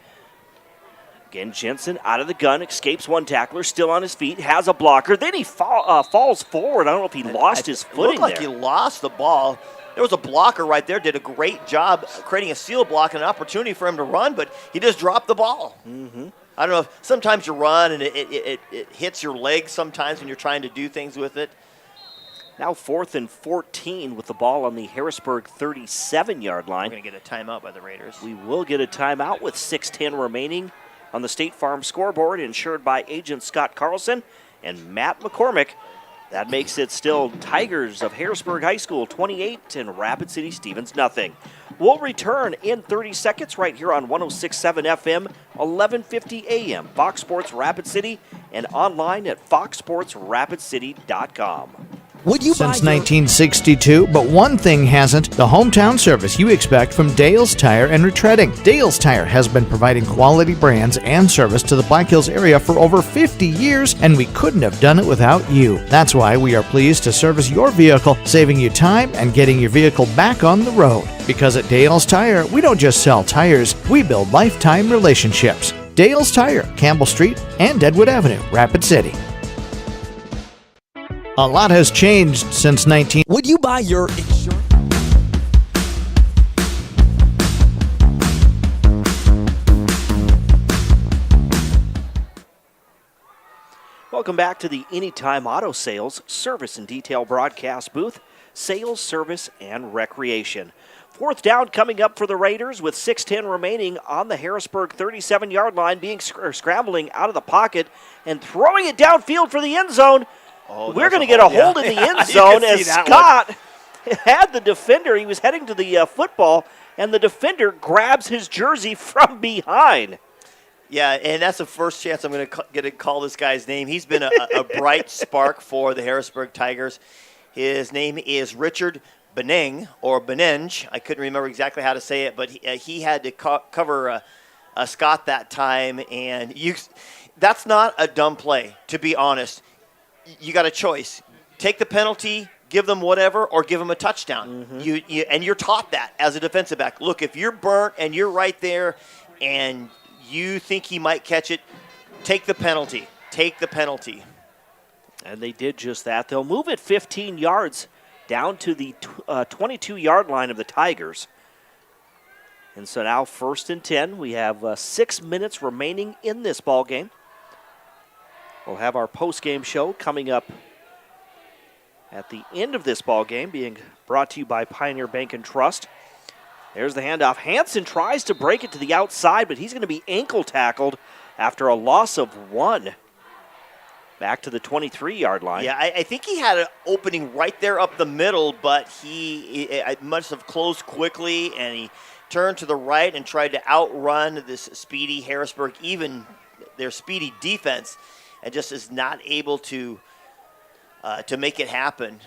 Again, Jensen out of the gun, escapes one tackler, still on his feet, has a blocker. Then he falls forward. I don't know if he lost his footing there. It looked like he lost the ball. There was a blocker right there, did a great job creating a seal block and an opportunity for him to run, but he just dropped the ball. Mm-hmm. I don't know, sometimes you run and it hits your legs sometimes when you're trying to do things with it. Now 4th and 14 with the ball on the Harrisburg 37-yard line. We're going to get a timeout by the Raiders. We will get a timeout with 6:10 remaining on the State Farm scoreboard, insured by agent Scott Carlson and Matt McCormick. That makes it still Tigers of Harrisburg High School 28 and Rapid City Stevens nothing. We'll return in 30 seconds right here on 106.7 FM, 1150 AM, Fox Sports Rapid City, and online at foxsportsrapidcity.com. Since 1962, but one thing hasn't: the hometown service you expect from Dale's Tire and Retreading. Dale's Tire has been providing quality brands and service to the Black Hills area for over 50 years, and we couldn't have done it without you. That's why we are pleased to service your vehicle, saving you time and getting your vehicle back on the road. Because at Dale's Tire, we don't just sell tires, we build lifetime relationships. Dale's Tire, Campbell Street and Deadwood Avenue, Rapid City. A lot has changed since Would you buy your insurance? Welcome back to the Anytime Auto Sales Service and Detail Broadcast Booth, Sales, Service, and Recreation. 4th down coming up for the Raiders with 6:10 remaining on the Harrisburg 37-yard line, scrambling out of the pocket and throwing it downfield for the end zone. Oh, we're going to get a hold in the end zone as Scott had the defender. He was heading to the football, and the defender grabs his jersey from behind. Yeah, and that's the first chance I'm going to get to call this guy's name. He's been a bright spark for the Harrisburg Tigers. His name is Richard Beneng, or Benenge. I couldn't remember exactly how to say it, but he had to cover Scott that time. And that's not a dumb play, to be honest. You got a choice. Take the penalty, give them whatever or give them a touchdown. And you're taught that as a defensive back. Look, if you're burnt and you're right there and you think he might catch it, take the penalty. Take the penalty. And they did just that. They'll move it 15 yards down to the 22-yard line of the Tigers. And so now 1st and 10. We have 6 minutes remaining in this ball game. We'll have our post-game show coming up at the end of this ball game, being brought to you by Pioneer Bank and Trust. There's the handoff. Hansen tries to break it to the outside, but he's going to be ankle tackled after a loss of 1. Back to the 23-yard line. Yeah, I think he had an opening right there up the middle, but he must have closed quickly, and he turned to the right and tried to outrun this speedy Harrisburg, even their speedy defense, and just is not able to make it happen.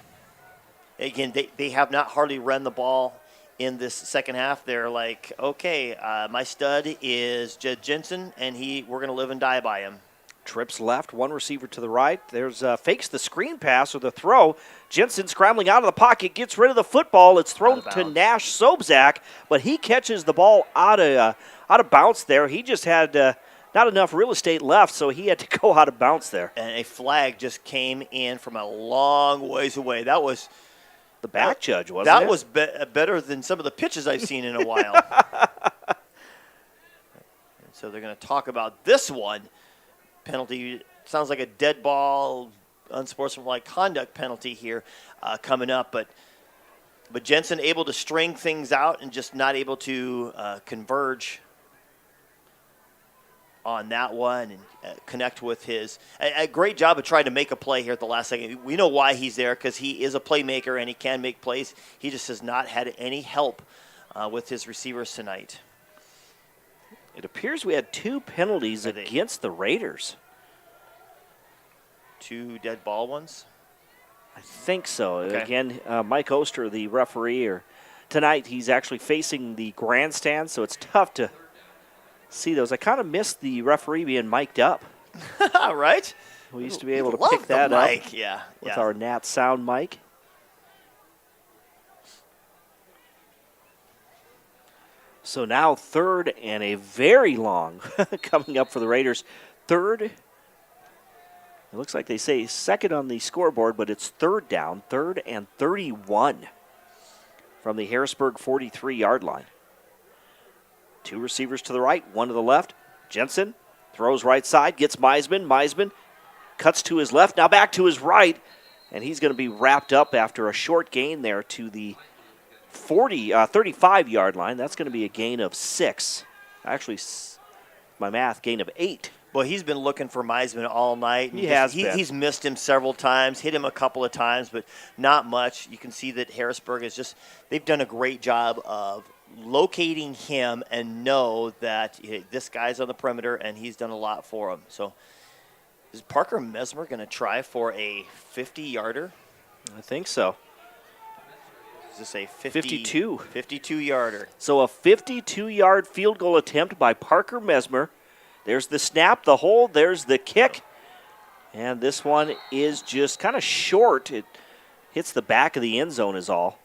Again, they have not hardly run the ball in this second half. They're like, okay, my stud is Jed Jensen, and we're going to live and die by him. Trips left, one receiver to the right. There's fakes the screen pass or the throw. Jensen scrambling out of the pocket, gets rid of the football. It's thrown to Nash Sobzak, but he catches the ball out of bounds there. He just had not enough real estate left, so he had to go out of bounds there. And a flag just came in from a long ways away. That was the back judge, wasn't it? That was better than some of the pitches I've seen in a while. So they're going to talk about this one. Penalty sounds like a dead ball, unsportsmanlike conduct penalty here coming up, but Jensen able to string things out and just not able to converge on that one and connect with a great job of trying to make a play here at the last second. We know why he's there, because he is a playmaker and he can make plays. He just has not had any help with his receivers tonight. It appears we had 2 penalties against the Raiders. 2 dead ball ones? I think so. Okay. Again, Mike Oster, the referee, tonight he's actually facing the grandstand, so it's tough to see those. I kind of missed the referee being mic'd up. Right? We used to be able to pick that up with our Nat Sound mic. So now 3rd and a very long coming up for the Raiders. 3rd, it looks like they say 2nd on the scoreboard, but it's 3rd down, 3rd and 31 from the Harrisburg 43-yard line. 2 receivers to the right, 1 to the left. Jensen throws right side, gets Meisman. Meisman cuts to his left, now back to his right, and he's going to be wrapped up after a short gain there to the 35-yard line. That's going to be a gain of 6. Actually, my math, gain of 8. Well, he's been looking for Meisman all night. He's missed him several times, hit him a couple of times, but not much. You can see that Harrisburg they've done a great job of locating him and know that this guy's on the perimeter and he's done a lot for him. So is Parker Mesmer going to try for a 50-yarder? I think so. Is this a 52? 52-yarder. So a 52-yard field goal attempt by Parker Mesmer. There's the snap, the hold, there's the kick. And this one is just kind of short. It hits the back of the end zone is all.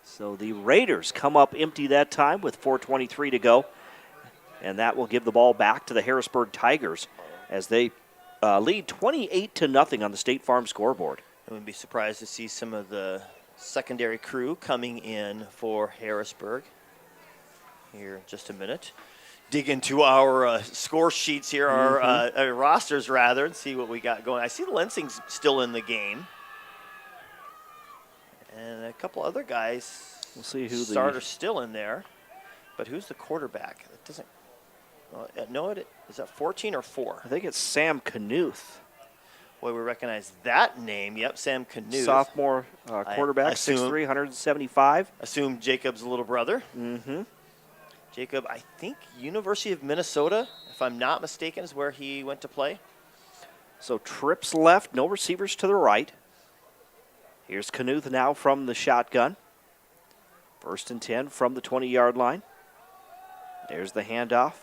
So the Raiders come up empty that time with 4:23 to go. And that will give the ball back to the Harrisburg Tigers as they lead 28-0 on the State Farm scoreboard. I wouldn't be surprised to see some of the secondary crew coming in for Harrisburg here in just a minute. Dig into our score sheets here, our rosters rather, and see what we got going. I see Lensing's still in the game. And a couple other guys. We'll see who the starter's still in there. But who's the quarterback? It doesn't. Is that 14 or 4? I think it's Sam Knuth. Boy, we recognize that name. Yep, Sam Knuth. Sophomore quarterback, 6'3", 175. Assume Jacob's little brother. Mm-hmm. Jacob, I think University of Minnesota, if I'm not mistaken, is where he went to play. So trips left, no receivers to the right. Here's Knuth now from the shotgun. 1st and 10 from the 20-yard line. There's the handoff.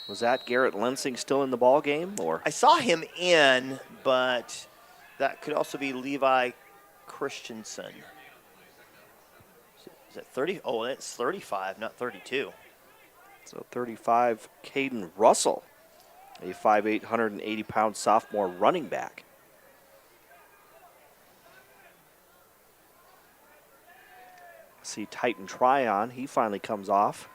Was that Garrett Lensing still in the ball game? Or I saw him in, but That could also be Levi Christensen. Is that 30? Oh, it's 35, not 32. So 35, Caden Russell, a 5'8", 180-pound sophomore running back. See Titan Tryon, he finally comes off.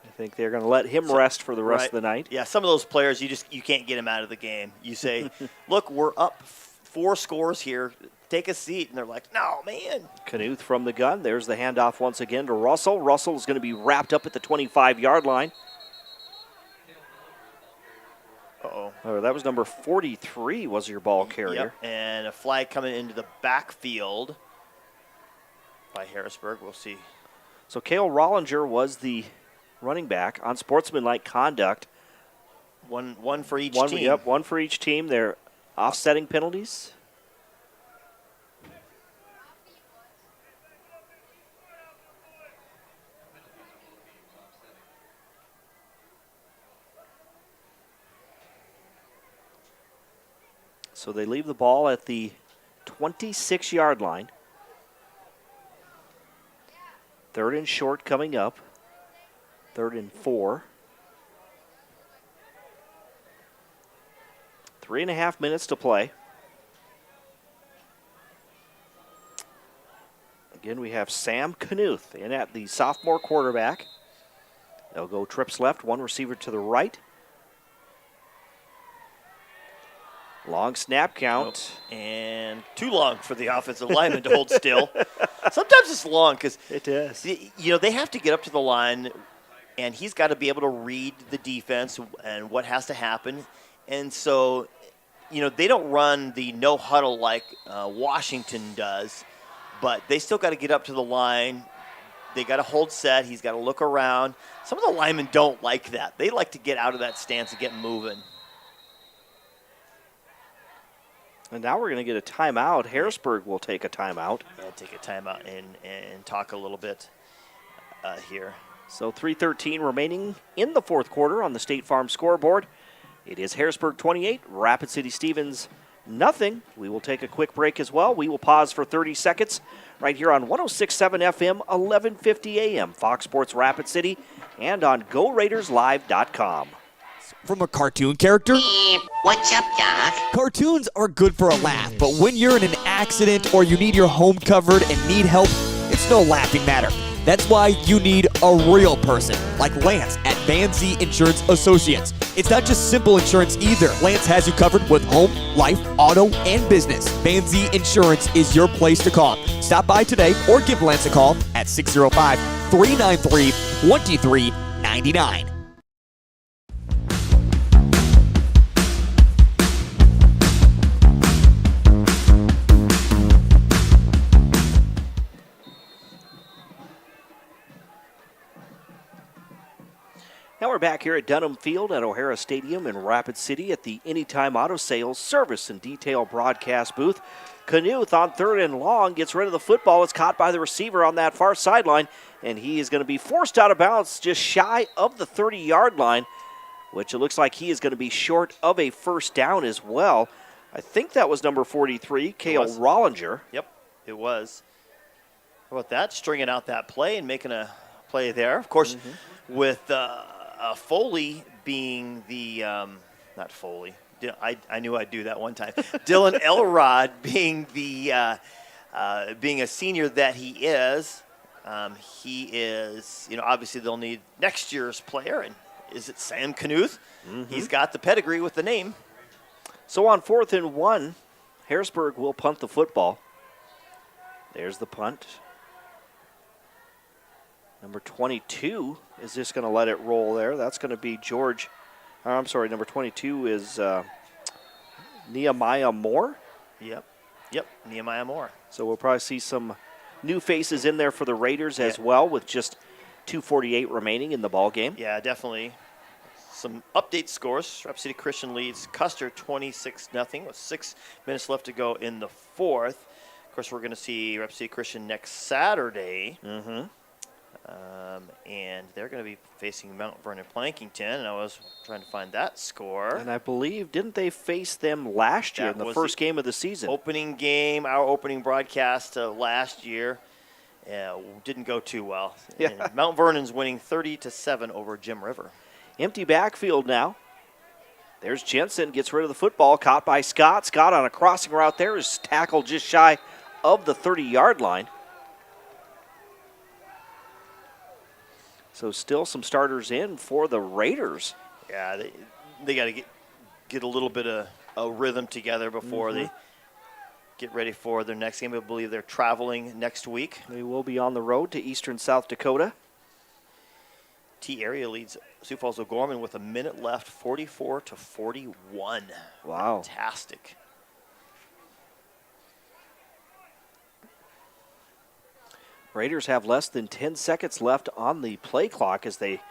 I think they're going to let him rest for the rest of the night. Yeah, some of those players, you can't get them out of the game. You say, look, we're up 4 scores here. Take a seat. And they're like, no, man. Knuth from the gun. There's the handoff once again to Russell. Russell is going to be wrapped up at the 25-yard line. Uh-oh. Oh, that was number 43 was your ball carrier. Yep. And a flag coming into the backfield by Harrisburg. We'll see. So Cale Rollinger was the running back on sportsmanlike conduct. One for each team. Yep, one for each team. They're offsetting penalties. So they leave the ball at the 26-yard line. 3rd and short coming up. 3rd and 4. 3.5 minutes to play. Again, we have Sam Knuth in at the sophomore quarterback. They'll go trips left, one receiver to the right. Long snap count. And too long for the offensive lineman to hold still. Sometimes it's long because it is. They have to get up to the line, and he's got to be able to read the defense and what has to happen. And so, they don't run the no huddle like Washington does, but they still got to get up to the line. They got to hold set. He's got to look around. Some of the linemen don't like that. They like to get out of that stance and get moving. And now we're going to get a timeout. Harrisburg will take a timeout. Take a timeout and talk a little bit here. So 3:13 remaining in the fourth quarter on the State Farm scoreboard. It is Harrisburg 28, Rapid City Stevens nothing. We will take a quick break as well. We will pause for 30 seconds right here on 106.7 FM, 1150 AM, Fox Sports Rapid City, and on GoRaidersLive.com. From a cartoon character? What's up, Doc? Cartoons are good for a laugh, but when you're in an accident or you need your home covered and need help, it's no laughing matter. That's why you need a real person, like Lance at Van Zee Insurance Associates. It's not just simple insurance either. Lance has you covered with home, life, auto, and business. Van Zee Insurance is your place to call. Stop by today or give Lance a call at 605-393-2399. Now we're back here at Dunham Field at O'Hara Stadium in Rapid City at the Anytime Auto Sales Service and Detail broadcast booth. Knuth on 3rd and long gets rid of the football. It's caught by the receiver on that far sideline, and he is going to be forced out of bounds just shy of the 30-yard line, which it looks like he is going to be short of a first down as well. I think that was number 43, Cale Rollinger. Yep, it was. How about that? Stringing out that play and making a play there. Of course, with Foley being the not Foley. I knew I'd do that one time. Dylan Elrod being the being a senior that he is, obviously they'll need next year's player. And is it Sam Knuth? He's got the pedigree with the name. So on 4th and 1, Harrisburg will punt the football. There's the punt. Number 22 is just going to let it roll there. That's going to be number 22 is Nehemiah Moore. Yep, Nehemiah Moore. So we'll probably see some new faces in there for the Raiders as well, with just 2:48 remaining in the ball game. Yeah, definitely. Some update scores. Rapid City Christian leads Custer 26-0 with 6 minutes left to go in the fourth. Of course, we're going to see Rapid City Christian next Saturday. And they're going to be facing Mount Vernon Plankington, and I was trying to find that score. And I believe, didn't they face them last year in the first game of the season? Opening game, our opening broadcast last year. Didn't go too well. Yeah. And Mount Vernon's winning 30-7 over Jim River. Empty backfield now. There's Jensen, gets rid of the football, caught by Scott. Scott on a crossing route there is tackled just shy of the 30-yard line. So still some starters in for the Raiders. Yeah, they got to get a little bit of a rhythm together before they get ready for their next game. I believe they're traveling next week. They will be on the road to eastern South Dakota. T-Area leads Sioux Falls O'Gorman with a minute left, 44-41. Wow. Fantastic. Raiders have less than 10 seconds left on the play clock as they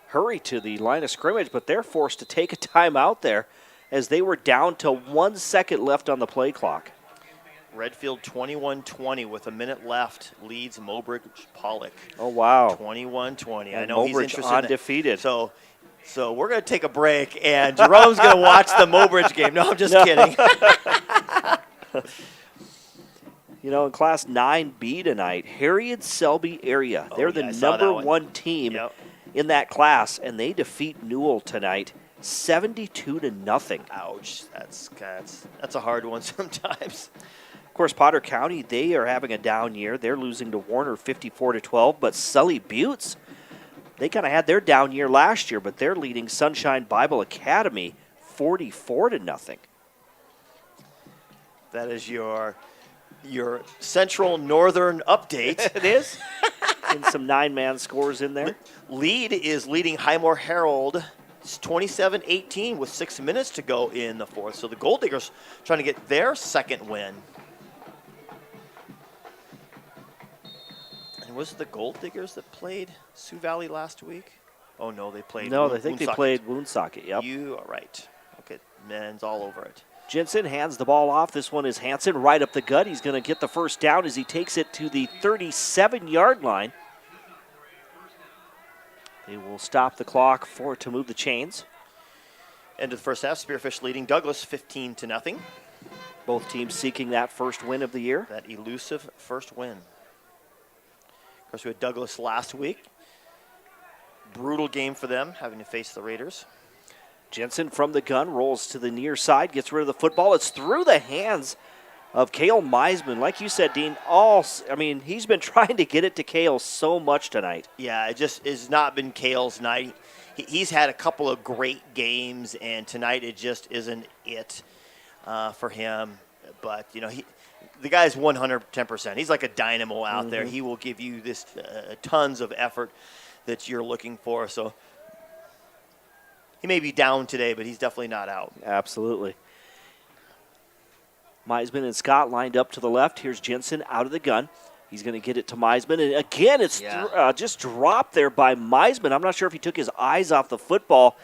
hurry to the line of scrimmage, but they're forced to take a timeout there as they were down to 1 second left on the play clock. Redfield 21-20 with a minute left leads Mobridge Pollock. Oh, wow. 21-20. I And know he's Mobridge interested. undefeated. So we're going to take a break, and Jerome's going to watch the Mobridge game. No, I'm just kidding. You know, in Class 9B tonight, Harriet-Selby area. They're the number one team in that class, and they defeat Newell tonight 72-0. Ouch. That's a hard one sometimes. Of course, Potter County, they are having a down year. They're losing to Warner 54-12, but Sully Buttes, they kind of had their down year last year, but they're leading Sunshine Bible Academy 44-0. That is your Central Northern update. It is. And some 9-man scores in there. Lead is leading Highmore Herald. It's 27-18 with 6 minutes to go in the fourth. So the Gold Diggers trying to get their second win. And was it the Gold Diggers that played Sioux Valley last week? Oh, no, they played No, I think they played Woonsocket. Yep. You are right. Okay, men's all over it. Jensen hands the ball off. This one is Hansen right up the gut. He's going to get the first down as he takes it to the 37-yard line. They will stop the clock to move the chains. End of the first half, Spearfish leading Douglas 15-0. Both teams seeking that first win of the year. That elusive first win. Of course, we had Douglas last week. Brutal game for them, having to face the Raiders. Jensen from the gun rolls to the near side, gets rid of the football. It's through the hands of Cale Meisman. Like you said, Dean, he's been trying to get it to Cale so much tonight. Yeah, it just has not been Cale's night. He's had a couple of great games, and tonight it just isn't it for him. But, the guy's 110%. He's like a dynamo out there. He will give you this tons of effort that you're looking for. So he may be down today, but he's definitely not out. Absolutely. Meisman and Scott lined up to the left. Here's Jensen out of the gun. He's going to get it to Meisman. And again, it's just dropped there by Meisman. I'm not sure if he took his eyes off the football.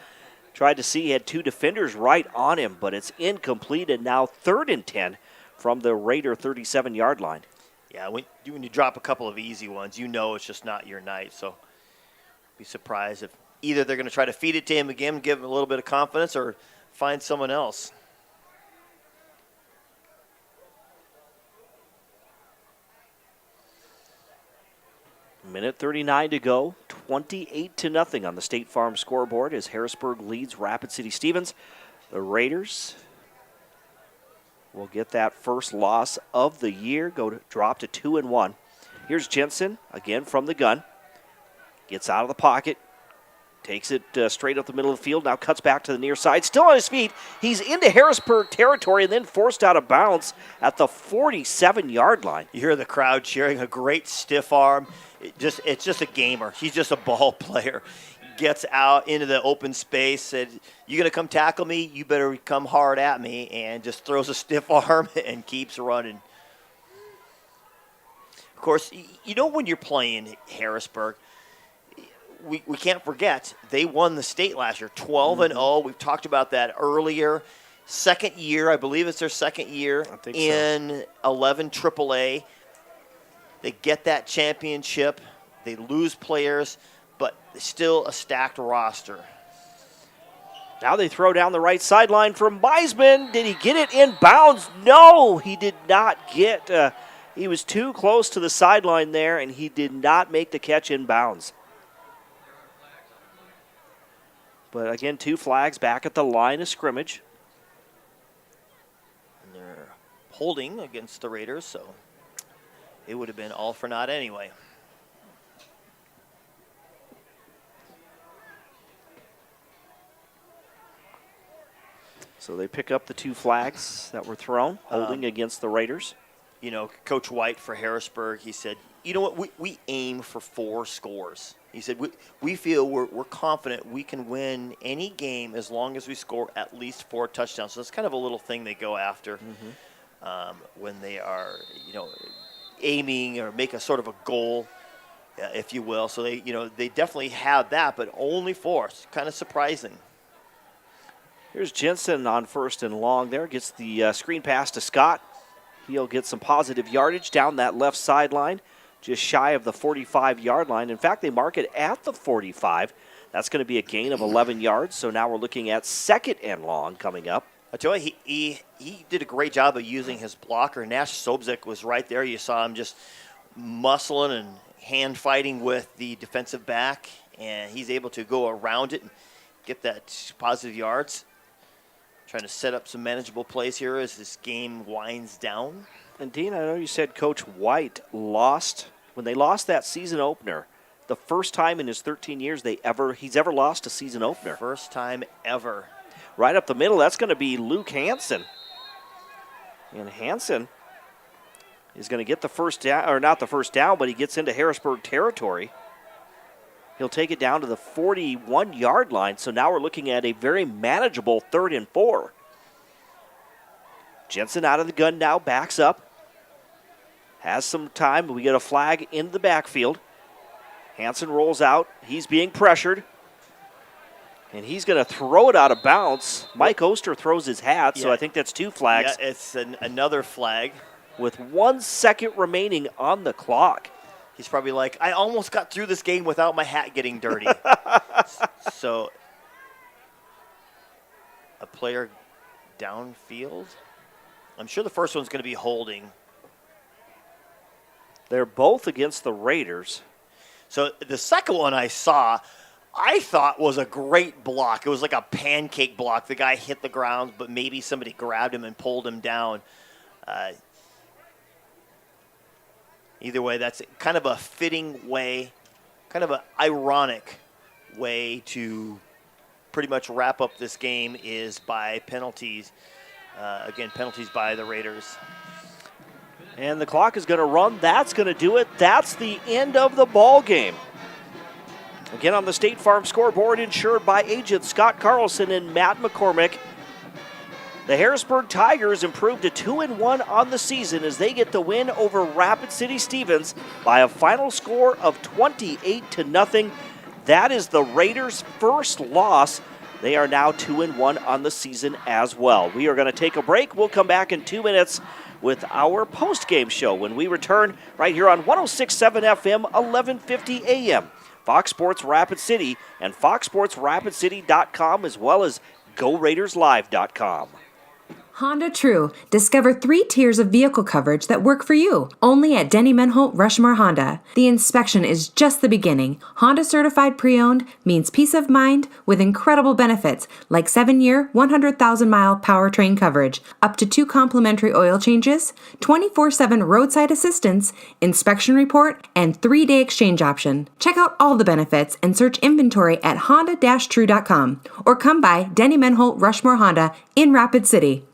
Tried to see he had two defenders right on him, but it's incomplete. And now 3rd and 10 from the Raider 37-yard line. Yeah, when you drop a couple of easy ones, it's just not your night. So be surprised if either they're going to try to feed it to him again, give him a little bit of confidence, or find someone else. Minute 39 to go, 28-0 on the State Farm scoreboard as Harrisburg leads Rapid City Stevens. The Raiders will get that first loss of the year, drop to 2-1. Here's Jensen, again from the gun. Gets out of the pocket, takes it straight up the middle of the field, now cuts back to the near side. Still on his feet, he's into Harrisburg territory and then forced out of bounds at the 47-yard line. You hear the crowd cheering, a great stiff arm. It's just a gamer. He's just a ball player. Gets out into the open space, said, "You going to come tackle me? You better come hard at me," and just throws a stiff arm and keeps running. Of course, when you're playing Harrisburg, we can't forget they won the state last year, 12-0. We've talked about that earlier. Second year, I believe it's their second year in 11 AAA. They get that championship They lose players, but still a stacked roster. Now they throw down the right sideline from Meisman. Did he get it in bounds? No, he did not get. He was too close to the sideline there, and he did not make the catch in bounds. But again, 2 flags back at the line of scrimmage. And they're holding against the Raiders, so it would have been all for naught anyway. So they pick up the 2 flags that were thrown, holding against the Raiders. You know, Coach White for Harrisburg, he said, you know what, we aim for 4 scores. He said, we feel we're confident we can win any game as long as we score at least 4 touchdowns. So that's kind of a little thing they go after when they are, you know, aiming or make a sort of a goal, if you will. So they, you know, they definitely have that, but only 4. It's kind of surprising. Here's Jensen on 1st and long there. Gets the screen pass to Scott. He'll get some positive yardage down that left sideline, just shy of the 45-yard line. In fact, they mark it at the 45. That's going to be a gain of 11 yards. So now we're looking at 2nd and long coming up. I tell you, he did a great job of using his blocker. Nash Sobczyk was right there. You saw him just muscling and hand fighting with the defensive back, and he's able to go around it and get that positive yards. Trying to set up some manageable plays here as this game winds down. And Dean, I know you said Coach White lost when they lost that season opener. The first time in his 13 years he's ever lost a season opener. First time ever. Right up the middle, that's going to be Luke Hansen. And Hansen is going to get the first down, or not the first down, but he gets into Harrisburg territory. He'll take it down to the 41-yard line, so now we're looking at a very manageable 3rd and 4. Jensen out of the gun now, backs up. Has some time, but we get a flag in the backfield. Hansen rolls out. He's being pressured. And he's going to throw it out of bounds. Mike Oster throws his hat, so I think that's 2 flags. Yeah, it's another flag. With 1 second remaining on the clock. He's probably like, I almost got through this game without my hat getting dirty. So, a player downfield. I'm sure the first one's going to be holding. They're both against the Raiders. So, the second one I thought was a great block. It was like a pancake block. The guy hit the ground, but maybe somebody grabbed him and pulled him down. Either way, that's kind of a fitting way, kind of an ironic way to pretty much wrap up this game is by penalties. Again, penalties by the Raiders. And the clock is going to run. That's going to do it. That's the end of the ball game. Again, on the State Farm scoreboard, insured by agents Scott Carlson and Matt McCormick. The Harrisburg Tigers improved to 2-1 on the season as they get the win over Rapid City Stevens by a final score of 28-0. That is the Raiders' first loss. They are now 2-1 on the season as well. We are going to take a break. We'll come back in 2 minutes with our post-game show when we return right here on 106.7 FM, 1150 AM. Fox Sports Rapid City and foxsportsrapidcity.com as well as GoRaidersLive.com. Honda True. Discover 3 tiers of vehicle coverage that work for you. Only at Denny Menholt Rushmore Honda. The inspection is just the beginning. Honda certified pre-owned means peace of mind with incredible benefits like 7-year, 100,000-mile powertrain coverage, up to 2 complimentary oil changes, 24/7 roadside assistance, inspection report, and 3-day exchange option. Check out all the benefits and search inventory at honda-true.com or come by Denny Menholt Rushmore Honda in Rapid City.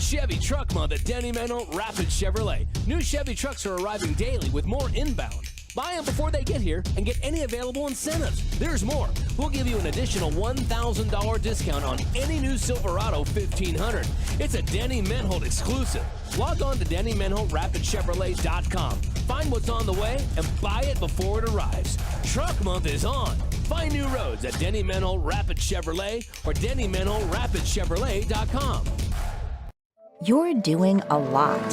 It's Chevy Truck Month at Denny Mental Rapid Chevrolet. New Chevy trucks are arriving daily with more inbound. Buy them before they get here and get any available incentives. There's more. We'll give you an additional $1,000 discount on any new Silverado 1500. It's a Denny Menholt exclusive. Log on to DennyMenholtRapidChevrolet.com. Find what's on the way and buy it before it arrives. Truck Month is on. Find new roads at Denny Menholt Rapid Chevrolet or DennyMenholtRapidChevrolet.com. You're doing a lot.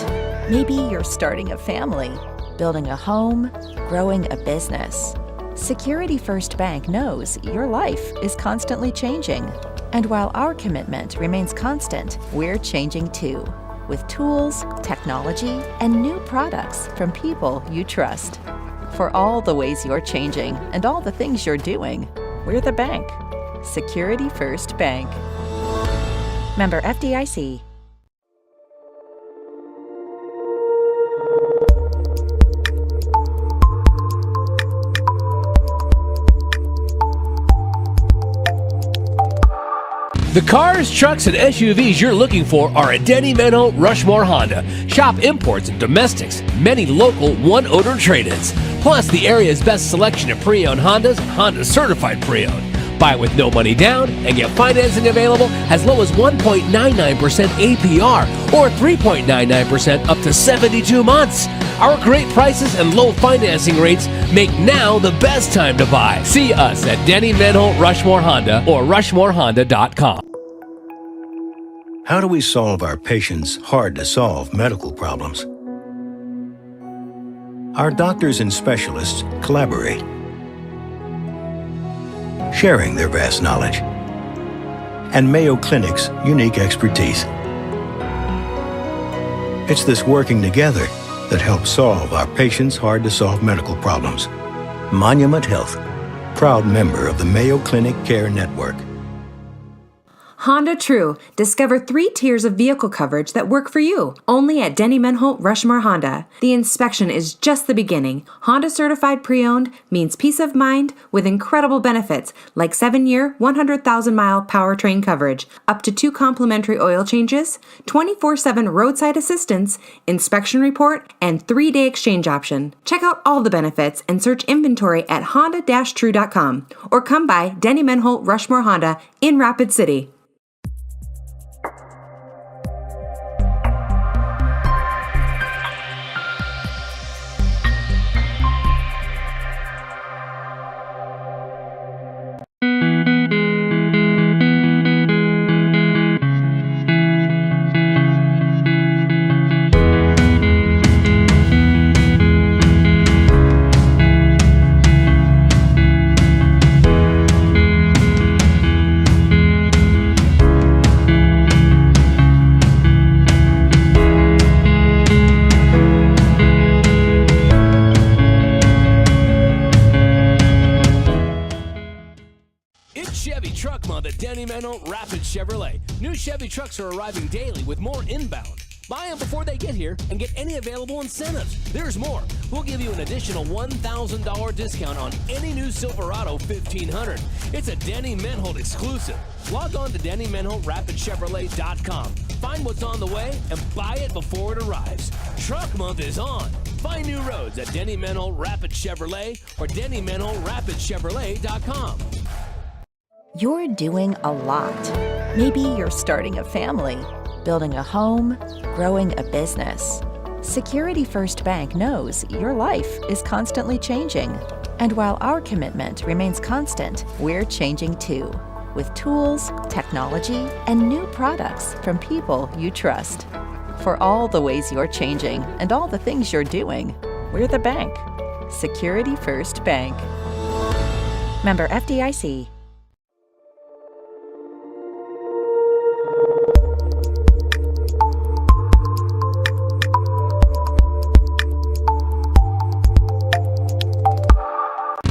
Maybe you're starting a family, building a home, growing a business. Security First Bank knows your life is constantly changing. And while our commitment remains constant, we're changing too, with tools, technology, and new products from people you trust. For all the ways you're changing and all the things you're doing, we're the bank. Security First Bank. Member FDIC. The cars, trucks, and SUVs you're looking for are at Denny Menholt Rushmore Honda. Shop imports and domestics, many local one-owner trade-ins. Plus, the area's best selection of pre-owned Hondas, Honda certified pre-owned. Buy with no money down and get financing available as low as 1.99% APR or 3.99% up to 72 months. Our great prices and low financing rates make now the best time to buy. See us at Denny Menholt Rushmore Honda or RushmoreHonda.com. How do we solve our patients' hard-to-solve medical problems? Our doctors and specialists collaborate, sharing their vast knowledge and Mayo Clinic's unique expertise. It's this working together that helps solve our patients' hard-to-solve medical problems. Monument Health, proud member of the Mayo Clinic Care Network. Honda True. Discover 3 tiers of vehicle coverage that work for you. Only at Denny Menholt Rushmore Honda. The inspection is just the beginning. Honda certified pre-owned means peace of mind with incredible benefits like 7-year, 100,000-mile powertrain coverage, up to 2 complimentary oil changes, 24/7 roadside assistance, inspection report, and 3-day exchange option. Check out all the benefits and search inventory at honda-true.com or come by Denny Menholt Rushmore Honda in Rapid City. Denny Menholt Rapid Chevrolet. New Chevy trucks are arriving daily with more inbound. Buy them before they get here and get any available incentives. There's more. We'll give you an additional $1,000 discount on any new Silverado 1500. It's a Denny Menholt exclusive. Log on to DennyMenholtRapidChevrolet.com. Find what's on the way and buy it before it arrives. Truck Month is on. Find new roads at Denny Menholt Rapid Chevrolet or DennyMenholtRapidChevrolet.com. You're doing a lot. Maybe you're starting a family, building a home, growing a business. Security First Bank knows your life is constantly changing. And while our commitment remains constant, we're changing too, with tools, technology, and new products from people you trust. For all the ways you're changing and all the things you're doing, we're the bank. Security First Bank. Member FDIC.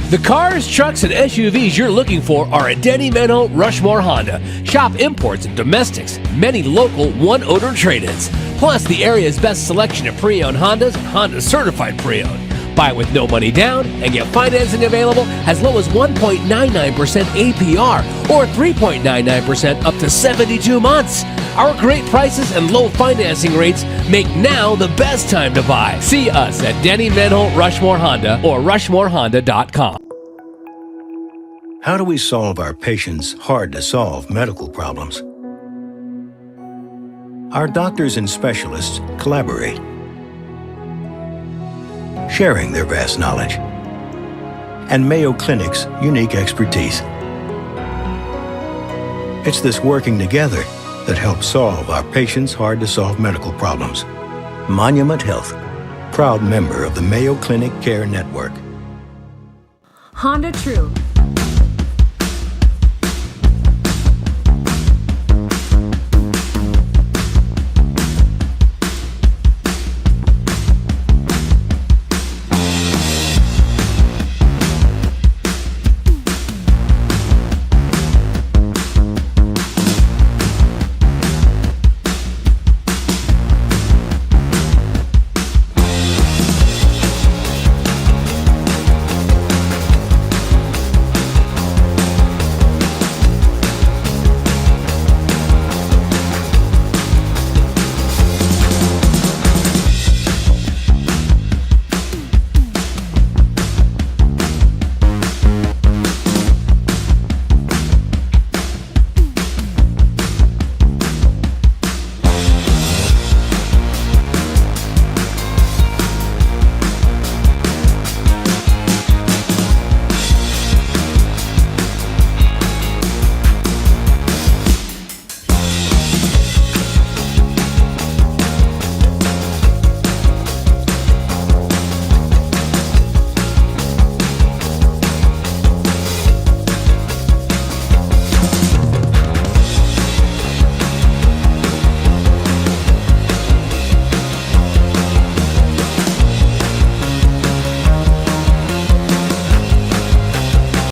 The cars, trucks, and SUVs you're looking for are at Denny Menholt Rushmore Honda. Shop imports and domestics, many local one-owner trade-ins. Plus, the area's best selection of pre-owned Hondas, Honda certified pre-owned. Buy with no money down and get financing available as low as 1.99% APR or 3.99% up to 72 months. Our great prices and low financing rates make now the best time to buy. See us at Denny Menholt Rushmore Honda or RushmoreHonda.com. How do we solve our patients' hard-to-solve medical problems? Our doctors and specialists collaborate, sharing their vast knowledge and Mayo Clinic's unique expertise. It's this working together that helps solve our patients' hard-to-solve medical problems. Monument Health, proud member of the Mayo Clinic Care Network. Honda True,